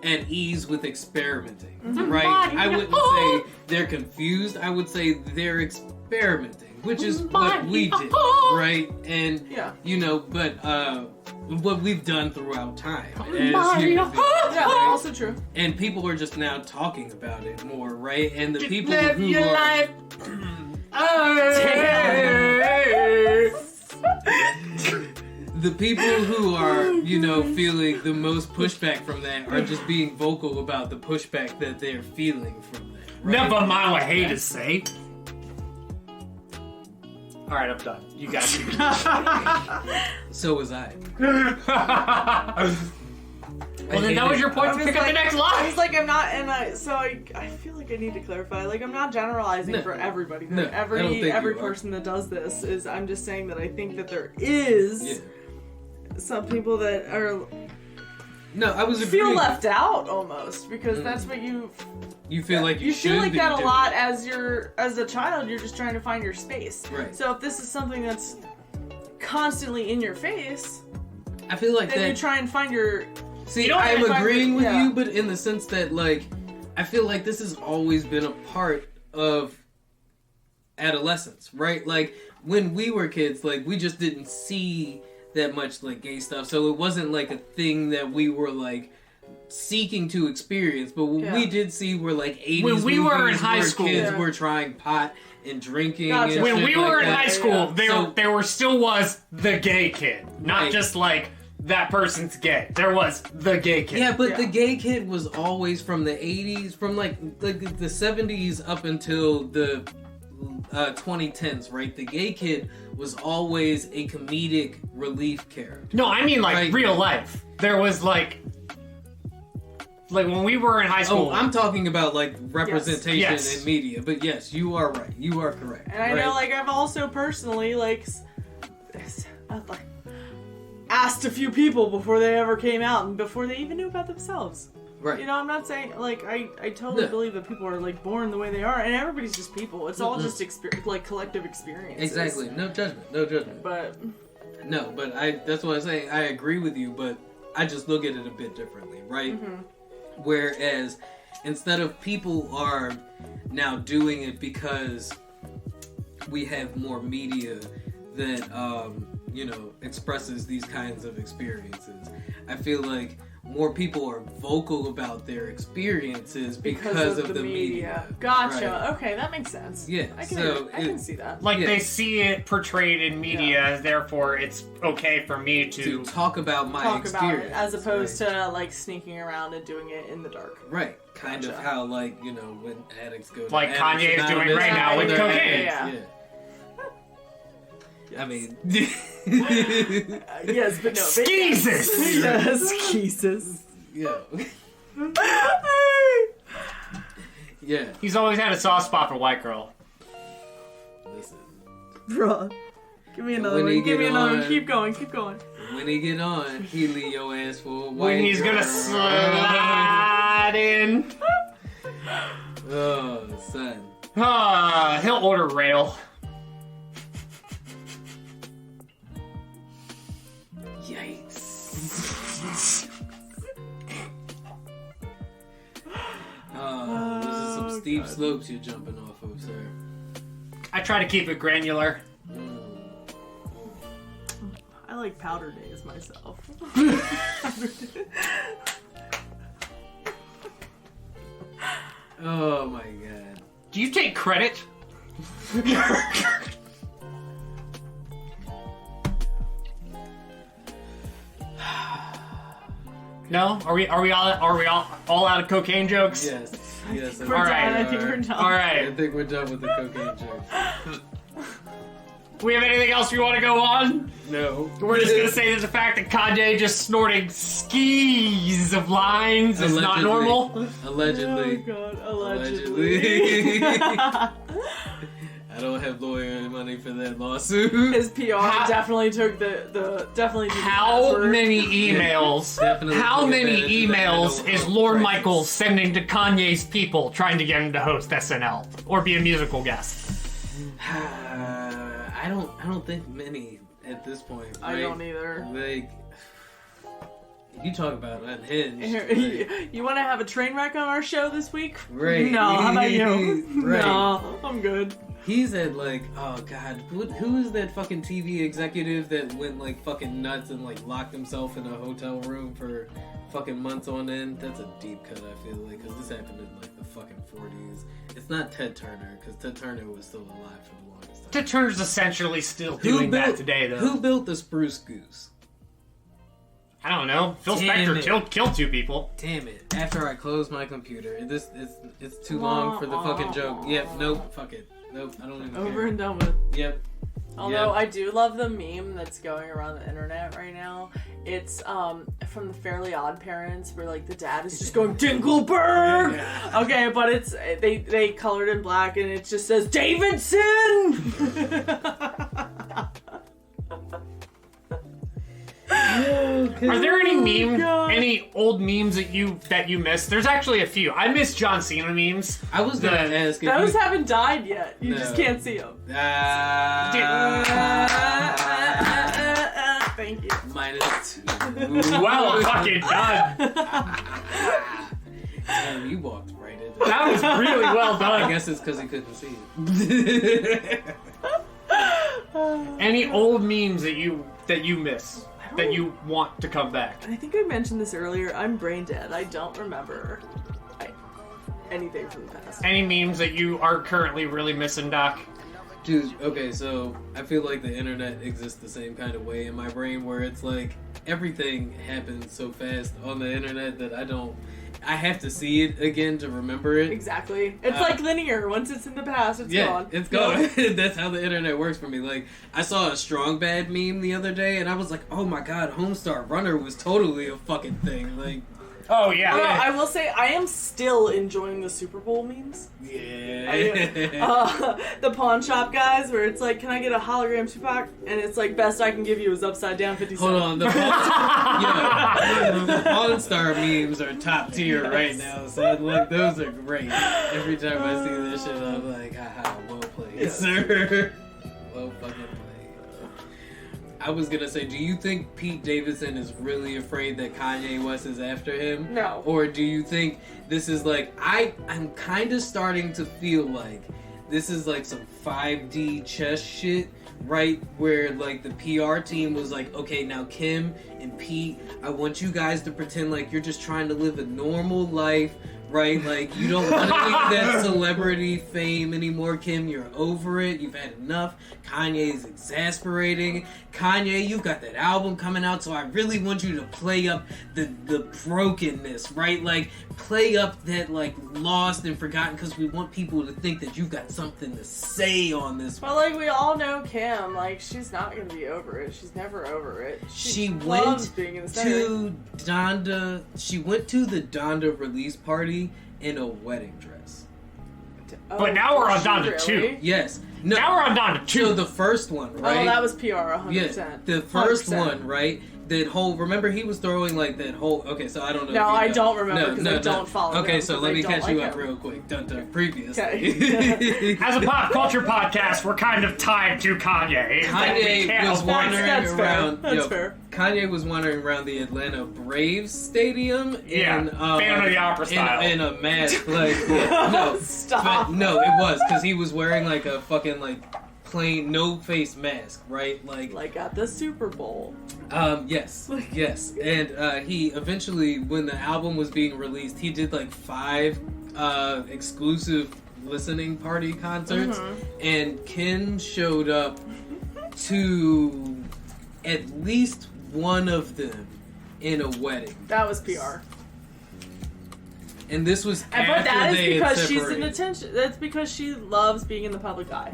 at ease with experimenting, right? I wouldn't say they're confused. I would say they're experimenting, which is what we did, right? And, but what we've done throughout time as human beings, Yeah, right? also true. And people are just now talking about it more, right? And the people Live who your are... life. The people who are, feeling the most pushback from that are just being vocal about the pushback that they're feeling from that. Right? Never mind what haters say. Alright, I'm done. You got me. So was I. Well, then that was your point to pick up the next I line. was like, I'm not, and I feel like I need to clarify. Like, I'm not generalizing No. for everybody. No, I don't think Every you are. person that does this is. I'm just saying that I think that there is some people that are No, I was feel agreeing. left out almost because that's what you You feel like you should feel like be that a doing lot it. as a child. You're just trying to find your space. Right. So if this is something that's constantly in your face, I feel like then that. you try and find your. See, You don't I'm find agreeing with yeah. you, but in the sense that, like, I feel like this has always been a part of adolescence, right? Like, when we were kids, like, we just didn't see that much, like, gay stuff, so it wasn't, like, a thing that we were, like, seeking to experience, but what we did see were, like, 80s When we were in movies high where school. kids Yeah. were trying pot and drinking Gotcha. and When shit we like were in that. high school, So- there still was the gay kid. Not Right. just like, that person's gay. There was the gay kid. Yeah, but Yeah. the gay kid was always from the 80s, from like the 70s up until the 2010s, right? The gay kid was always a comedic relief character. No, I mean like Right. real life. There was like when we were in high school. Oh, I'm talking about like representation Yes. in media. But yes, you are right. You are correct. And I know, like, I've also personally, like, asked a few people before they ever came out and before they even knew about themselves. right. You know, I'm not saying, like, I totally No. believe that people are, like, born the way they are, and everybody's just people. It's all just, like, collective experiences. Exactly. No judgment. No judgment. But, No, but that's what I'm saying. I agree with you, but I just look at it a bit differently, right? Whereas instead of people are now doing it because we have more media that expresses these kinds of experiences, I feel like more people are vocal about their experiences because of the media. Gotcha. Right. Okay, that makes sense. Yeah, I so can see that. like Yeah. they see it portrayed in media, therefore it's okay for me To talk about my Talk about experience, it as opposed right? to, like, sneaking around and doing it in the dark. Right, kind of Gotcha. how, like, when addicts go to Like Addicts Kanye is doing Anonymous, right now with they're cocaine. addicts, I mean, Yes, but no. Skeezus! Yes, skeezus. yeah, yeah. He's always had a soft spot for white girl. Listen, Bruh. Give me another when one. he Give me get another one. on- Keep going. Keep going. when he get on, he leave your ass for a white When he's girl. gonna slide in. Oh, son. He'll order rail. Yikes. This is some steep slopes you're jumping off of, sir. I try to keep it granular. I like powder days myself. Oh my god. Do you take credit? No? Are we all out of cocaine jokes? Yes. Yes. We're All done. right. I think we're done. All I right. think we're done with the cocaine jokes. Do we have anything else we want to go on? No. We're just gonna say that the fact that Kanye just snorting skis of lines is not Allegedly. normal. Allegedly. Oh god, allegedly. I don't have lawyer money for that lawsuit. His PR definitely took the definitely did the How password. many emails? Definitely How took many advantage of that. emails I is don't Lord know. Michael sending to Kanye's people trying to get him to host SNL or be a musical guest? I don't think many at this point. I right? don't either. Like, you talk about unhinged. Here, like, you want to have a train wreck on our show this week? Right. No, how about you? Right. No, I'm good. He's at like, oh god, who is that fucking TV executive that went like fucking nuts and like locked himself in a hotel room for fucking months on end? That's a deep cut, I feel like, because this happened in like the fucking 40s. It's not Ted Turner, because Ted Turner was still alive for the longest time. Ted Turner's essentially still doing that today, though. Who built the Spruce Goose? I don't know. Phil Damn Spector it. killed 2 people. Damn it! After I close my computer, it's too long for the fucking joke. Yep, nope, fuck it. Nope, I don't even Over care. and done with. Yep. Although Yep. I do love the meme that's going around the internet right now. It's from the Fairly Odd Parents, where like the dad is just going Dingleberg. Yeah. Okay, but it's they colored in black and it just says Davidson. Are there any God. any old memes that you miss? There's actually a few. I miss John Cena memes. I was gonna The- ask if Those you... haven't died yet. You just No. can't see them. Thank you. -2. Well, fucking done. Damn, you walked right into that. That was really well I done. guess it's because he couldn't see it. Any old memes that you miss that you want to come back? I think I mentioned this earlier. I'm brain dead. I don't remember anything from the past. Any memes that you are currently really missing, Doc? Dude, okay, so I feel like the internet exists the same kind of way in my brain where it's like everything happens so fast on the internet that I don't... I have to see it again to remember it. Exactly. It's like linear. Once it's in the past, it's Yeah, gone. it's gone. That's how the internet works for me. Like, I saw a Strong Bad meme the other day, and I was like, oh my god, Homestar Runner was totally a fucking thing. Like, Oh, yeah. I will say, I am still enjoying the Super Bowl memes. yeah. The pawn shop guys, where it's like, can I get a hologram Tupac? And it's like, best I can give you is upside down 50 cents. Hold on, the Pawn Star memes are top tier right now. So look, those are great. Every time I see this shit, I'm like, haha, well played, sir. Well fucking played. I was gonna say, do you think Pete Davidson is really afraid that Kanye West is after him? No. Or do you think this is like, I'm kind of starting to feel like this is like some 5D chess shit, right? Where like the PR team was like, okay, now Kim and Pete, I want you guys to pretend like you're just trying to live a normal life, right? Like, you don't want to leave that celebrity fame anymore, Kim. You're over it. You've had enough. Kanye is exasperating. Kanye, you've got that album coming out, so I really want you to play up the brokenness, right? Like, play up that, like, lost and forgotten, because we want people to think that you've got something to say on this. But, like, we all know Kim, like, she's not gonna be over it. She's never over it. She loves went being in the center. to Donda. She went to the Donda release party in a wedding dress. But now we're on Donda really? 2. Yes. No. Now we're on Donda 2. So the first one, right? Oh, that was PR, 100%. Yeah, the first 100%. one, right? That whole, remember he was throwing like that whole, okay, so I don't know. No, if you I know. don't remember because I don't follow Okay, him, so 'cause let I me don't catch like you up him. real quick. Previously. Okay. As a pop culture podcast, we're kind of tied to Kanye. Kanye was wandering That's fair. around. That's fair. Kanye was wandering around the Atlanta Braves stadium Yeah, in Phantom of the Opera style. in a mask. Like, no, Stop. but no, it was because he was wearing like a fucking like plain no face mask, right? Like at the Super Bowl. Yes, and he eventually, when the album was being released, he did like 5 exclusive listening party concerts, and Kim showed up to at least one of them in a wedding, That was PR. and this was But after that they is had because she's separated. in attention. That's because she loves being in the public eye.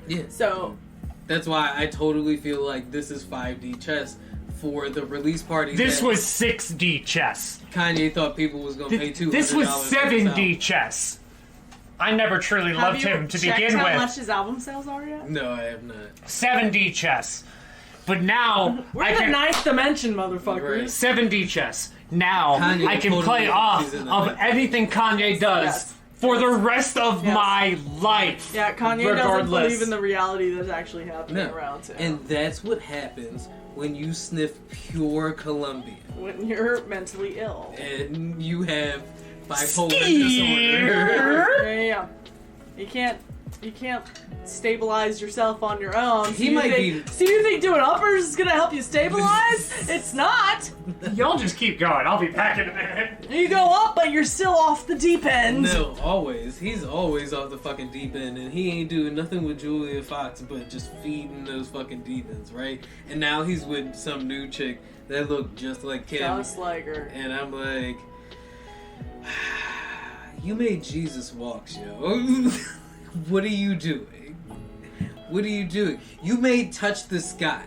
Yeah, So that's why I totally feel like this is 5D chess for the release party. This that was 6D chess. Kanye thought people was gonna pay $200. This was for this 7D album. chess. I never truly have loved you him to checked begin how with. much his album sales are yet? No, I have not. 7D chess. But now We're I in the can 9th dimension, motherfuckers. Right. 7D chess. Now Kanye I can totally play is off in the of night. anything Kanye does Yes. for the rest of Yes. my life. Yeah, Kanye doesn't regardless. believe in the reality that's actually happening No. around him. And that's what happens when you sniff pure Colombian When you're mentally ill. and you have bipolar disorder. Yeah. You can't stabilize yourself on your own. He might be- So you think doing uppers is gonna help you stabilize? It's not. Y'all just keep going. I'll be back in a minute. You go up, but you're still off the deep end. No, always. He's always off the fucking deep end, and he ain't doing nothing with Julia Fox but just feeding those fucking demons, right? And now he's with some new chick that looked just like Kim. Just like her. And I'm like, you made Jesus walks, yo. What are you doing? What are you doing? You made Touch the Sky.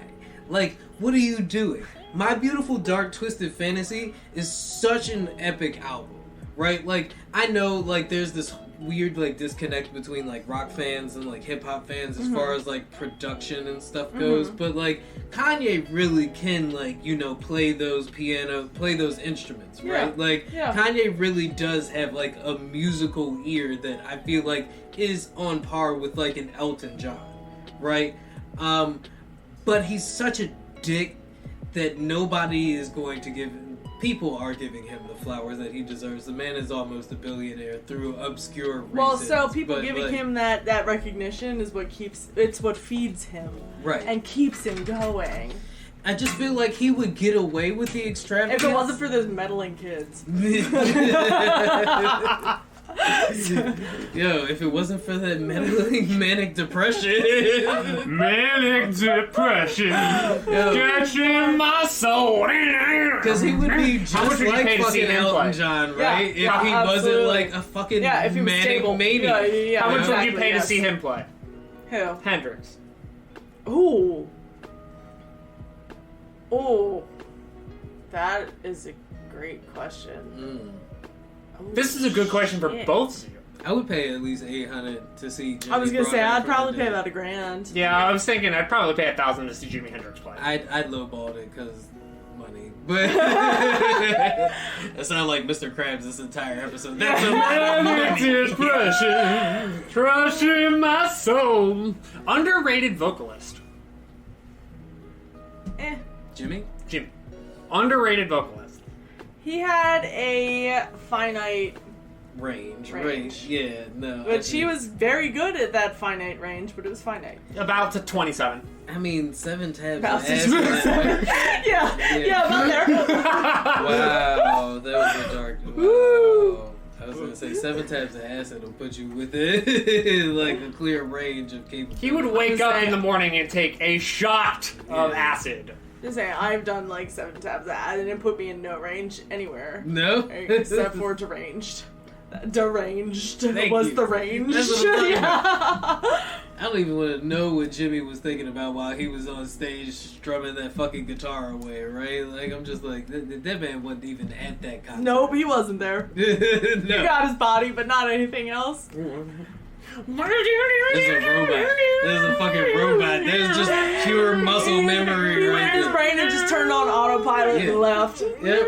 Like, what are you doing? My Beautiful Dark Twisted Fantasy is such an epic album, right? Like, I know, like, there's this weird, like, disconnect between, like, rock fans and, like, hip-hop fans as far as, like, production and stuff goes, but, like, Kanye really can, like, you know, play those instruments, right? Yeah. Like, Yeah. Kanye really does have, like, a musical ear that I feel like is on par with, like, an Elton John, right? But he's such a dick that nobody is going to give him, people are giving him the flowers that he deserves. The man is almost a billionaire through obscure reasons. Well, so people but, giving like, him that recognition is what feeds him. Right. And keeps him going. I just feel like he would get away with the extravagance. If it wasn't for those meddling kids. Yo, if it wasn't for that manic depression. Manic depression. Catching my soul. Because he would be How much just would you pay like to see fucking him play? Elton John, right? If he wasn't absolutely. like a fucking Yeah, if he was manic stable. maniac. Yeah, How much would exactly, you pay to yes. see him play? Who? Hendrix. Ooh. Oh. That is a great question. Ooh, This is a good question for shit. both of you. I would pay at least $800 to see Jimmy I was gonna say, Broadbent I'd for probably the pay day. about $1,000. Yeah, I was thinking I'd probably pay $1,000 to see Jimi Hendrix play. I'd lowballed it because money. But that sounded like Mr. Krabs this entire episode. That's a lot of Manic money. depression, crushing my soul. Underrated vocalist. Eh. Jimmy? Jimmy. Underrated vocalist. He had a finite, Range. Range. Yeah, no. but he was very good at that finite range, but it was finite. About to 27. I mean, 7 tabs. About of to acid. 27. yeah, about there. Wow, that was a dark. Wow. I was gonna say 7 tabs of acid will put you within like a clear range of capability. He would wake up in the morning and take a shot of acid. Just saying, I've done like 7 tabs of that. It didn't put me in no range anywhere. No, Except for deranged. Deranged Thank was you. the range. That's what I'm talking Yeah. I don't even want to know what Jimmy was thinking about while he was on stage strumming that fucking guitar away, right? Like, I'm just like, that man wasn't even at that concert. Nope, he wasn't there. no. He got his body, but not anything else. There's a robot. There's a fucking robot. There's just pure muscle memory He right went in his there. brain and just turned on autopilot Yeah. and left. Yep.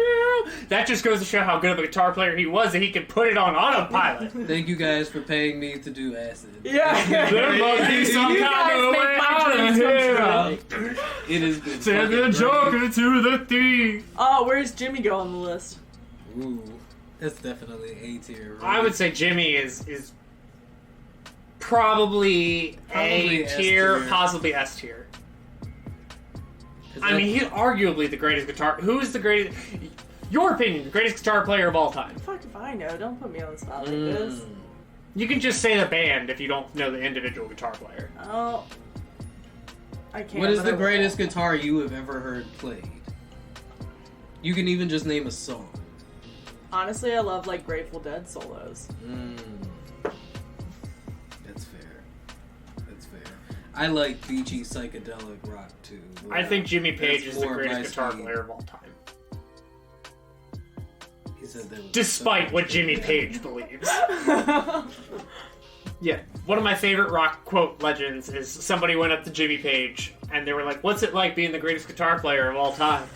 That just goes to show how good of a guitar player he was that he could put it on autopilot. Thank you guys for paying me to do acid. Yeah. There must be some You kind guys of make way my out of dreams come here. It has been Send the fucking joker to the thief. Oh, where's Jimmy go on the list? great. Ooh, that's definitely A tier. I would say Jimmy is probably Probably A S tier, tier. possibly S tier. I mean, he's arguably the greatest guitar. Who is the greatest? Your opinion, the greatest guitar player of all time. Fuck if I know. Don't put me on the spot like this. You can just say the band if you don't know the individual guitar player. Oh. I can't. What is but the I will. greatest guitar you have ever heard played? You can even just name a song. Honestly, I love like Grateful Dead solos. That's fair. That's fair. I like beachy psychedelic rock too. I think Jimmy Page That's is the more greatest my guitar speed. player of all time. He said that was Despite so what much Jimmy better. Page believes. Yeah. One of my favorite rock quote legends is somebody went up to Jimmy Page and they were like, "What's it like being the greatest guitar player of all time?"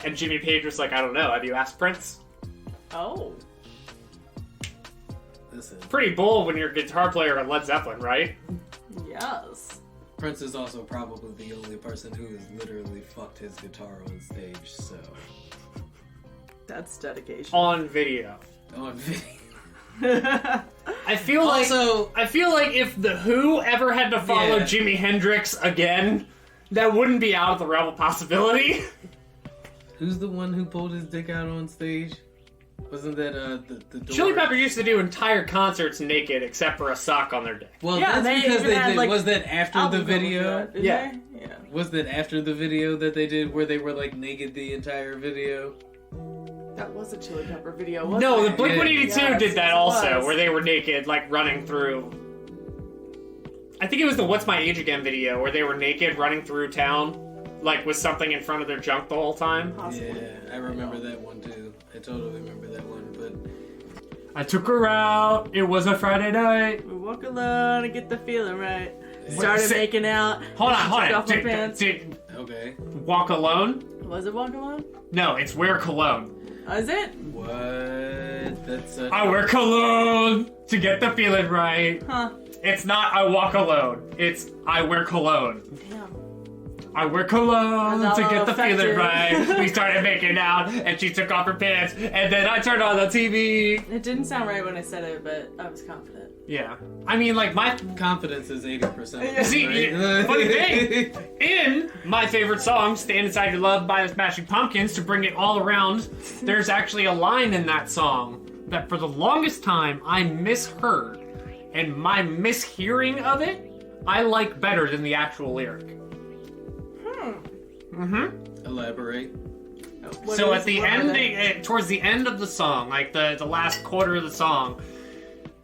And Jimmy Page was like, "I don't know. Have you asked Prince?" Oh. Listen, Pretty bold when you're a guitar player in Led Zeppelin, right? Yes. Prince is also probably the only person who has literally fucked his guitar on stage, so. That's dedication. On video. On video. I feel like Also, if the Who ever had to follow Yeah. Jimi Hendrix again, that wouldn't be out of the realm of possibility. who's the one who pulled his dick out on stage? Wasn't that the door? Chili Pepper used to do entire concerts naked except for a sock on their dick. Well, Yeah, that's they because even they had, did. like, Was that after the Album covers video? for that, didn't Yeah. they? Yeah. Was that after the video that they did where they were like naked the entire video? That was a Chili Pepper video, wasn't No, it? the Blink-182 Yes, did that it also, was. where they were naked, like running through. I think it was the "What's My Age Again" video, where they were naked running through town, like with something in front of their junk the whole time. Possibly. Yeah, I remember that one too. I totally remember that one, but I took her out. It was a Friday night. We walk alone and get the feeling right. Started Sit- making out. Hold on, Took hold on. off my pants. Did okay. walk alone? Was it walk alone? No, it's wear cologne. Is it? What? That's such I wear cologne to get the feeling right. Huh. It's not I walk alone. It's I wear cologne. Damn. I wear cologne I'm to get the affected. feeling right. We started making out, and she took off her pants, and then I turned on the TV. It didn't sound right when I said it, but I was confident. Yeah. I mean, like, my... confidence is 80%. See, right? funny thing, in my favorite song, Stand Inside Your Love by the Smashing Pumpkins, to bring it all around, there's actually a line in that song that for the longest time I misheard, and my mishearing of it, I like better than the actual lyric. Elaborate. So at the ending, towards the end of the song, like the last quarter of the song,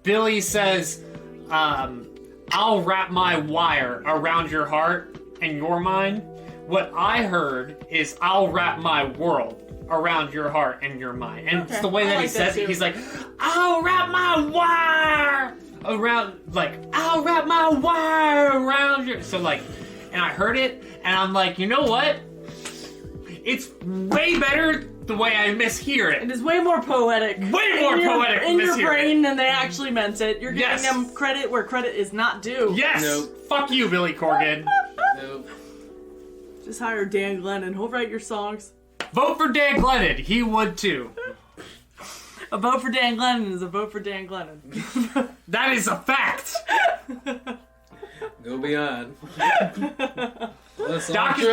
Billy says, I'll wrap my wire around your heart and your mind. What I heard is I'll wrap my world around your heart and your mind. And it's the way that he says it. He's like, I'll wrap my wire around, like, I'll wrap my wire around your... So, like, and I heard it, and I'm like, you know what? It's way better the way I mishear it. It is way more poetic. Way more poetic in your brain it. than they actually meant it. You're giving them credit where credit is not due. Yes! Nope. Fuck you, Billy Corgan. Nope. Just hire Dan Glennon. He'll write your songs. Vote for Dan Glennon. He would too. A vote for Dan Glennon is a vote for Dan Glennon. That is a fact. Go beyond. Doc is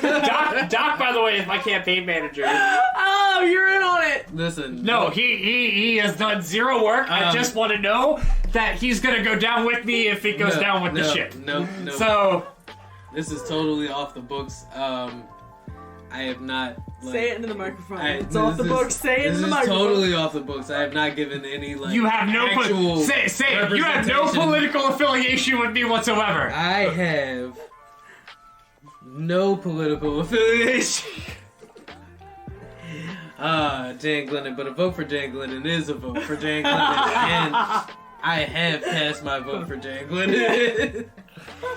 my Doc, by the way, is my campaign manager. Oh, you're in on it. Listen. No, he has done zero work. I just want to know that he's gonna go down with me if it goes down with the ship. No. So This is totally off the books. I have not... Like, say it into the microphone. It's off the books. Say it into the microphone. This is totally off the books. I have not given any, like, you have no actual say it. You have no political affiliation with me whatsoever. I have no political affiliation. Dan Glennon, but a vote for Dan Glennon is a vote for Dan Glennon, and I have passed my vote for Dan Glennon.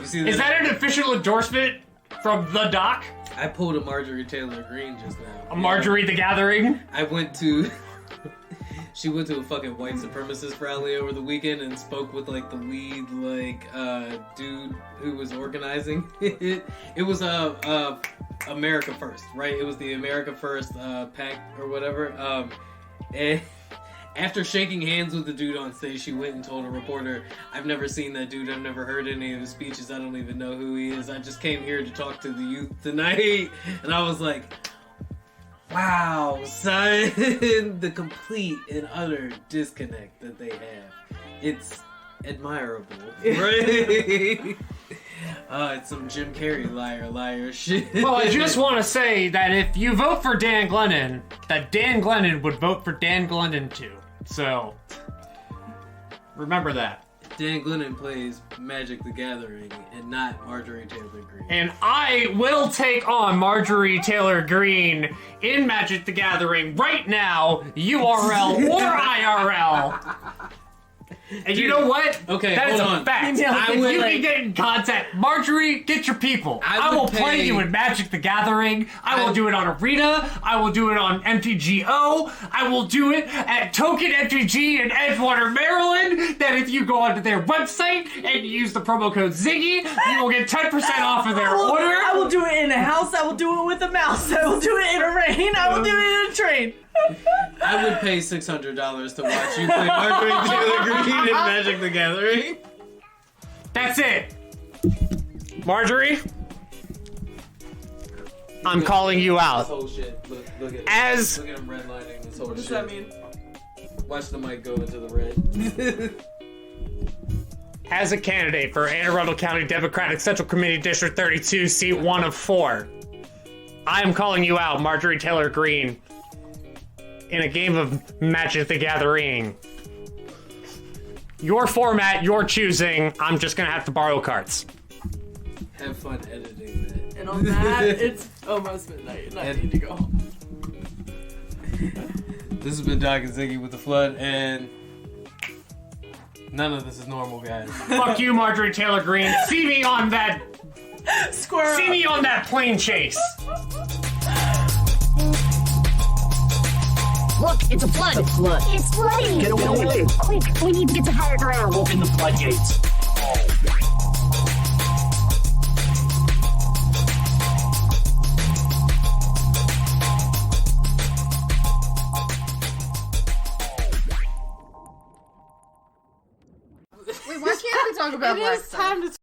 You see that? Is that an official endorsement from the Doc? I pulled a Marjorie Taylor Greene just now. A Marjorie the Gathering? I went to... She went to a fucking white supremacist rally over the weekend and spoke with, like, the lead, like, dude who was organizing it. It was, America First, right? It was the America First, pact or whatever. And after shaking hands with the dude on stage, she went and told a reporter, I've never seen that dude, I've never heard any of his speeches, I don't even know who he is. I just came here to talk to the youth tonight. And I was like... Wow, son, the complete and utter disconnect that they have. It's admirable, right? It's some Jim Carrey liar shit. Well, I just want to say that if you vote for Dan Glennon, that Dan Glennon would vote for Dan Glennon too. So, remember that. Dan Glennon plays Magic the Gathering and not Marjorie Taylor Greene. And I will take on Marjorie Taylor Greene in Magic the Gathering right now, URL or IRL. And you know what? Okay, that is hold a on. fact. I If would, you like- can get in contact, Marjorie, get your people. I will would play pay- you in Magic the Gathering. I will do it on Arena. I will do it on MTGO. I will do it at Token MTG in Edgewater, Maryland. That if you go onto their website and you use the promo code Ziggy, you will get 10% off of their order. I will do it in a house. I will do it with a mouse. I will do it in a rain. I will do it in a train. I would pay $600 to watch you play Marjorie Taylor Greene in Magic the Gathering. That's it. Marjorie, I'm calling you This out. whole shit. Look at him. As Look at him redlining this whole What does shit. that mean? Watch the mic go into the red. As a candidate for Anne Arundel County Democratic Central Committee District 32, seat 1 of 4, I am calling you out, Marjorie Taylor Greene, in a game of Magic the Gathering. Your format, your choosing. I'm just gonna have to borrow cards. Have fun editing that. And on that, it's almost midnight, and I need to go home. This has been Doc and Ziggy with the Flood, and none of this is normal, guys. Fuck you, Marjorie Taylor Greene. See me on that. Square See up. me on that plane chase. Look, it's a flood. It's a flood. It's flooding. Get away. Quick, we need to get to higher ground. Open the floodgates. Wait, why can't we talk about It black is stuff? time to